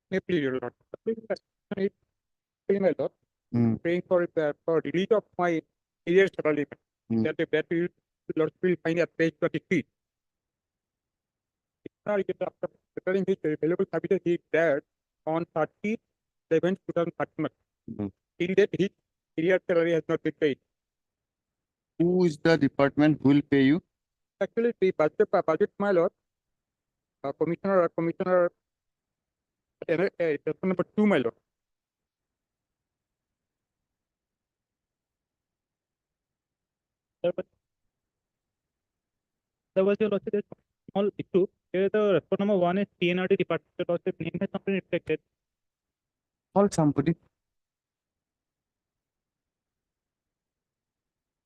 Maybe you're not. Praying my Lord, Hmm. praying for release of my areas salary. Hmm. That will Lord will find at page 23. After preparing his available services, he there on 30/11/2013. Hmm. Till date, his area salary has not been paid. Who is the department who will pay you? Actually, the budget, my Lord, commissioner, person number 2, my Lord. There was also a small issue. Here the response number 1 is PNRD department, also name has not been reflected. Call somebody.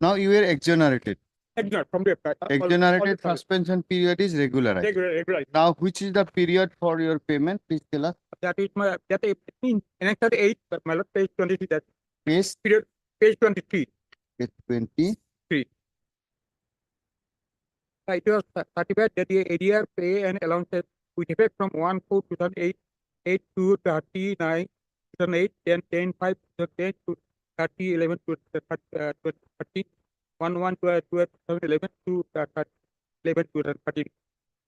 Now you are exonerated. Exonerate from the Exonerated suspension period is regularized. regular. Now, which is the period for your payment? Please tell us. That is in Annexure 8, my Lord, page 23, that Page period, page 23. 20. It was certified that the ADR pay and allowances with effect from 1/4/2008, 8 to 39, 2008, then 10/5/2010 to 30/11 to 13, 1/1/2011 to 11/2013,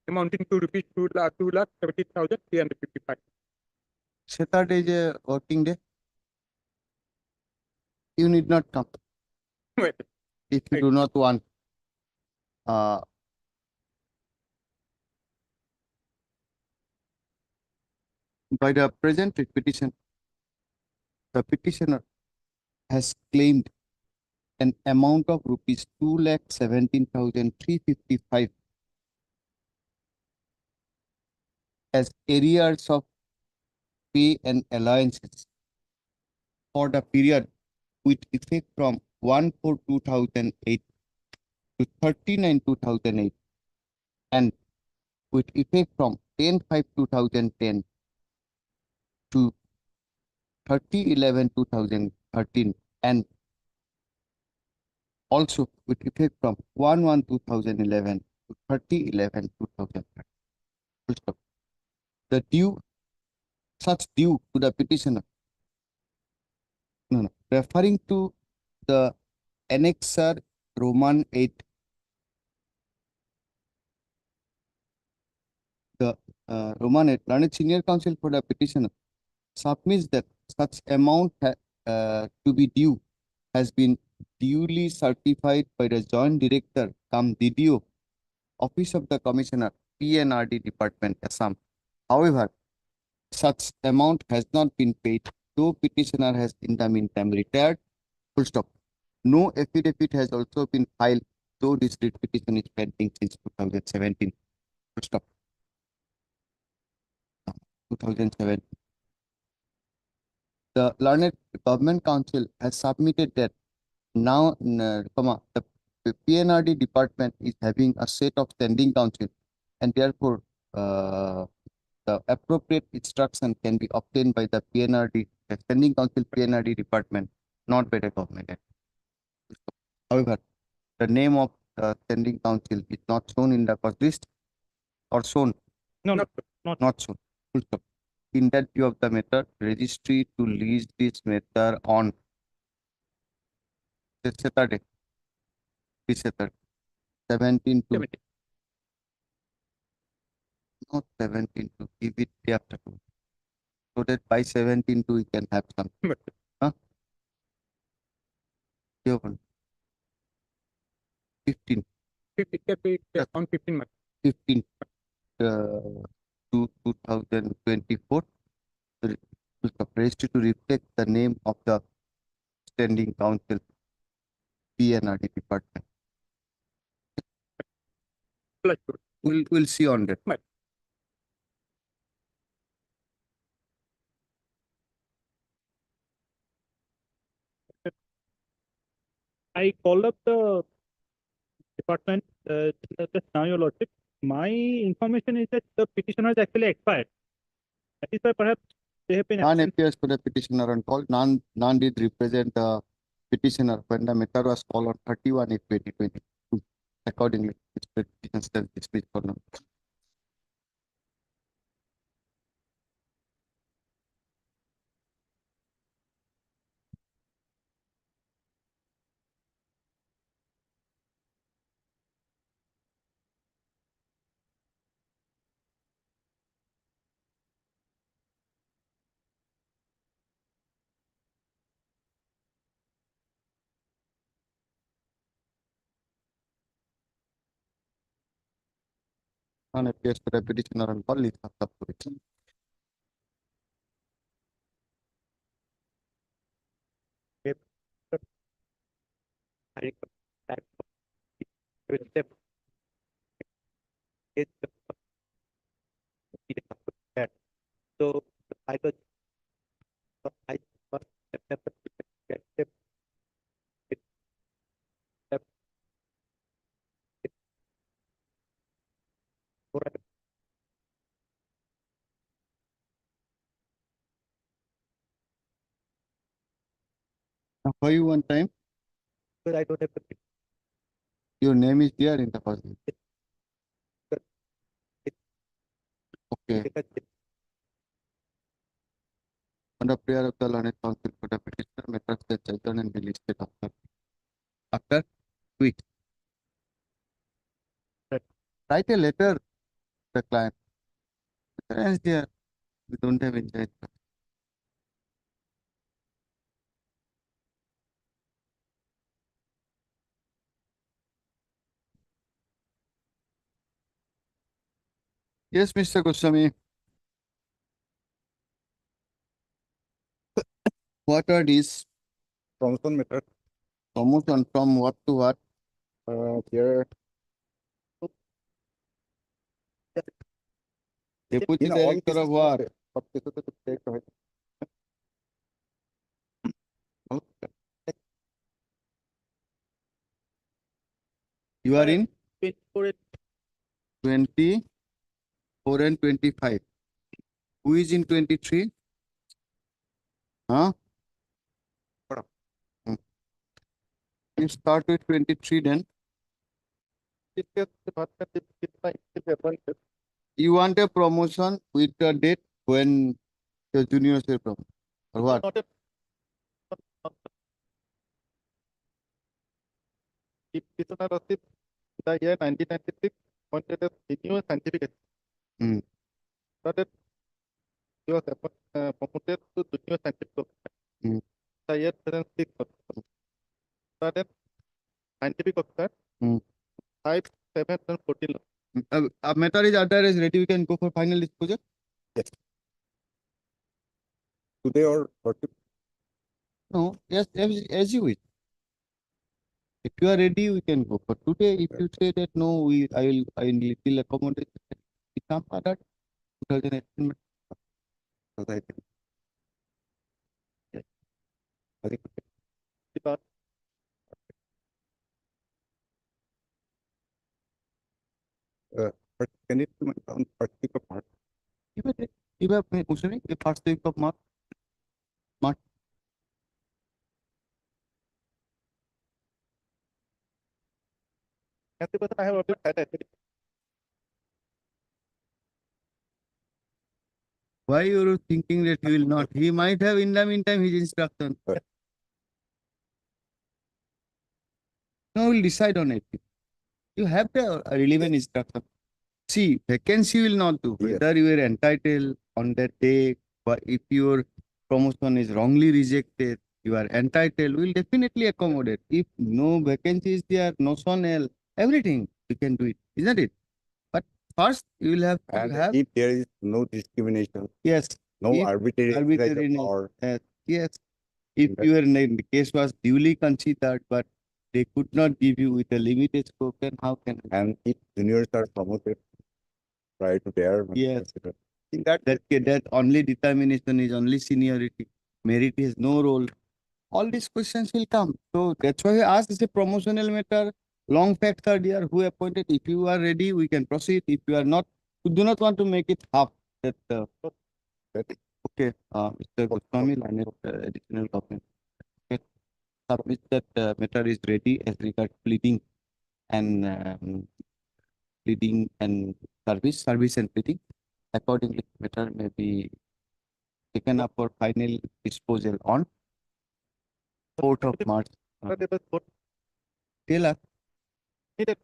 amounting to rupees 2,70,355. Saturday is a working day. You need not come Wait, if you Right. do not want. By the present petition, the petitioner has claimed an amount of rupees 2,17,355 as arrears of pay and allowances for the period with effect from 1/4/2008 to 39/2008 and with effect from 10/5/2010 to 30/11/2013 and also with effect from 1/1/2011 to 30/11/2013. Full stop. The due, such due to the petitioner, referring to the Annexure Roman 8, the Roman 8, learned senior counsel for the petitioner submits that such amount to be due has been duly certified by the Joint Director cum DDO, Office of the Commissioner, PNRD Department, Assam. However, such amount has not been paid, though petitioner has in the meantime retired. Full stop. No affidavit has also been filed, though this writ petition is pending since 2017. Full stop. 2007. The learned government council has submitted that now, the PNRD department is having a set of standing council, and therefore the appropriate instruction can be obtained by the PNRD, the standing council PNRD department, not by the government. However, the name of the standing council is not shown in the first list or shown. No, Not shown. Full stop. In that view of the matter, registry to list this matter on Saturday. This Saturday. 17 to, 17. not 17 to, give it day after tomorrow. So that by 17 to we can have some. Huh? Yeah, 15, 50, kept it on 15 March. 15 to 2024. Suppressed to reflect the name of the standing council, PNRD department. Plus, good. We'll see on that. Right. I called up the department just now, your lordship. My information is that the petition has actually expired. That is why perhaps they have been None absent. appears for the petitioner on call. None did represent the petitioner when the matter was called on 31/8/2022. Accordingly, its petition stands dismissed for now. None appears for the petitioner on call. Is up to it. So I was Now, for you one time, I don't have your name is there in the first. Okay. On the prayer of the learned council for the petitioner, matters get adjourned and be listed after weeks. Write a letter to the client. As there, we don't have insight. Yes, Mr. Goswami. What are these promotion matter promotion from what to what? here. Deputy In all Director of cases, what? सब cases तो take है. You are in 24 24 and 25. Who is in 23? Huh? Hmm. You start with 23 then. You want a promotion with the date when the juniors are from, or what? Not a petitioner received the year 1996 wanted a senior scientific Hmm. that he was promoted to junior scientific officer. Hmm. The year 2006 that scientific officer Hmm. 5, 7, and 14. Matter is order is ready. We can go for final disclosure. Today or No, yes, as you wish. If you are ready, we can go. But today, if you say that no, I will accommodate some other 2018. I think. I think Because but can it be on first week of March? Even usually the first week of March. I have already had it. Why you are thinking that he will not? He might have in the meantime his instruction. no will decide on it. You have the relevant instruction. See, vacancy will not do. Yes. Whether you are entitled on that day, but if your promotion is wrongly rejected, you are entitled, we'll definitely accommodate. If no vacancy is there, no sonel, everything, you can do it, isn't it? But first, you will have to And have, if there is no discrimination, yes, no if arbitrary exercise of arbitrariness, power, yes, if That- your the case was duly considered, but they could not give you with a limited scope, then how can? and if juniors are promoted prior to their Yes. consider- in that That only determination is only seniority. Merit has no role. All these questions will come. So that's why I asked, it's a promotional matter. Long fact third year, who appointed? If you are ready, we can proceed. If you are not, we do not want to make it half. That that- okay, Mr. Goswami, line additional document. Okay, submit that matter is ready as regard pleading and pleading and service and pleading. Accordingly, matter may be taken up for final disposal on 4th of March. But it was put, Till needed,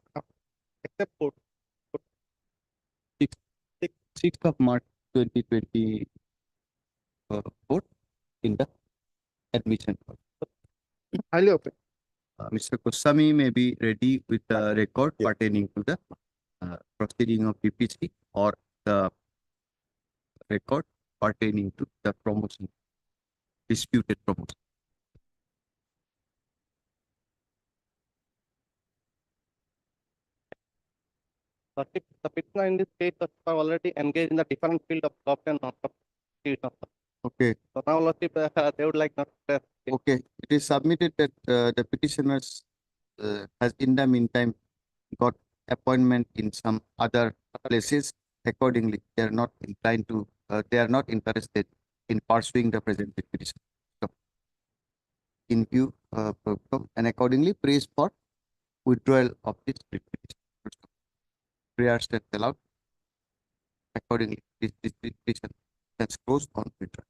except for 6th of March 2024 in the admission. highly open. Mr. Kusami may be ready with the record pertaining to the proceeding of PPC or the record pertaining to the promotion, disputed promotion. The petitioner in this case are already engaged in the different field of government, not of field of. Okay, So now, Lordship, they would like not to. okay. It is submitted that the petitioners has in the meantime got appointment in some other places. Accordingly, they are not inclined to, they are not interested in pursuing the present petition. So, in view, and accordingly, praise for withdrawal of this petition. Prayers that allowed. Accordingly, this petition has closed on withdrawal.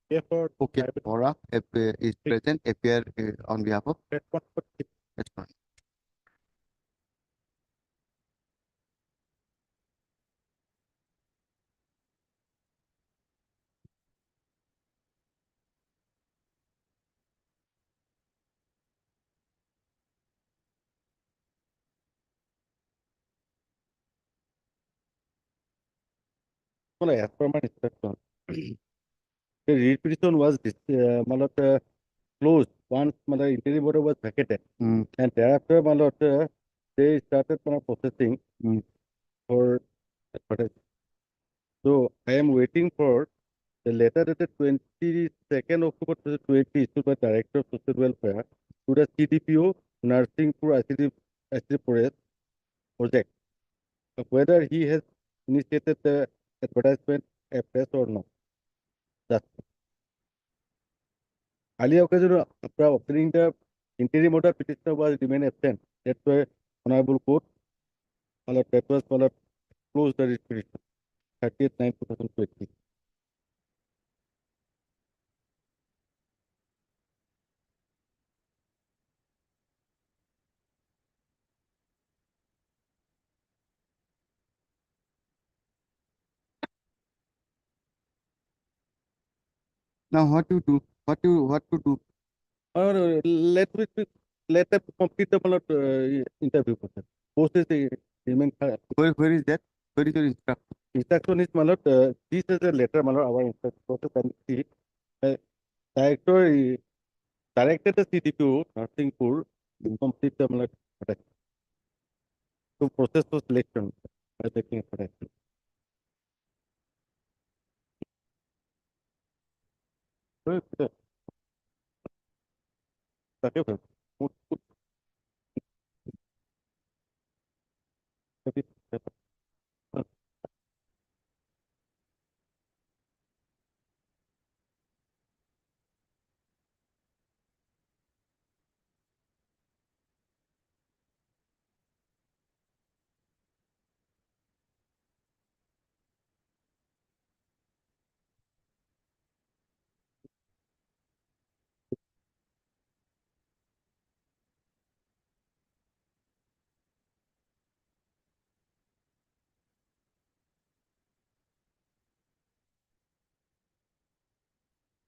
Therefore, Okay, Bora is present, appear on behalf of respondent. well, as per my inspection, the read petition was closed once interim order was vacated, Mm. and thereafter they started processing Mm. for advertising. So I am waiting for the letter dated 22nd October 2020 issued by Director of Social Welfare to the CDPO Nursingpur ICD Forest project of whether he has initiated the advertisement afresh or not. That's earlier occasion after obtaining the interim order, petitioner was remain absent. That's why Honorable Court that was closed the petition 30th 9 2020. Now, what to do? What to do? Or let them complete the interview process. Post is the remain. Where is that? Where is your instruction? Instruction is this is a letter our instruction process and see director directed the CDPO Nursingpur to complete the to process for selection by taking action. Okay.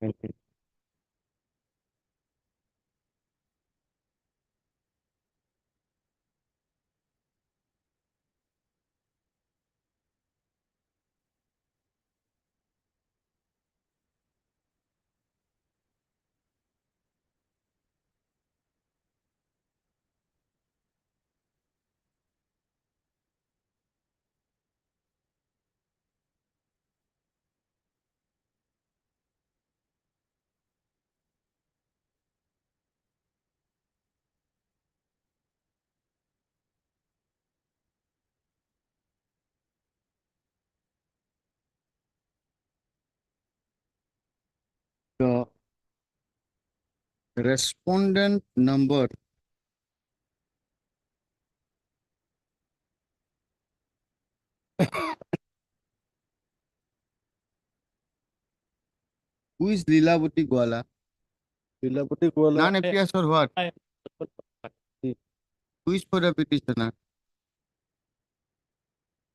19. The respondent number who is Leelavati Gwala? Leelavati Gwala. Non-APS or what? I- Who is for the petitioner?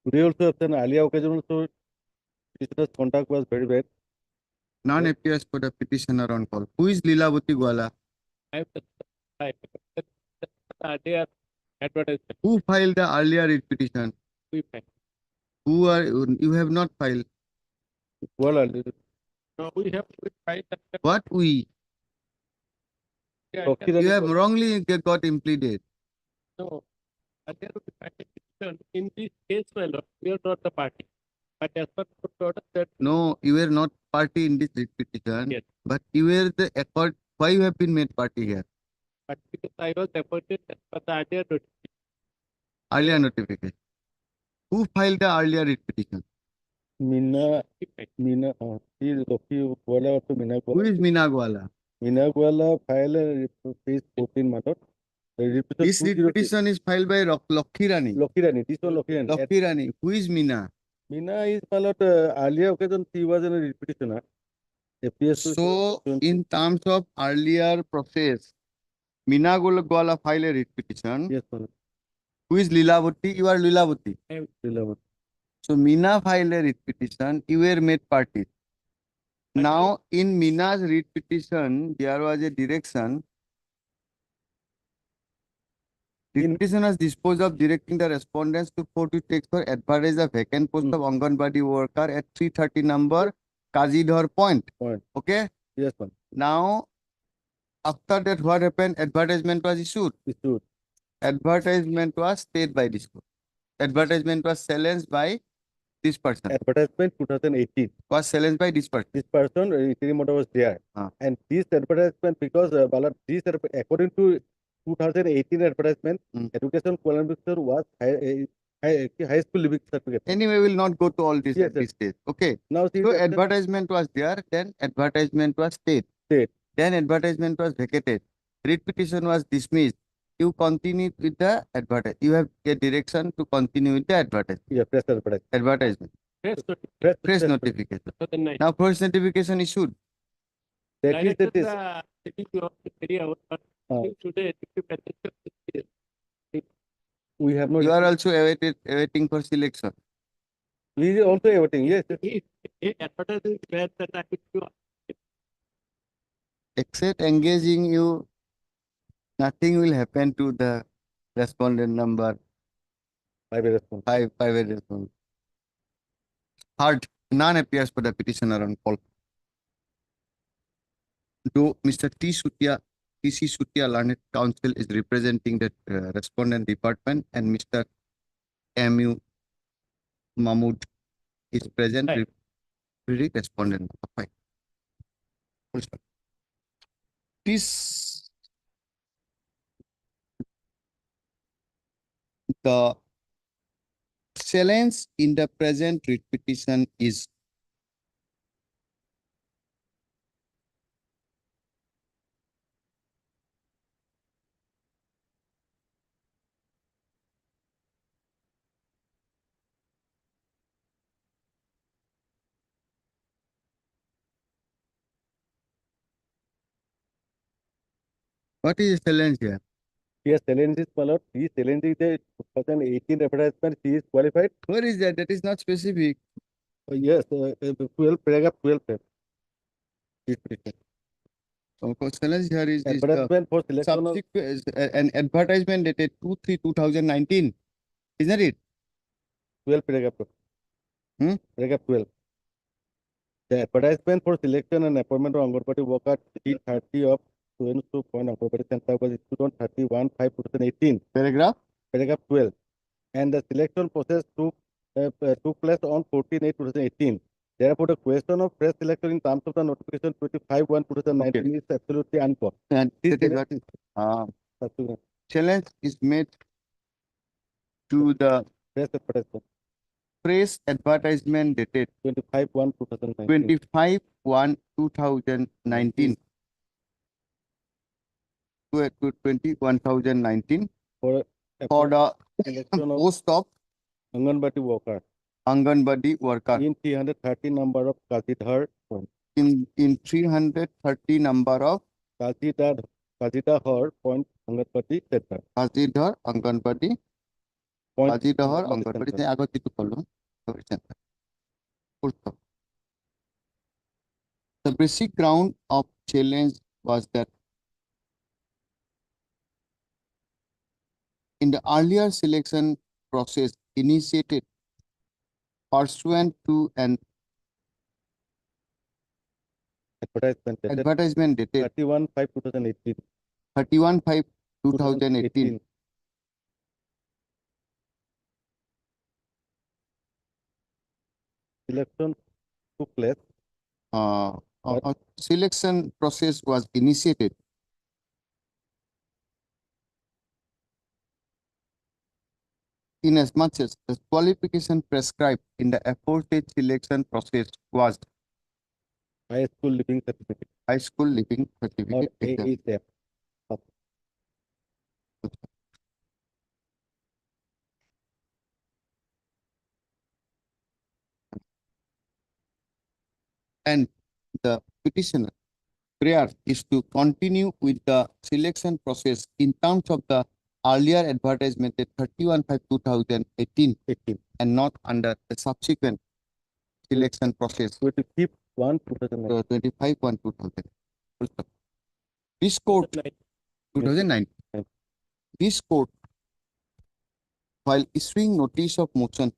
Today also, at an earlier occasion also, petitioner's contact was very bad. Non-APS for the petitioner on call. Who is Leelavati Gwala? They are advertisement. Who filed the earlier writ petition? We find. Who are you have not filed? Gwala, No, we have to find that. What we? Yeah, Lokhi You Rani have Gwala. wrongly got impleaded. No, there will be petition. In this case, my lord, we are not the party. But as per court order, that No, you were not party in this writ petition. Yes. But you were the accord. Why you have been made party here? but because I was appointed as per the earlier notice. Earlier notification. Who filed the earlier writ petition? Meena, We find. he is Lokhi Gwala also Meena Who Gwala. is Meena Gwala? Meena Gwala filed page 14 method. This writ petition is filed by Lokhi Rani. Lokhi Rani, this one Lokhi Rani. Lokhi Rani. Who is Meena? Meena is followed earlier occasion, she was in a petitioner. APS So, in terms of earlier process, Meena Gwala filed a writ petition. yes, sir. Who is Leelavati? You are Leelavati. Leelavati. So, Meena filed a writ petition. You were made party. Now, in Meena's writ petition, there was a direction. The petition was disposed of directing the respondents to forward text for advertise the vacant post of Anganwadi worker at 330 number Kazidhar Point. Point. Okay. Yes, sir. Now, after that, what happened? Advertisement was issued. Issued. Advertisement was stayed by this court. Advertisement was silenced by this person. Advertisement 2018. Was silenced by this person. This person, interim order was there. And this advertisement, because according to 2018 advertisement, education qualification was high school living certificate. Anyway, we will not go to all this Yes, at this stage. Okay. Now, see, So advertisement was there, then advertisement was stayed. Stayed. Then advertisement was vacated. Writ petition was dismissed. You continue with the advertise. You have a direction to continue with the advertisement. yeah, press advertisement. Advertisement. Press notification. 2009. Now first notification issued. That is, that is. CDP of the area, but today, We have not. You are also awaiting for selection. We are also awaiting. Yes. advertising where that I could do. Except engaging you, nothing will happen to the respondent number I will respond. 5. Respond. Third, none appears for the petitioner on call. Though Mr. T.C. Sutia Learned Counsel is representing the respondent department and Mr. M.U. Mahmood is present, Right. reading respondent. Fine. Full stop. This the challenge in the present writ petition is what is the challenge here? Yes, challenge is followed. He is challenging the 2018 advertisement. He is qualified. Where is that? That is not specific. Yes, 12, paragraph 12. Writ petition. So challenge here is the Advertisement for selection of subsequent, an advertisement dated 2/3/2019, isn't it? 12 paragraph. Paragraph 12. The advertisement for selection and appointment of Anganwadi worker T30 of students to point Anganwadi center was issued on 31/5/2018. Paragraph. Paragraph 12. And the selection process took place on 14/8/2018. Therefore, the question of fresh selection in terms of the notification 25/1/2019 is absolutely uncalled. And This that is what subsequent challenge is made to the fresh advertisement press advertisement dated 25/1/2019. 25/1/2019 to 21/2019 For for the selection of post of Anganwadi worker Anganwadi worker in 330 number of Kazidhar point. in 330 number of Kazidhar point Anganwadi center. Kazidhar Anganwadi Point Kazidhar Anganwadi Anganwadi center. আগত যিটো কলো center. Full stop. The basic ground of challenge was that in the earlier selection process initiated pursuant to an Advertisement dated advertisement dated 31/5/2018. 31/5/2018 Selection took place a selection process was initiated in as much as the qualification prescribed in the aforesaid selection process was high school living certificate high school living or certificate exam. AHF. And the petitioner prayer is to continue with the selection process in terms of the earlier advertisement at 31/5/2018 and not under the subsequent selection process So to keep 1/2019. 25/1/2000. This court 2009. This court, while issuing notice of motion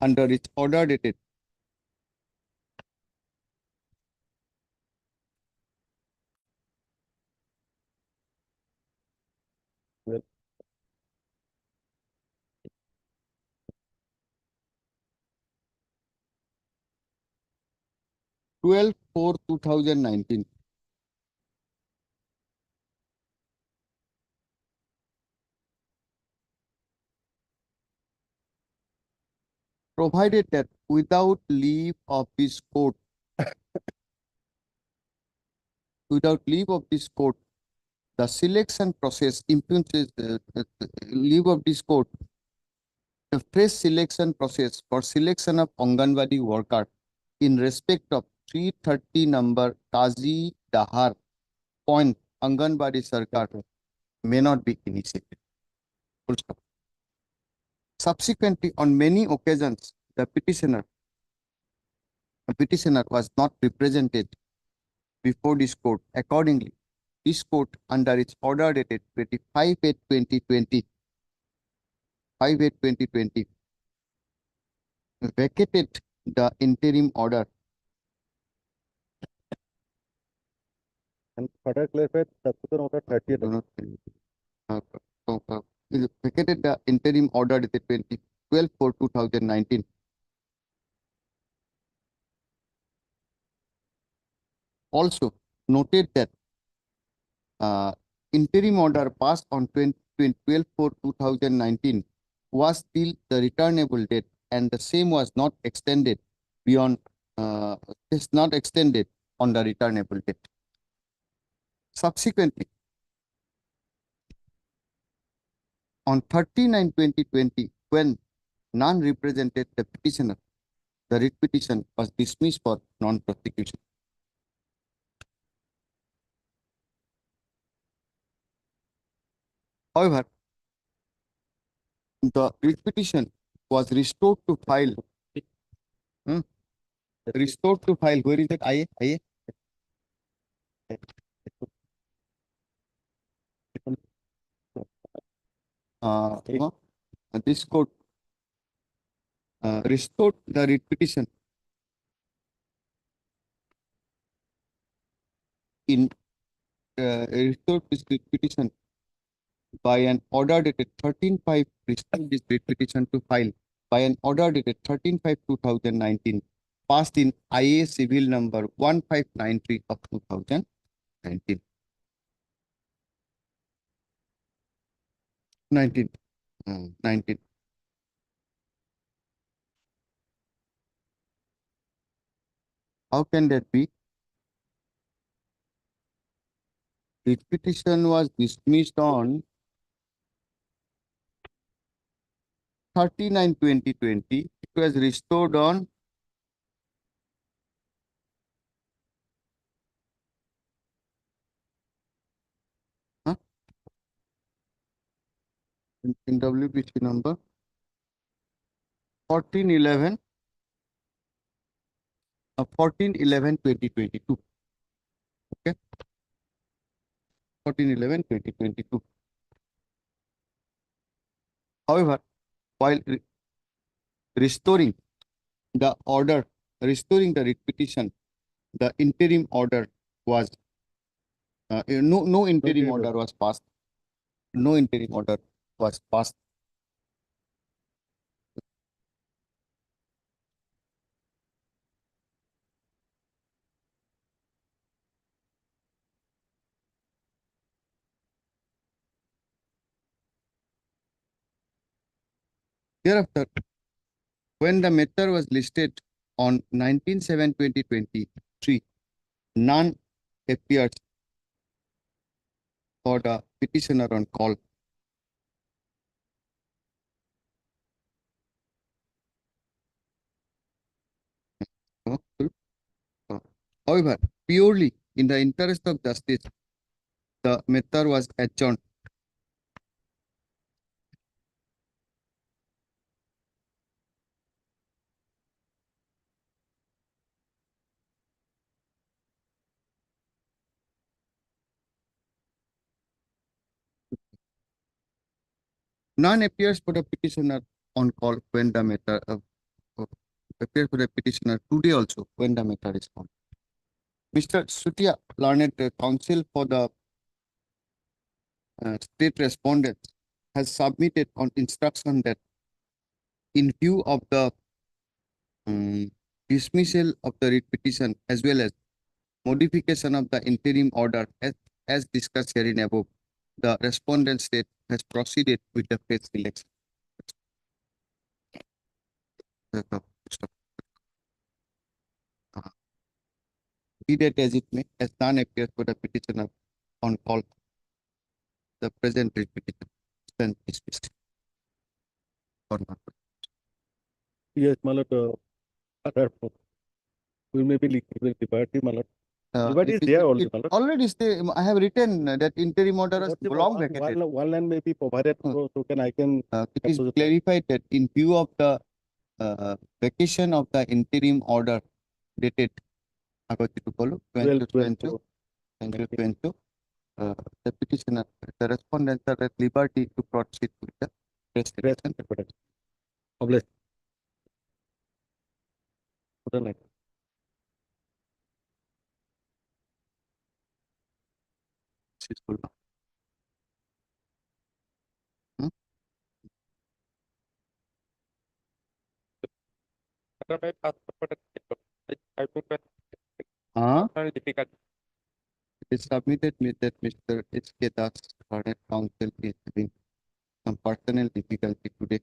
under its order dated Well. Twelve 4/2019. Provided that without leave of this court, the selection process impugns leave of this court. The fresh selection process for selection of Anganwadi worker in respect of 330 number Kazi Dahar point Anganwadi Sarkar may not be initiated. Full stop. Subsequently, on many occasions, the petitioner was not represented before this court. Accordingly, this court, under its order dated 25/8/2020, 5/8/2020, vacated the interim order And further clarified subsequent order 30th. vacated the interim order dated 12/4/2019. Also noted that interim order passed on 12/4/2019 was till the returnable date, and the same was not extended beyond is not extended on the returnable date. Subsequently, on 39/2020, when none represented the petitioner, the writ petition was dismissed for non-prosecution. However, the writ petition was restored to file Restored to file, where is it? IA? No, this code, restored the writ petition in, restored this writ petition by an order dated 13/5, restored this writ petition to file by an order dated 13/5/2019, passed in IA civil number 1593 of 2019. 19. How can that be? Writ petition was dismissed on 39/2020. It was restored on 14/11, 14/11/2022. Okay. 14/11/2022. However, while restoring the writ petition, the interim order was, no interim order was passed. No interim order was passed. Thereafter, when the matter was listed on 19/7/2023, none appeared for the petitioner on call. However, purely in the interest of justice, the matter was adjourned. None appears for the petitioner on call when the matter appears for the petitioner today also when the matter is called. Mr. Sutia, learned counsel for the state respondent, has submitted on instruction that in view of the dismissal of the writ petition as well as modification of the interim order as discussed herein above, the respondent state has proceeded with the phase selection. Be that as it may, as none appears for the petitioner on call, the present writ petition stands dismissed. Or not. Yes, my lord, we may be leaving liberty, my lord. Liberty is there already, my lord. Already I have written that interim order is long vacated. One line may be provided, so I can. It is clarified that in view of the vacation of the interim order dated the petitioner, the respondents are at liberty to proceed with the restoration. Obliged. It is submitted with that Mr. H.K. Das, current counsel, is having some personal difficulty today,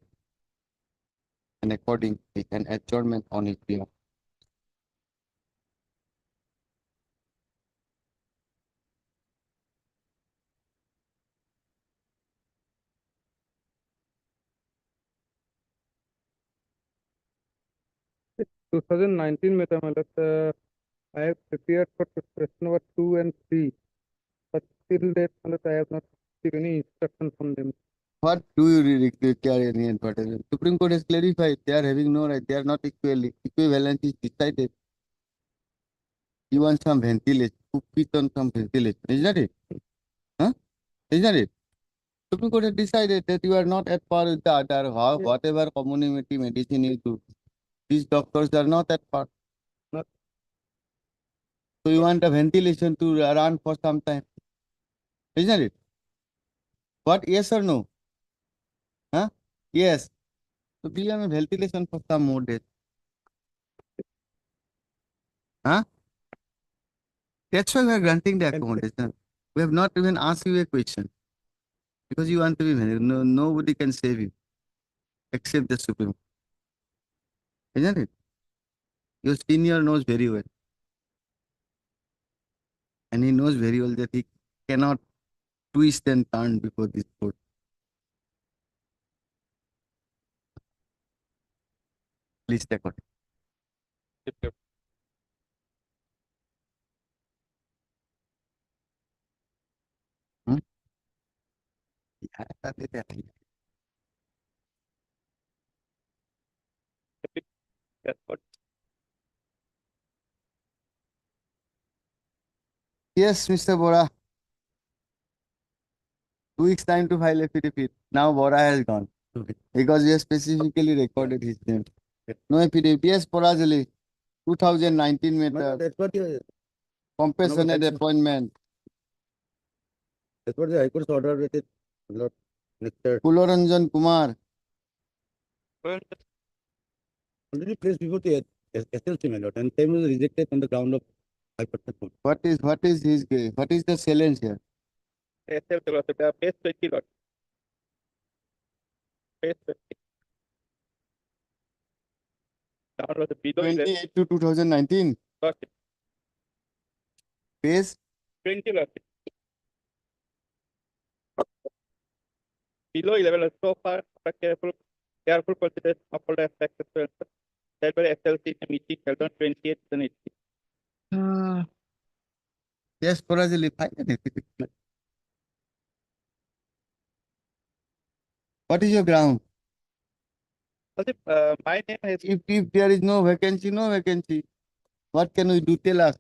and accordingly an adjournment on his behalf. It's 2019 में था मतलब I have prepared for question number 2 and 3, but till date मतलब I have not received any instruction from them. What do you require any advertisement? Supreme Court has clarified they are having no right, they are not equally equivalent is decided. You want some ventilation, put it on some ventilation, is that it? Huh? Is that it? Supreme Court has decided that you are not at par with the other, whatever community medicine you do. These doctors are not at par. Not- So you want a ventilation to run for some time, isn't it? What? Yes or no? Huh? Yes. So be on ventilation for some more days. Huh? That's why we are granting the accommodation. We have not even asked you a question. Because you want to be no, nobody can save you except the Supreme Court. Isn't it? Your senior knows very well. And he knows very well that he cannot twist and turn before this court. Please record. Hmm? Yeah, that is that. That's what. Yes, Mr. Bora. 2 weeks time to file affidavit. Now Bora has gone. Because we have specifically recorded his name. No affidavit. Yes, Porazili. 2019 में Madam, that's what the compassionate section- appointment. that's what the High Court's order rated. Lord, Mr. Kuloranjan Kumar. Already placed before the SLC, my lord, and time was rejected on the ground of 5% vote. What is the challenge here? Accept the base 20 lot. Base 20. Down was the below 28 to 2019. lot. Phase 20 lot. Below 11 so far, careful consideration of all the aspects held by SLC and meeting held on 28th and 18th. yes, Porazili, file an affidavit. What is your ground? My name has If there is no vacancy. What can we do? Tell us.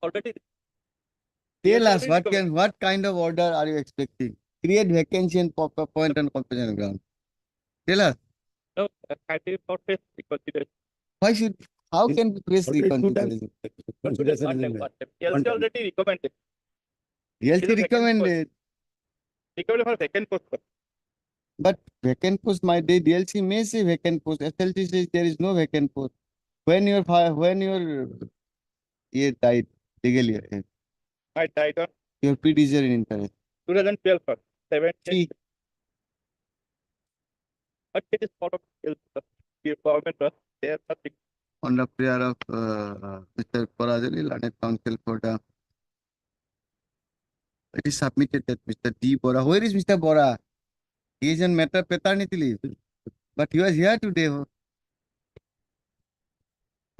already. Tell us already what kind of order are you expecting? Create vacancy and pop up point on competition ground. Tell us. No, I did not face reconsideration. How can we press Already two times. reconsideration? Consideration is in there. LC already recommended. LC It is a vacant recommended, Recommended for second post. but vacant post DLC may say vacant post. SLC says there is no vacant post. When your died legally, I died on your predecessor in interest. 2012 first. 17. See, But it is part of the government trust. They are nothing. on the prayer of Mr. Porazili, Learned Council for the it is submitted that Mr. D. Bora. Where is Mr. Bora? He is on matter paternity leave. But he was here today.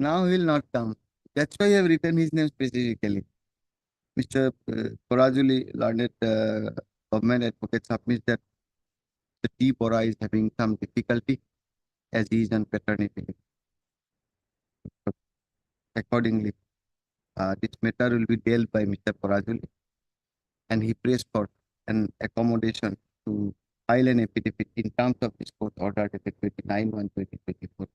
Now he will not come. That's why I have written his name specifically. Mr. Porazili, Learned Government Advocate, submits that the D. Bora is having some difficulty as he is on paternity leave. Accordingly, this matter will be dealt by Mr. Porazili, and he prays for an accommodation to file an affidavit in terms of this court order dated 29/1/2024.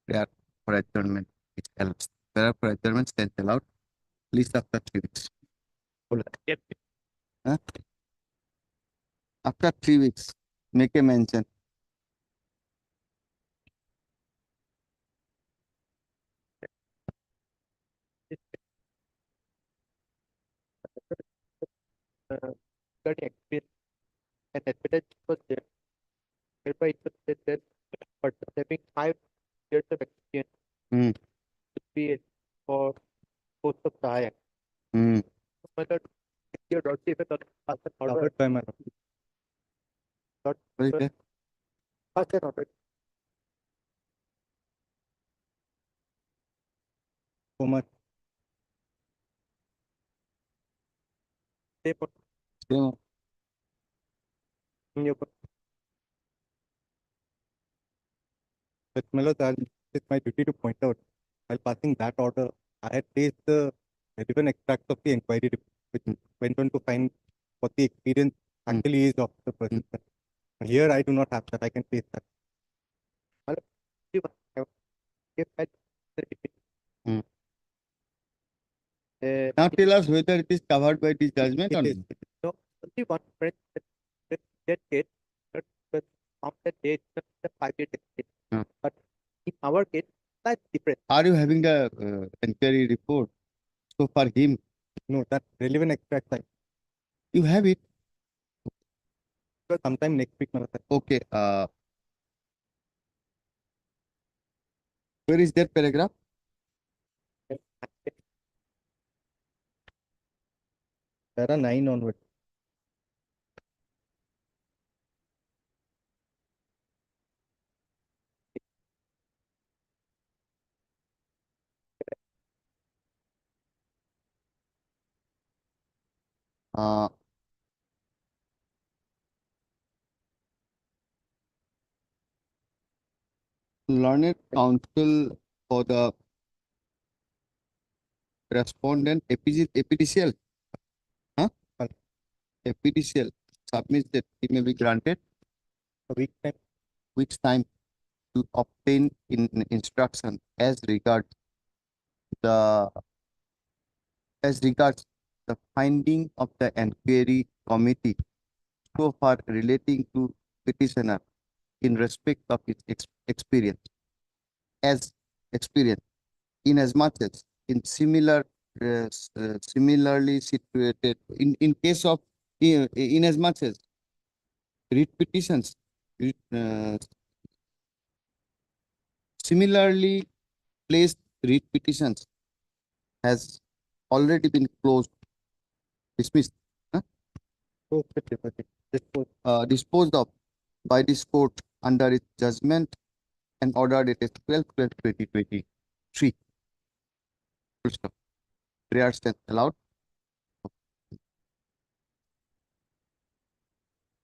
Prayer for adjournment is allowed. Prayer for adjournment stands allowed. Please after 3 weeks. Yes. Huh? After 3 weeks, make a mention. Got experience and evidence was there. Thereby it was said that but having 5 years of experience Hmm. to be for post of Sahaya. Hmm. But your doctor if it order Covered by my What is that? first and order. so much. They put Same. in your But my lord, it's my duty to point out while passing that order, I had placed the relevant extracts of the inquiry report, which went on to find what the experience actually is of the person. Here I do not have that. I can place that. Now tell us whether it is covered by this judgment or It is. not. So only one friend that case, but from that date, the 5 year Hmm. But in our case, that's different. Are you having the inquiry report? So for him, No, that relevant extract you have it. sometime next week. Okay. Where is that paragraph? There are 9 onward. Uh, Learned counsel for the respondent epidicial. Huh? Epidicial submits that he may be granted A week time. which time to obtain instruction the as regards the finding of the inquiry committee so far relating to petitioner in respect of its experience as experience in as much as in similarly situated in case of in as much as writ petitions similarly placed writ petitions has already been closed dismissed disposed of by this court under its judgment and order dated 12/12/2023. Full stop. Prayer stand allowed.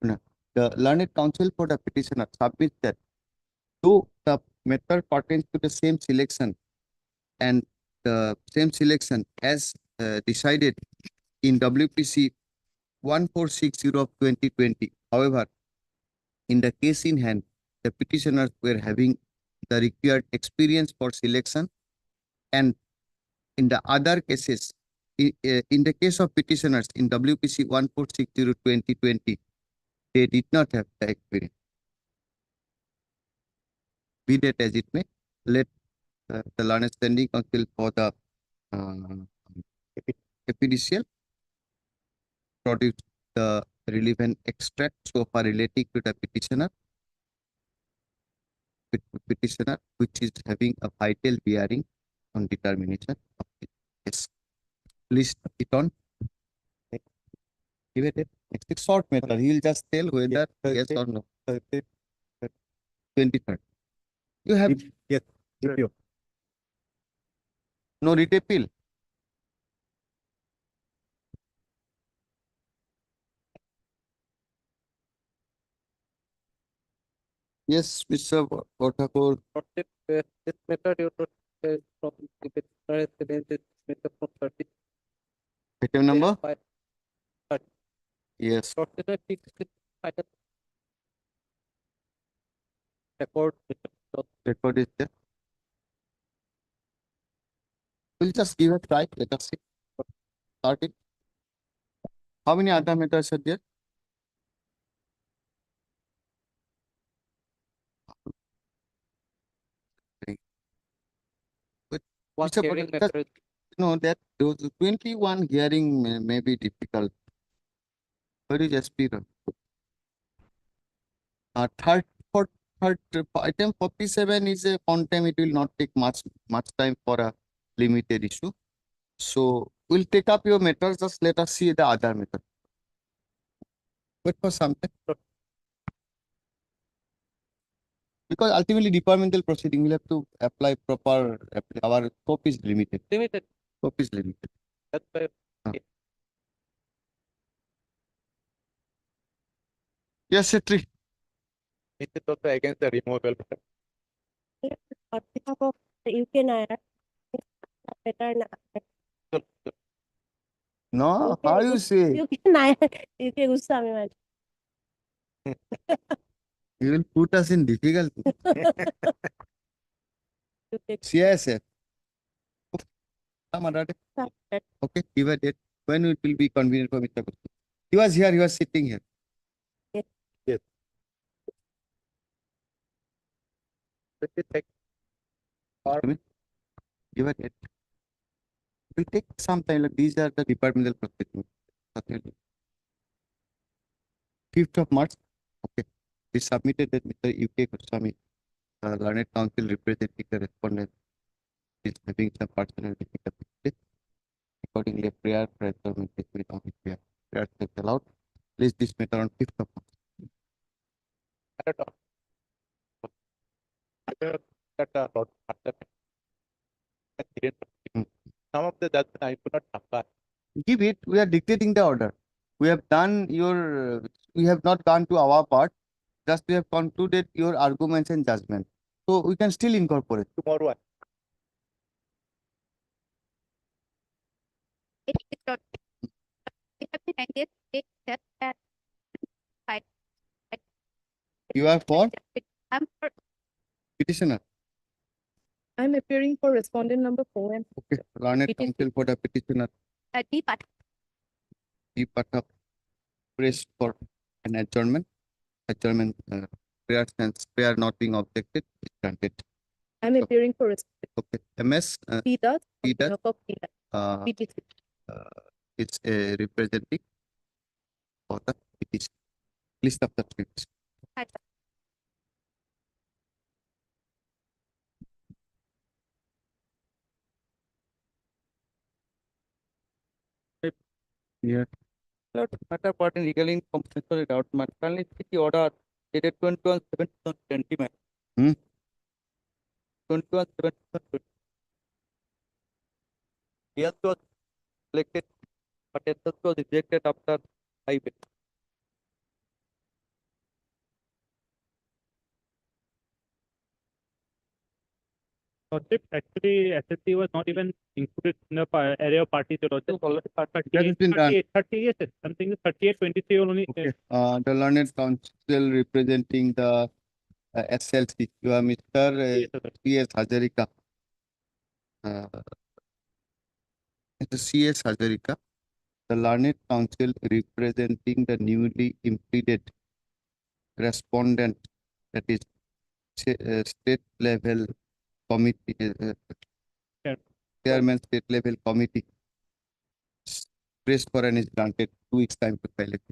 No. The learned counsel for the petitioner submits that though the matter pertains to the same selection and the same selection as decided in WPC 1460 of 2020. However, in the case in hand, the petitioners were having the required experience for selection, and in the other cases, in the case of petitioners in WPC 1460 2020, they did not have the experience. Be that as it may, let the learned standing counsel for the epidicial produce the relevant extract so far relating to the petitioner which is having a vital bearing on determination of the case. Please it on. Give it a next short matter. He will just tell whether yes or no. 23rd. You have Yes. Review. no writ appeal. Yes, Mr. Bhattakur. This method you took from the petitioner is against this method from 30. Item number? Five. Yes. Petitioner seeks final record. Record is there. We'll just give a try. Let us see. Start it. How many other methods are there? One Mr. hearing Bhattakur, method. no, that those 21 hearing may be difficult. Where is SP? Third, item 47 is a content. It will not take much time for a limited issue. So we'll take up your matters. Just let us see the other method. Wait for something. Because ultimately departmental proceeding will have to apply proper. Our scope is limited. Limited. Scope is limited. That's why. Yes, Secretary. It is also against the removal. On behalf of the UK NIR, better now. No, how you say? You can gussa আমি মাঝে। You will put us in difficulty. You take CISF. Some other day. some that Okay, give a date. When it will be convenient for Mr. Gupta? He was here, he was sitting here. Yes. Let me check. Give a date. It will take some time, like these are the departmental prospectus. 5th of March. Okay. We submitted that Mr. UK Goswami, learned council representing the respondent, is having some personal difficulty. Accordingly, prayer for adjournment is made on his behalf. Prayers is allowed. Please this matter on 5th of March. Some of the judgment I could not apply. Give it. We are dictating the order. We have done your, we have not gone to our part. Just we have concluded your arguments and judgment. So we can still incorporate. Tomorrow, It is not. We have the 90th date set at 5. You are for I'm for petitioner. I'm appearing for respondent number 4 and Okay. Learned It is- counsel for the petitioner. D part. Be part of press for an adjournment. Adjournment, prayers and prayer not being objected is granted. I'm appearing for respondent Okay. MS, P does P does. of PTC. It's a representative for the petition. List of the tweets. Yeah. Lord, matter part in legal incompetence without maternally city order dated 21/7/2020. Hmm. 21/7/2020. Yes was selected, but SS was rejected after 5 weeks. Lordship, actually, SSC was not even included in the area of parties. It's already part of That has been done. 30, yes, yes, something is 38-23 only. Okay. The learned counsel representing the SLC. You are Mr. Yes, sir. C.S. Hazarika. It's C.S. Hazarika. The learned counsel representing the newly implemented respondent, that is state level committee, chairman state level committee. Press for an is granted 2 weeks time to file it.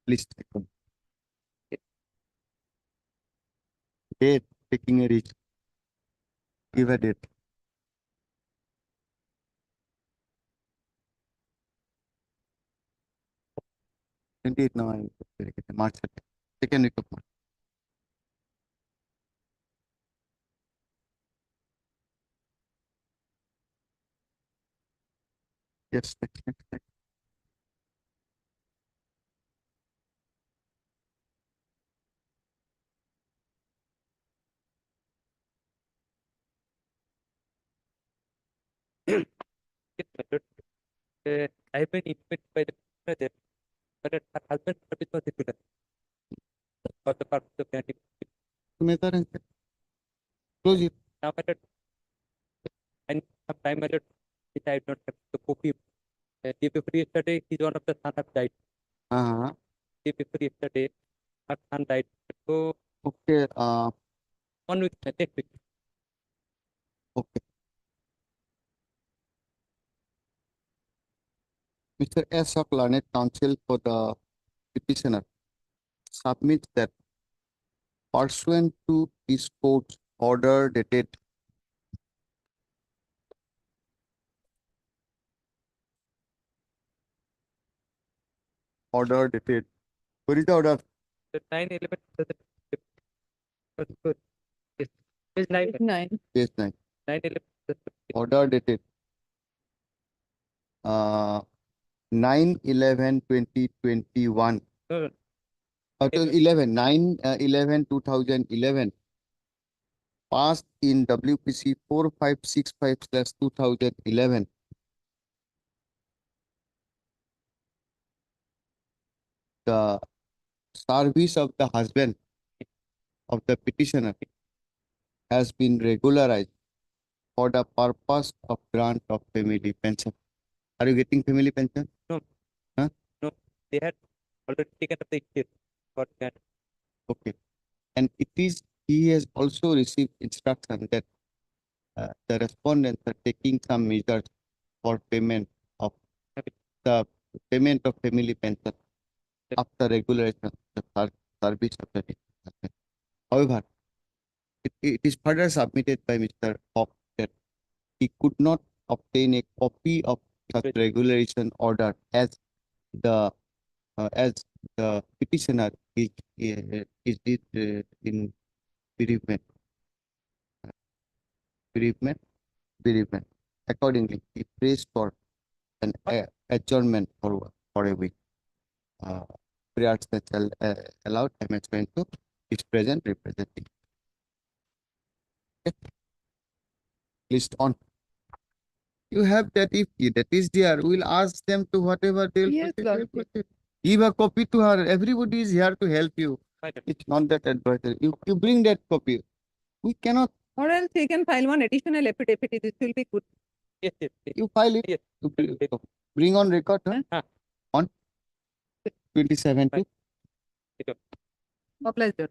Please take on. Date, taking a reach. Give a date. Now, March 2nd week of March. Yes, next. I've been implemented by the mother, but her husband service was difficult. For the purpose of granting Method and close it. now method and some time method which I don't have the copy. Day before yesterday, his one of the son have died. Day before yesterday, her son died. So Okay. 1 week, next week. Okay. Mr. S. of Learned Counsel for the petitioner submits that pursuant to this court's order dated where is the order? The 9/11 yes. Page 9. 9. Page 9. 9/11. Order dated 9/11/2021. No, no. 2011. 9/11/2011. passed in WPC 4565/2011. The service of the husband of the petitioner has been regularized for the purpose of grant of family pension. Are you getting family pension? No. Huh? No, they had already taken up the issue for that. Okay. And he has also received instruction that the respondents are taking some measures for payment of the payment of family pension after regulation of the service of the husband. However, it is further submitted by Mr. Hawk that he could not obtain a copy of such regulation order as the petitioner is in bereavement. Bereavement. Accordingly, he prays for an adjournment for a week. Prayers that allowed MS to is present representing. Okay. List on. You have that if that is there, we'll ask them to whatever they'll Yes, put Lord. put it. Give a copy to her. Everybody is here to help you. Right. It's not that advisory. You bring that copy. We cannot. Or else he can file one additional affidavit. This will be good. Yes, yes, yes. You file it. Yes. Bring on record. Huh? On 2017. Obliged.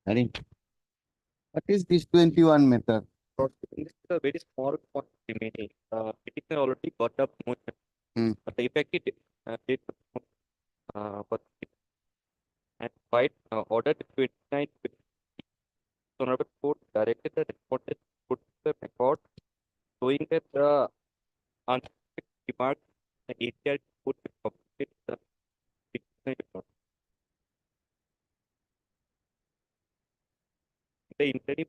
Harry, what is this 21 meter? This is a very small point remaining. Petitioner already got up motion. But the effective date was and quite ordered 29 Honorable Court directed the respondent to put the record showing that the unspecific remarks the ATR could be completed the petitioner report. The interim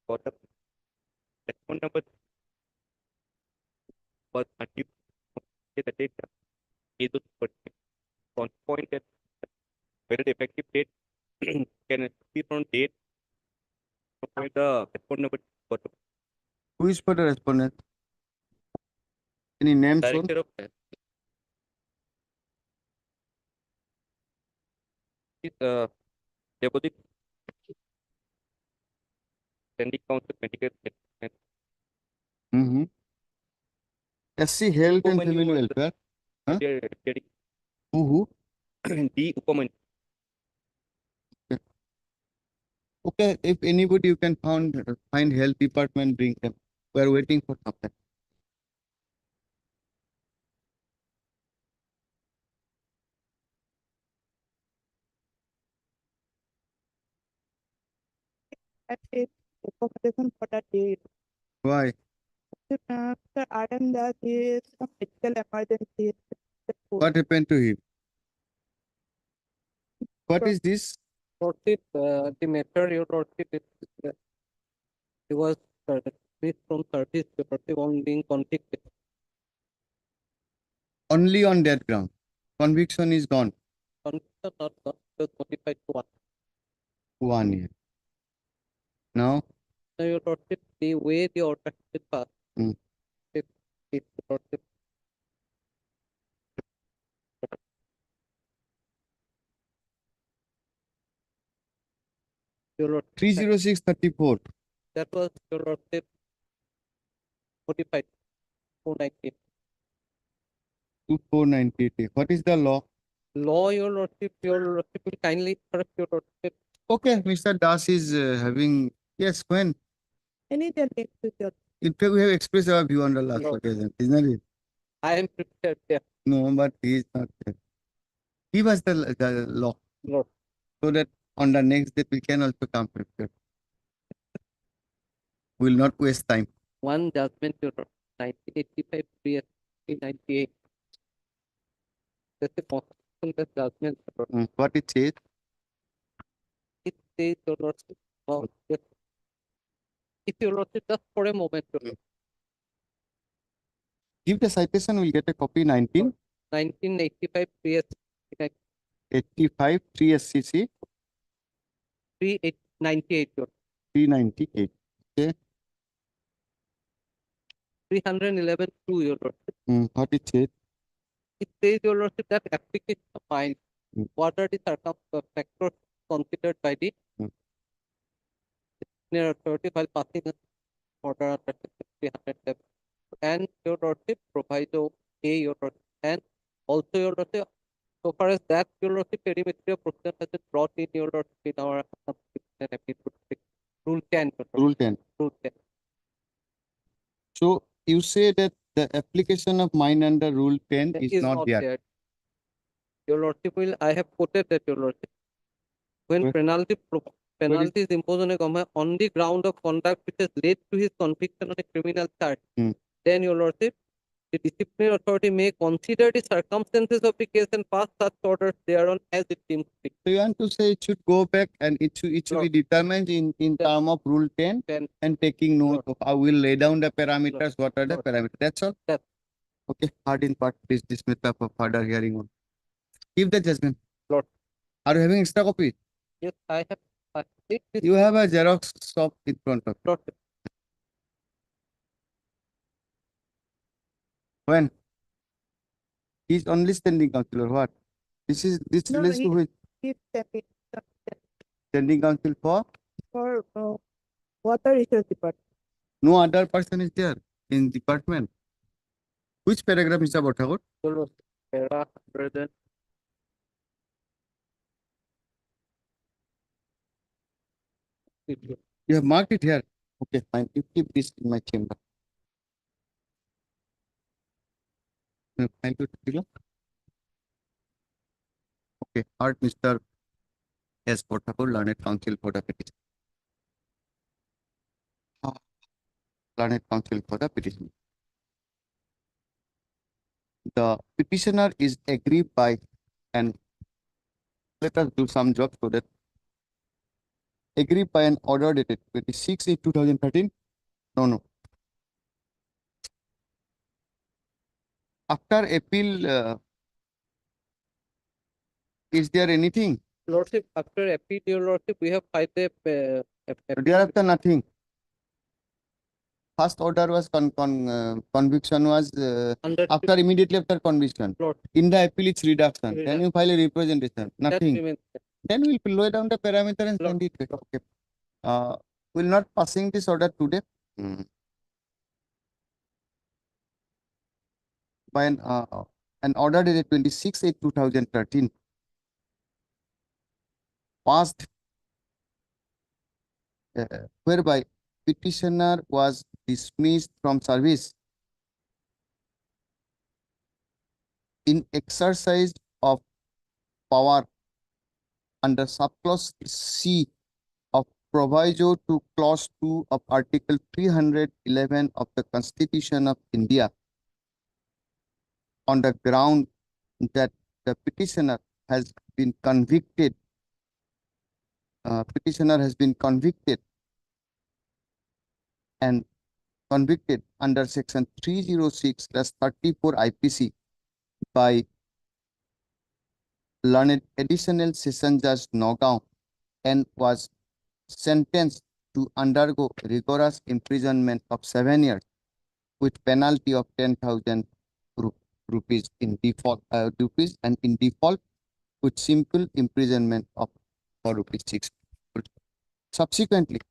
got up respondent number was until the date is on point that whether the effective date can be from date with the respondent number got up. Who is for the respondent? Any name shown? Director of deposit standing council medical Mm-hmm. SC Health and Upamanu Family was Welfare. Huh? getting Who? D Upamanu. Okay, if anybody you can find health department, bring them. We are waiting for something. That is accommodation for that day. Why? The item that is a medical emergency. What happened to him? What is this? Lordship, the matter, your lordship, he was dismissed from service, your lordship, on being convicted. Only on that ground. Conviction is gone. Conviction not gone, was modified to 1. 1 year. Now, Now, your lordship, the way the order has been passed, Hmm. if your lordship, your lordship, 30634. that was your lordship modified 498. 2498. What is the law? Law, your lordship will kindly correct your lordship. Okay, Mr. Das is having. Yes, when? Any day next week, your In fact, we have expressed our view on the last No. occasion, isn't it? I am prepared, yeah, No, but he is not there. Give us the law Lord. so that on the next day we can also come prepared. We will not waste time. One judgment, your lord, 1985, 398. That's a constitutional judgment, your lord. What it says? It says, your lordship, wow, yes. If your lordship, just for a moment, your lord, Give the citation, we'll get a copy 19. 1985, 398. 85, 3 SCC, 398 your 398. 311 2 your lordship. What it said? It says your lordship that application of mine, Mm. what are the factors considered by the Mm. senior authority while passing an order under section 307, and your lordship proviso A your lordship, and also your lordship, so far as that your lordship perimeter procedure has been brought in your lordship in our rule 10 your lordship, Rule 10. rule 10. So you say that the application of mine under Rule 10 That is not there. Your lordship will, I have quoted that your lordship. When Where- penalty is imposed on a government on the ground of conduct which has led to his conviction on a criminal charge, Hmm. then your lordship, the disciplinary authority may consider the circumstances of the case and pass such orders thereon as it deems fit. So you want to say it should go back and it should be Lord. determined in Yes. term of Rule 10 Then and taking note of, I will lay down the parameters, what are the Lord. parameters, that's all? Yes. Okay, hard in part, please dismiss the for further hearing on. Give the judgment. Lord. Are you having extra copy? yes, I have take this You have a Xerox shop in front of you. lordship. When? He's only standing counsel or what? This No, relates to which He's stepping standing counsel for for water resource department. no other person is there in department. Which paragraph is about Thakur? Your lordship, para 100 and You have marked it here. Okay, fine. You keep this in my chamber. Thank you, Tila. Okay, art Mr. S. Thakur, learned counsel for the petition. Learned counsel for the petition. The petitioner is aggrieved by, and let us do some job so that aggrieved by an order dated 26/8/2013. No. After appeal, is there anything? lordship, after appeal, your lordship, we have filed a Thereafter, nothing. First order was conviction was under after immediately after conviction. Lord. In the appeal, it's reduction. Then you file a representation. that Nothing. remains. Then we'll lay down the parameter and Lord. send it back. Okay. We'll not passing this order today. By an order dated 26/8/2013 passed, whereby petitioner was dismissed from service in exercise of power under subclause C of proviso to clause 2 of Article 311 of the Constitution of India, on the ground that the petitioner has been convicted. Petitioner has been convicted under section 306/34 IPC by learned additional session judge Nagaon and was sentenced to undergo rigorous imprisonment of 7 years with penalty of 10,000 rupees in default, and in default with simple imprisonment of ₹6. Subsequently,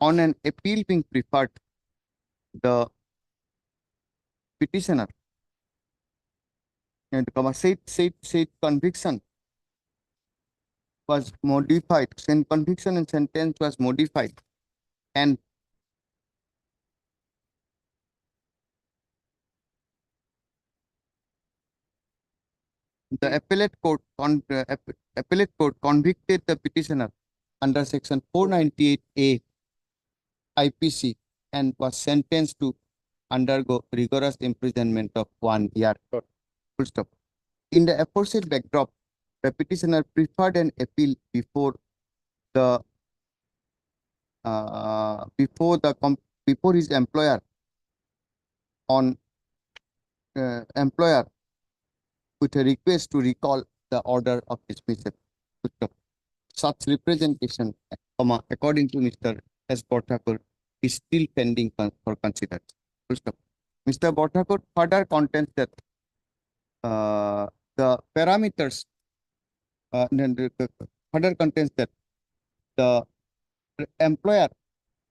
on an appeal being preferred, the petitioner and said conviction was modified. Conviction and sentence was modified, and the appellate court convicted the petitioner under section 498A IPC and was sentenced to undergo rigorous imprisonment of 1 year. Full stop. In the aforesaid backdrop, the petitioner preferred an appeal before his employer with a request to recall the order of dismissal. Full stop. Such representation, according to Mr. S. Borthakur, is still pending for consideration. Full stop. Mr. Borthakur further contends that the parameters further contends that the employer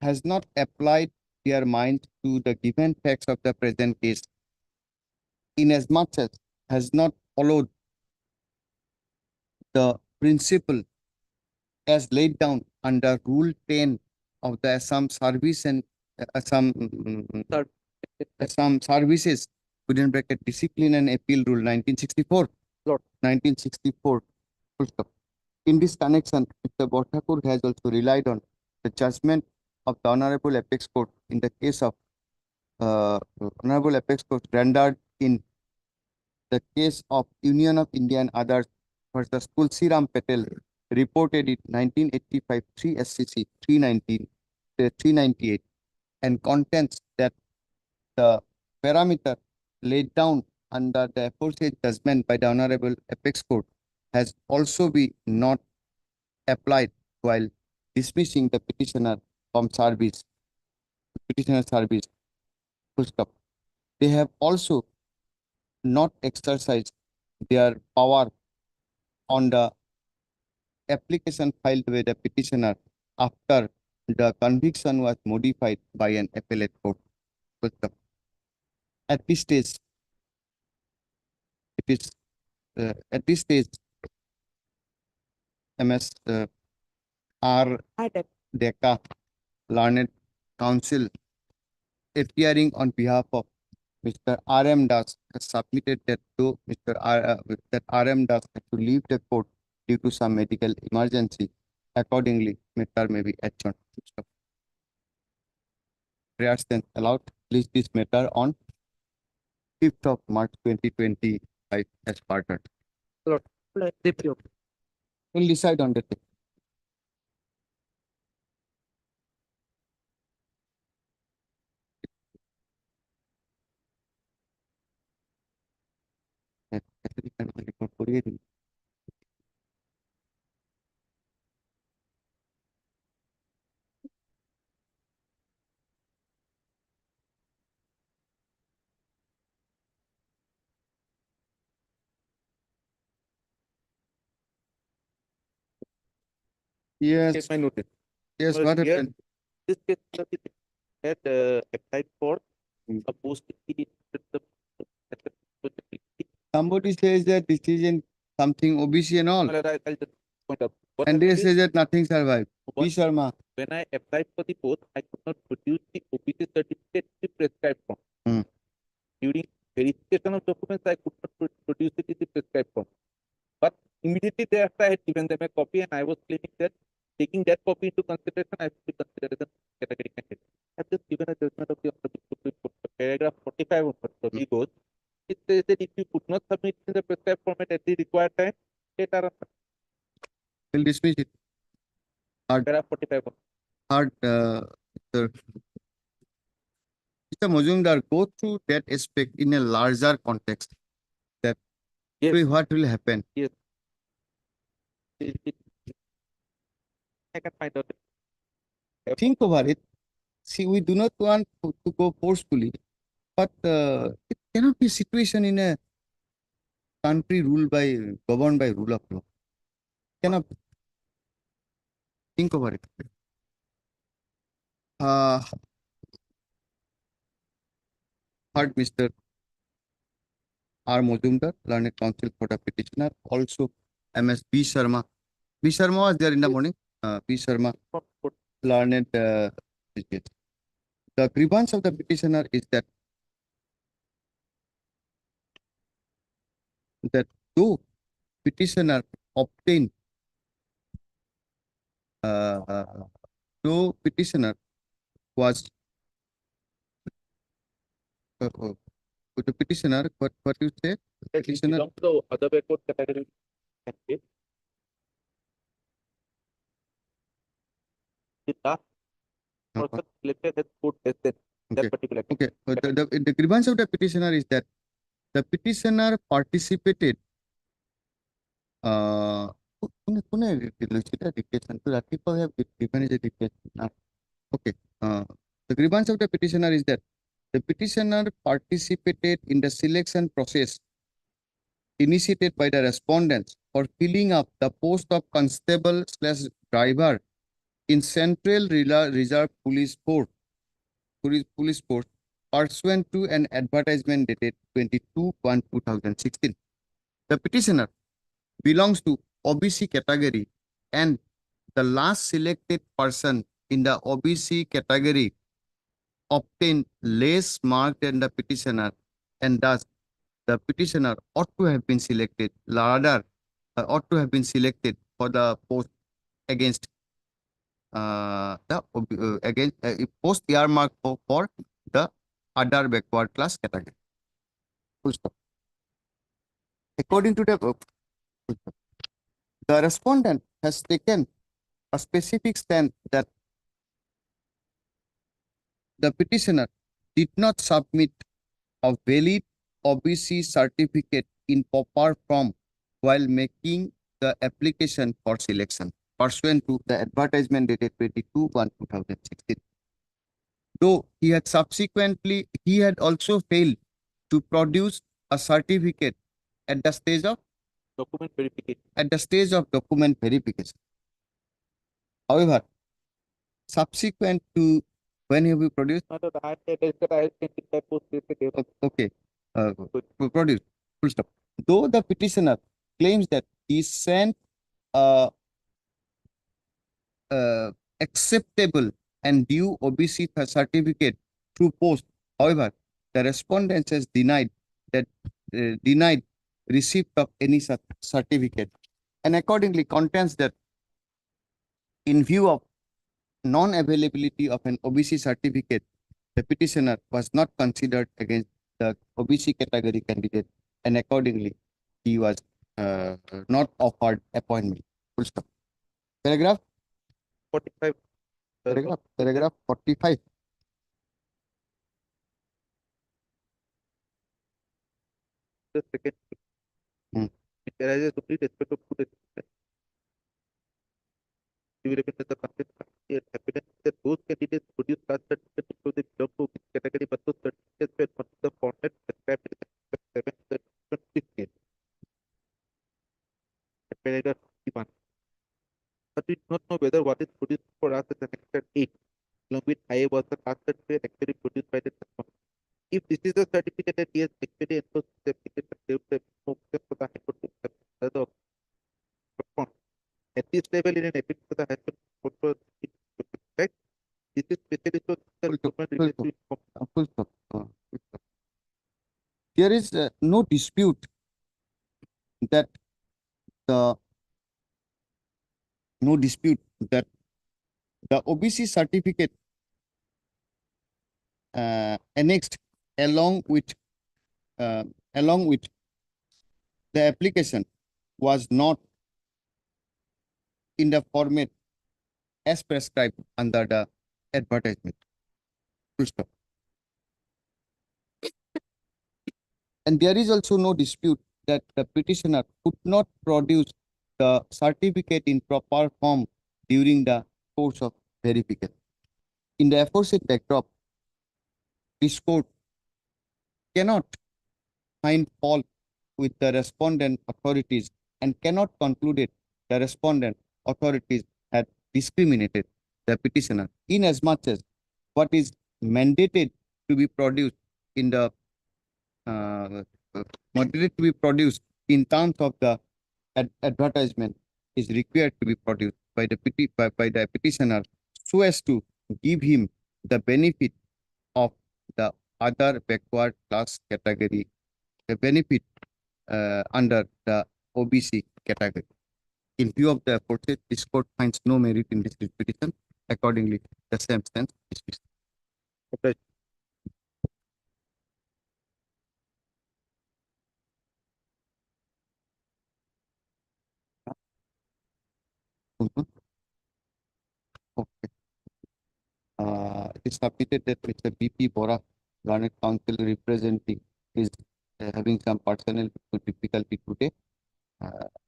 has not applied their mind to the given facts of the present case, inasmuch as has not followed the principle as laid down under Rule 10 of the Assam Service and Assam Services within bracket Discipline and Appeal Rule 1964. Lord. 1964. Full stop. In this connection, Mr. Borthakur has also relied on the judgment of the Honorable Apex Court in the case of Honorable Apex Court rendered in the case of Union of India and others versus Tulsiram Patel, reported in 1985 3 SCC 398, and contends that the parameter laid down under the aforesaid judgment by the Honorable Apex Court has also been not applied while dismissing the petitioner from service. Full stop. They have also not exercised their power on the application filed by the petitioner after the conviction was modified by an appellate court. Full stop. At this stage, MS R. Deka, Learned Counsel, appearing on behalf of Mr. R.M. Das, has submitted that to that R.M. Das had to leave the court due to some medical emergency. Accordingly, matter may be adjourned. Prayer stands allowed. Please this matter on 5th of March 2025 as parted. We'll decide on the day. Yes, Yes, I noted. yes, Well, what here- happened? This case had applied for a post. Somebody says that this is in something OBC and all, I'll just point out. What and they happened say is, that nothing survived. What- P. Sharma. when I applied for the post, I could not produce the OPC certificate to prescribed form. Hmm. During verification of documents, I could not produce it in the prescribed form. But immediately thereafter, I had given them a copy, and I was claiming that taking that copy into consideration, I should be considered as a category candidate. I've just given a judgment of the paragraph 45 of the goes. It says that if you could not submit in the prescribed format at the required time, later on, We'll dismiss it. paragraph 45. Hard, Mr. Majumdar, go through that aspect in a larger context. Yes. What will happen? I can find out. Think over it. See, we do not want to go forcefully, but it cannot be a situation in a country governed by rule of law. Cannot be. Think over it. Heard Mr. R. Majumdar, Learned Counsel for the petitioner, also MS B. Sharma. B. Sharma was there in the morning. B. Sharma, Learned. The grievance of the petitioner is that though petitioner obtained though petitioner was the petitioner, what you say? Petitioner, Belong to the other backward category. The last person selected has put less than Okay. that particular. okay. The grievance of the petitioner is that the petitioner participated কোনে লৈছিলে ডিক্টেশ্যনটো ৰাতিপুৱাহে given is a dictation. Okay. The grievance of the petitioner is that the petitioner participated in the selection process initiated by the respondents for filling up the post of constable slash driver in Central Reserve Police Force, pursuant to an advertisement dated 22/1/2016. The petitioner belongs to OBC category and the last selected person in the OBC category obtained less mark than the petitioner, and thus the petitioner ought to have been selected, ought to have been selected for the post against post earmark for the other backward class category. Full stop. According to the respondent has taken a specific stand that the petitioner did not submit a valid OBC certificate in proper form while making the application for selection pursuant to the advertisement dated 22/1/2016. Though he had also failed to produce a certificate at the stage of document verification. However, subsequent to when he will produce, okay, produce, full stop. Though the petitioner claims that he sent acceptable and due OBC certificate through post, however, the respondent has denied receipt of any such certificate, and accordingly contends that in view of non-availability of an OBC certificate, the petitioner was not considered against the OBC category candidate, and accordingly he was not offered appointment. Full stop. Paragraph 45. Paragraph 45. The second. It arises to complete respect of two respect. You will repeat the content evidence that those candidates produce class certificate to the belong to which category, but those certificates were not the format prescribed in the 7 paragraph 51. But we do not know whether what is produced for us as an extra 8, along with I was the class certificate actually produced by the respondent. If this is a certificate that he has actually enforced the application, they would have no question for the High Court to have the response. At this level, in an appeal for the High Court for fact, this is specially so the government related to Full stop. There is no dispute that the OBC certificate annexed along with the application was not in the format as prescribed under the advertisement. Full stop. And there is also no dispute that the petitioner could not produce the certificate in proper form during the course of verification. In the aforesaid backdrop, this court cannot find fault with the respondent authorities and cannot conclude the respondent authorities had discriminated the petitioner inasmuch as what is mandated to be produced in the in terms of the advertisement is required to be produced by the petitioner so as to give him the benefit of the other backward class category, the benefit under the OBC category. In view of the aforesaid, this court finds no merit in this petition. Accordingly, the same stands dismissed. Okay. Okay. It is submitted that Mr. B.P. Bora, Garnet Council representing, is having some personal difficulty today.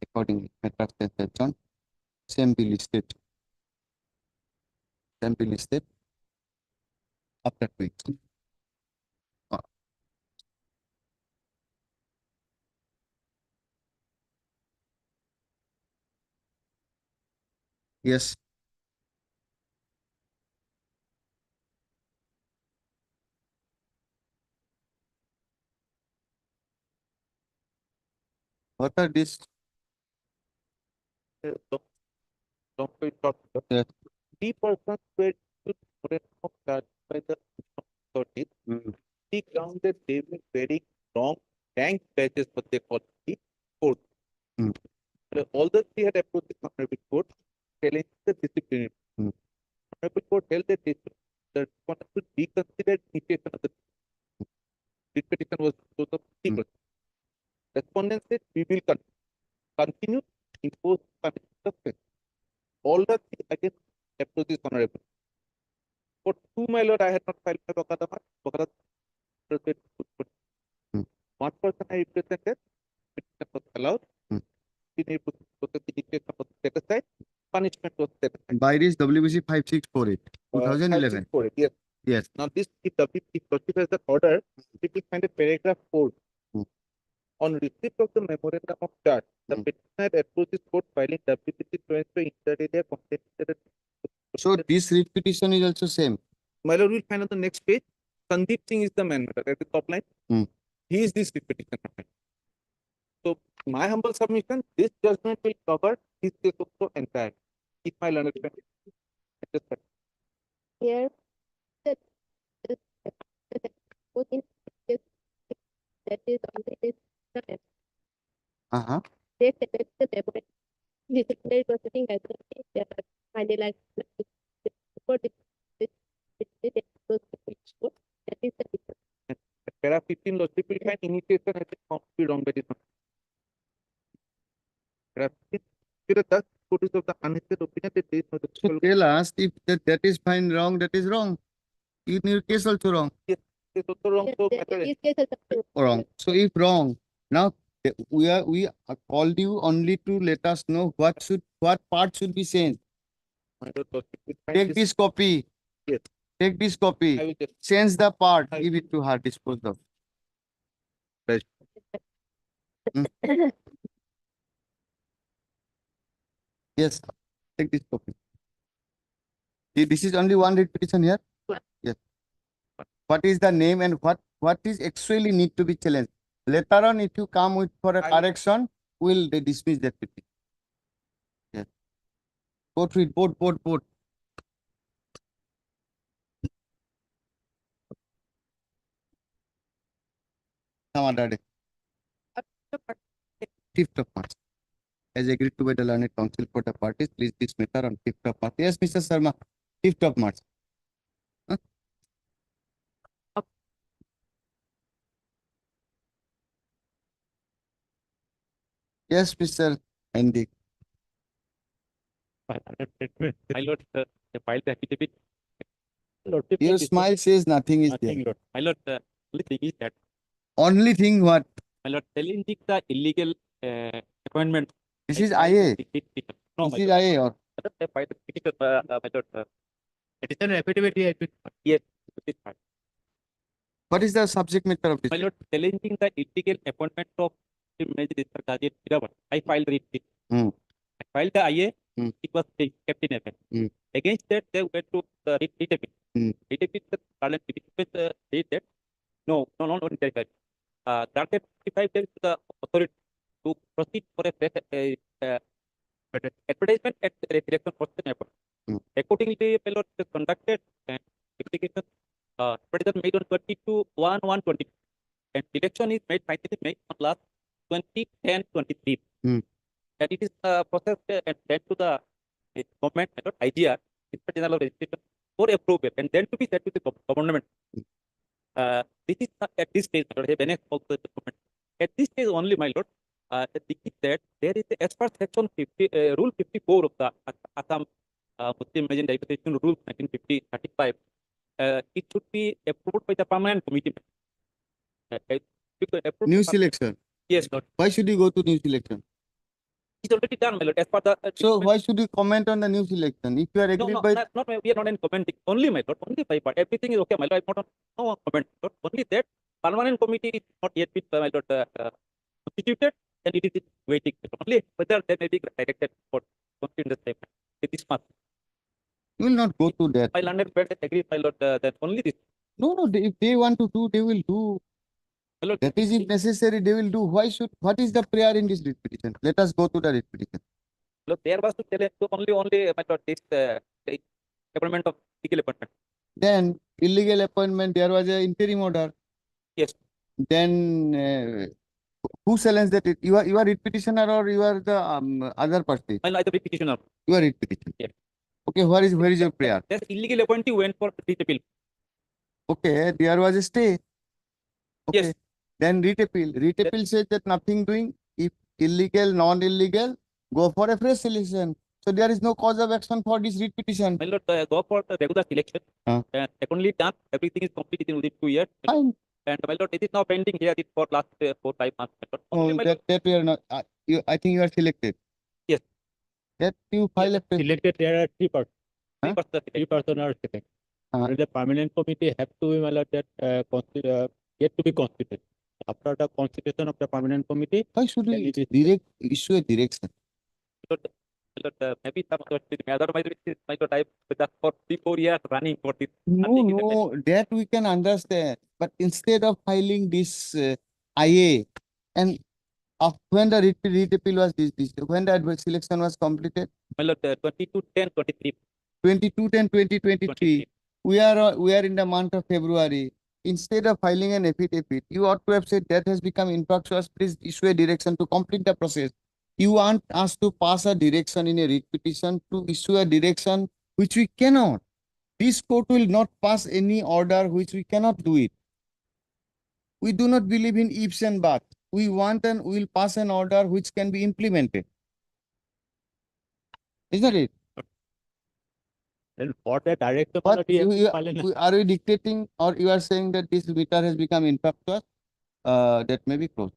accordingly. Matter sensation, same be listed. Same be listed after 2 weeks. Yes. What are these? Yes. 3% were charged by the authorities. He found that they were very wrong rank badges, what they call the court. Mm. Although he had approached the honorable court, challenged the discipline. Mm. Honorable court held that the respondent should reconsider initiation of the writ petition was disposed of 3%. Respondent said we will continue to impose punishment suspense. All the three against approaches honorable. For 2, my lord, I had not filed my Wakadama. Wakadama said, Mm. 1% I represented, petition was allowed. Mm. In a process, initiation was set aside, punishment was set aside. By this WBC 564 2011. 564, yes. Yes. Now this, if justifies the order, it will find a paragraph 4. Mm. On receipt of the memorandum of charge, the Mm. petitioner approaches court filing WPC 20 inter alia content. So this writ petition is also same. My lord, we'll find on the next page. Sandeep Singh is the man at the top line. Mm. He is this petitioner. So, my humble submission, this judgment will cover his case also entire. If my learned friend. Here, that both in that is already the Uh-huh. they set the memorandum. Disciplinary proceeding as well. Finalized for that is the difference. Para 15 law, will find initiation has been found to be wrong by this one. Para 15, the notice of the unlisted opinion that there is no So justifiable tell us if that is fine wrong, that is wrong. In your case also wrong. case also wrong. So, This case is Wrong. So if wrong, now we are called you only to let us know what part should be changed. my lord, will find Take this copy. Yes. Take this I copy. will just Change the part. I- Give it to her. Dispose of. Yes. Take this copy. This is only one writ petition here. One. Yes. What is the name and what is actually need to be challenged? Later on, if you come with for a I will- correction, we'll dismiss that petition. Yes. Go to it. Board. Some other day. 5th of March. As agreed to by the learned council for the parties, please this matter on 5th of March. Yes, Mr. Sharma, 5th of March. Huh? Yes, Mr. Andy. My lord, the file the affidavit. Lord, Your smile says nothing is there. nothing, Lord. My lord, the only thing is that, Only thing what? my lord, challenging the illegal appointment. This is IA. No, This my is lord. IA or I don't have filed the petition, my lord. It is an affidavit here. Yes, it is fine. what is the subject matter of this? My lord, challenging the illegal appointment of the Major Kadir Pirawan. I filed it. Hmm. I filed the IA. Hmm. It was kept in effect. Hmm. Against that, they went to the DTP. Hmm. DTP, the current DTP said that no, not verified. Granted 55 days to the authority to proceed for a fresh advertisement at the selection process airport. Hmm. Accordingly, the pilot conducted an application advertisement made on 22/1/1/20, and election is made finally made on last 20/10/23. Hmm. And it is processed and sent to the government IGR, Inspector General of Registration, for approval, and then to be sent to the government. This is not at this stage, my lord, when I spoke to the government. At this stage only, my lord, the thing is that there is, as per section 50, rule 54 of the Assam Muslim Major Diversification Rule 1950-35, it should be approved by the permanent committee. New selection. Yes, Lord. Why should you go to new selection? It's already done, my lord, as per the. So why should you comment on the new selection? If you are No, agreed no, by, not, we are not in commenting, only my lord, only by part, everything is okay, my lord, I want no comment, lord, only that permanent committee is not yet been, my lord, constituted, and it is waiting, only whether they may be directed for constituting the same, this month. you will not go to that. My landed friend agrees, my lord, that only this, No, if they want to do, they will do. my lord, That is if necessary, they will do. What is the prayer in this writ petition? Let us go to the writ petition. lord, there was to tell it to only, my lord, this, the appointment of legal appointment. Then illegal appointment, there was a interim order. Yes. Then who challenged that? You are writ petitioner or you are the other party? My lord, the petitioner. You are writ petitioner. Yeah. Okay, where is your prayer? That illegal appointee went for writ appeal. Okay, there was a stay. Okay. Yes. Then writ appeal. Writ appeal says that nothing doing. If illegal, non-illegal, go for a fresh selection. So there is no cause of action for this writ petition. My lord, go for the regular selection. Secondly, done. Everything is completed within 2 years. Fine. And my lord, it is now pending here. It for last 4-5 months. My lord. Oh, Only, my lord, that we are not. I think you are selected. Yes. That you file a press. Selected, there are three persons. three person. Three persons are selected. The permanent committee have to be that yet to be constituted. After the constitution of the permanent committee, Why should then we it is direct issue a direction? My lord, maybe some other otherwise it is my lord, I with that for 3-4 years running for this. No, that we can understand. But instead of filing this IA and when the writ appeal was when the adverse selection was completed, My lord, 22-10-23. 22/10/2023, we are in the month of February. Instead of filing an affidavit, you ought to have said that has become infructuous. Please issue a direction to complete the process. You want us to pass a direction in a writ petition to issue a direction which we cannot. This court will not pass any order which we cannot do it. We do not believe in ifs and buts. We want and we will pass an order which can be implemented. Isn't it? then for the direction. But are we dictating or you are saying that this meter has become infructuous? That may be closed.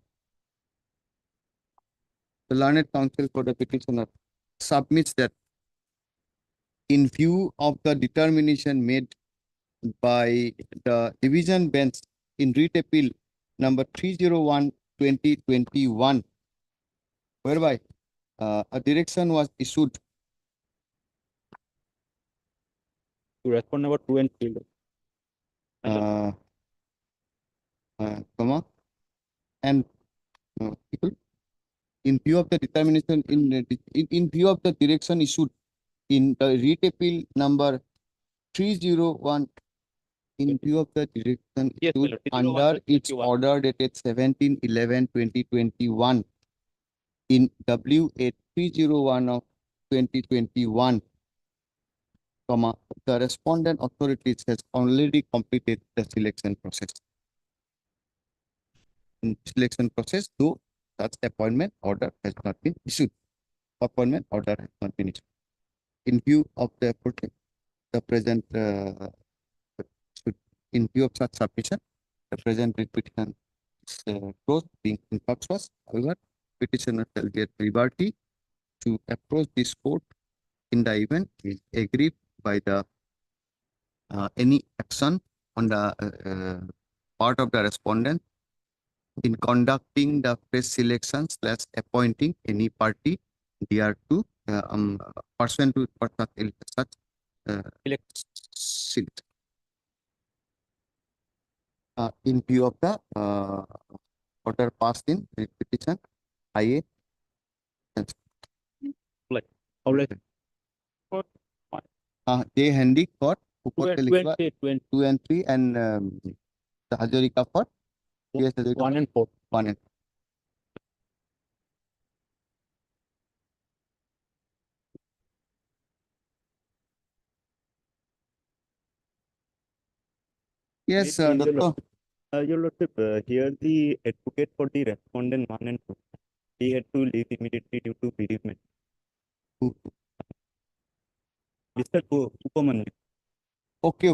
The learned counsel for the petitioner submits that in view of the determination made by the division bench in writ appeal number 301/2021, whereby a direction was issued To respond number 2 and 3. comma and people in view of the determination in view of the direction issued in the writ appeal number 301 in view of the direction Yes, my issued lord, 301 under its 21. order dated 17/11/2021 in WA 301 of 2021, comma, the respondent authorities has already completed the selection process. In selection process, though such appointment order has not been issued. Appointment order has not been issued. In view of the present in view of such submission, the present writ petition is closed, being infructuous. However, petitioner shall get liberty to approach this court in the event is agreed by the any action on the part of the respondent in conducting the press selection / appointing any party thereto pursuant to such selection. In view of the order passed in writ petition IA. J. Handy for 2 and 3 and the Hazarika for yes, 1 and 4. 1 and yes, Doctor. Your Lordship, here the advocate for the respondent 1 and 2, he had to leave immediately due to bereavement. Mr. Upaman. Okay.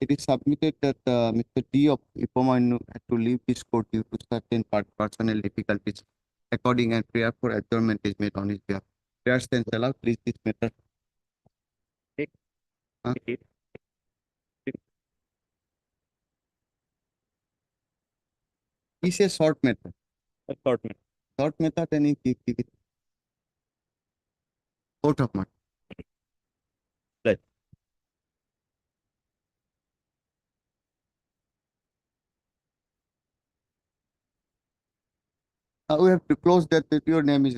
It is submitted that Mr. D of Ipomanu had to leave this court due to certain personal difficulties. according and prayer for adjournment is made on his behalf. Prayer stands allowed, please this matter. Huh? It is He says short matter. a short matter. Short method and he keep it. Court of matter. Right. We have to close that, your name is